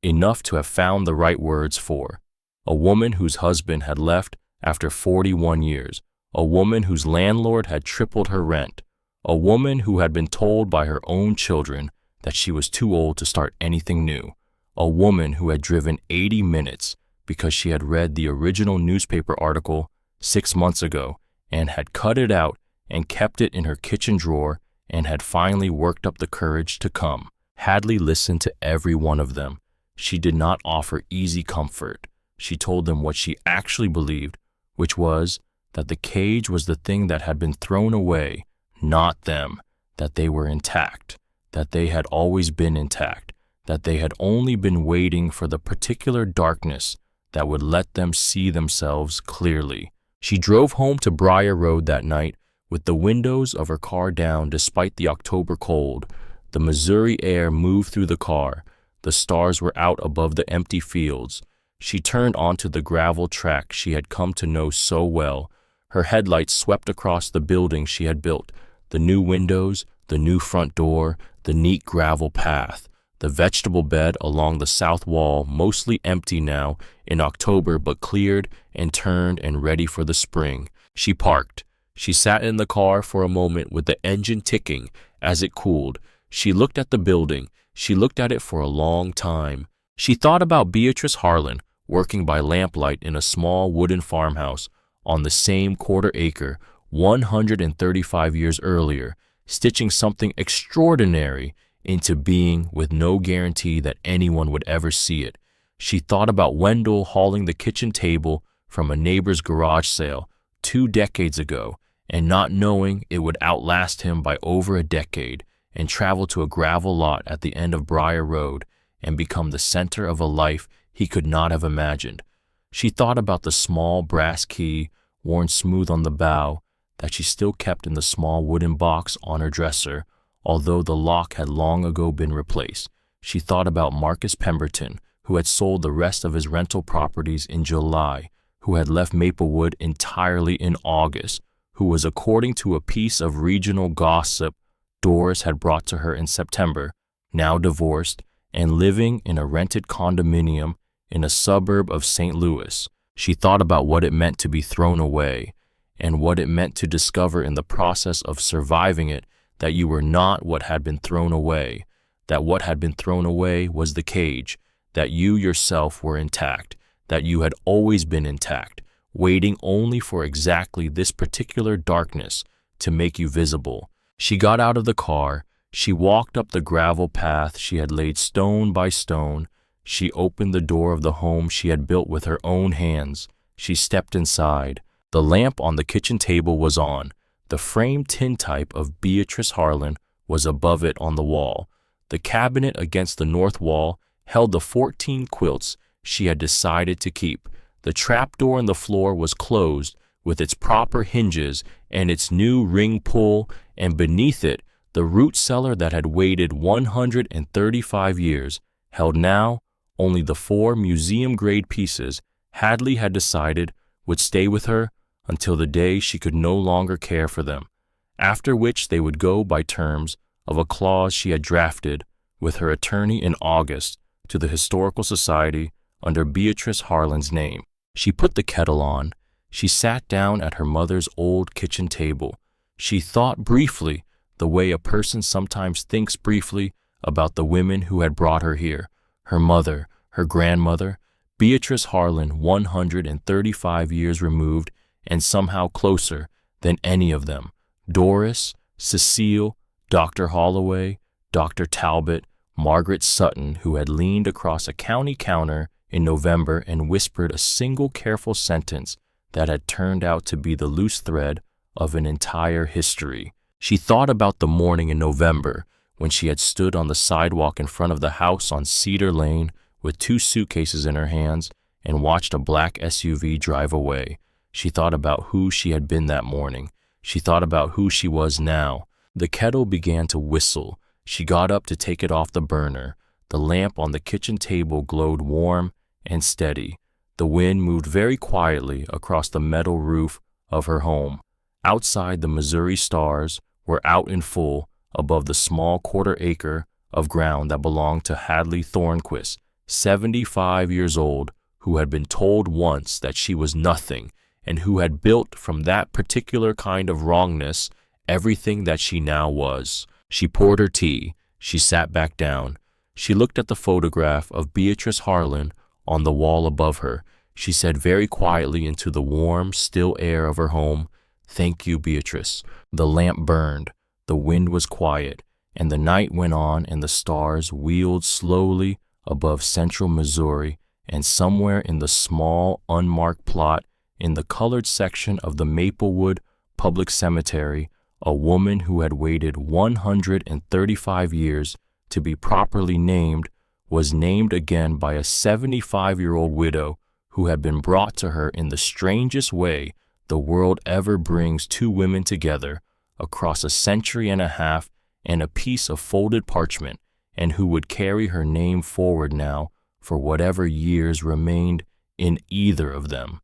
to have found the right words for. A woman whose husband had left after 41 years. A woman whose landlord had tripled her rent. A woman who had been told by her own children that she was too old to start anything new. A woman who had driven 80 minutes because she had read the original newspaper article 6 months ago and had cut it out and kept it in her kitchen drawer and had finally worked up the courage to come. Hadley listened to every one of them. She did not offer easy comfort. She told them what she actually believed, which was that the cage was the thing that had been thrown away, not them, that they were intact, that they had always been intact, that they had only been waiting for the particular darkness that would let them see themselves clearly. She drove home to Briar Road that night with the windows of her car down despite the October cold. The Missouri air moved through the car. The stars were out above the empty fields. She turned onto the gravel track she had come to know so well. Her headlights swept across the building she had built, the new windows, the new front door, the neat gravel path, the vegetable bed along the south wall, mostly empty now in October but cleared and turned and ready for the spring. She parked. She sat in the car for a moment with the engine ticking as it cooled. She looked at the building. She looked at it for a long time. She thought about Beatrice Harlan working by lamplight in a small wooden farmhouse on the same quarter-acre 135 years earlier, stitching something extraordinary into being with no guarantee that anyone would ever see it. She thought about Wendell hauling the kitchen table from a neighbor's garage sale 2 decades ago and not knowing it would outlast him by over a decade and travel to a gravel lot at the end of Briar Road and become the center of a life he could not have imagined. She thought about the small brass key worn smooth on the bow that she still kept in the small wooden box on her dresser, although the lock had long ago been replaced. She thought about Marcus Pemberton, who had sold the rest of his rental properties in July, who had left Maplewood entirely in August, who was, according to a piece of regional gossip Doris had brought to her in September, now divorced and living in a rented condominium in a suburb of St. Louis. She thought about what it meant to be thrown away and what it meant to discover in the process of surviving it that you were not what had been thrown away, that what had been thrown away was the cage, that you yourself were intact, that you had always been intact, waiting only for exactly this particular darkness to make you visible. She got out of the car. She walked up the gravel path she had laid stone by stone. She opened the door of the home she had built with her own hands. She stepped inside. The lamp on the kitchen table was on. The framed tintype of Beatrice Harlan was above it on the wall. The cabinet against the north wall held the 14 quilts she had decided to keep. The trapdoor in the floor was closed with its proper hinges and its new ring pull, and beneath it, the root cellar that had waited 135 years held now only the 4 museum-grade pieces Hadley had decided would stay with her until the day she could no longer care for them, after which they would go by terms of a clause she had drafted with her attorney in August to the Historical Society under Beatrice Harlan's name. She put the kettle on. She sat down at her mother's old kitchen table. She thought briefly, the way a person sometimes thinks briefly about the women who had brought her here, her mother, her grandmother, Beatrice Harlan 135 years removed and somehow closer than any of them, Doris, Cecile, Dr. Holloway, Dr. Talbot, Margaret Sutton, who had leaned across a county counter in November and whispered a single careful sentence that had turned out to be the loose thread of an entire history. She thought about the morning in November when she had stood on the sidewalk in front of the house on Cedar Lane with 2 suitcases in her hands and watched a black SUV drive away. She thought about who she had been that morning. She thought about who she was now. The kettle began to whistle. She got up to take it off the burner. The lamp on the kitchen table glowed warm and steady. The wind moved very quietly across the metal roof of her home. Outside, the Missouri stars were out in full above the small quarter-acre of ground that belonged to Hadley Thornquist, 75 years old, who had been told once that she was nothing and who had built from that particular kind of wrongness everything that she now was. She poured her tea. She sat back down. She looked at the photograph of Beatrice Harlan on the wall above her. She said very quietly into the warm, still air of her home, "Thank you, Beatrice." The lamp burned. The wind was quiet, and the night went on, and the stars wheeled slowly above central Missouri, and somewhere in the small, unmarked plot in the colored section of the Maplewood Public Cemetery, a woman who had waited 135 years to be properly named was named again by a 75-year-old widow who had been brought to her in the strangest way the world ever brings 2 women together across a century and a half and a piece of folded parchment, and who would carry her name forward now for whatever years remained in either of them.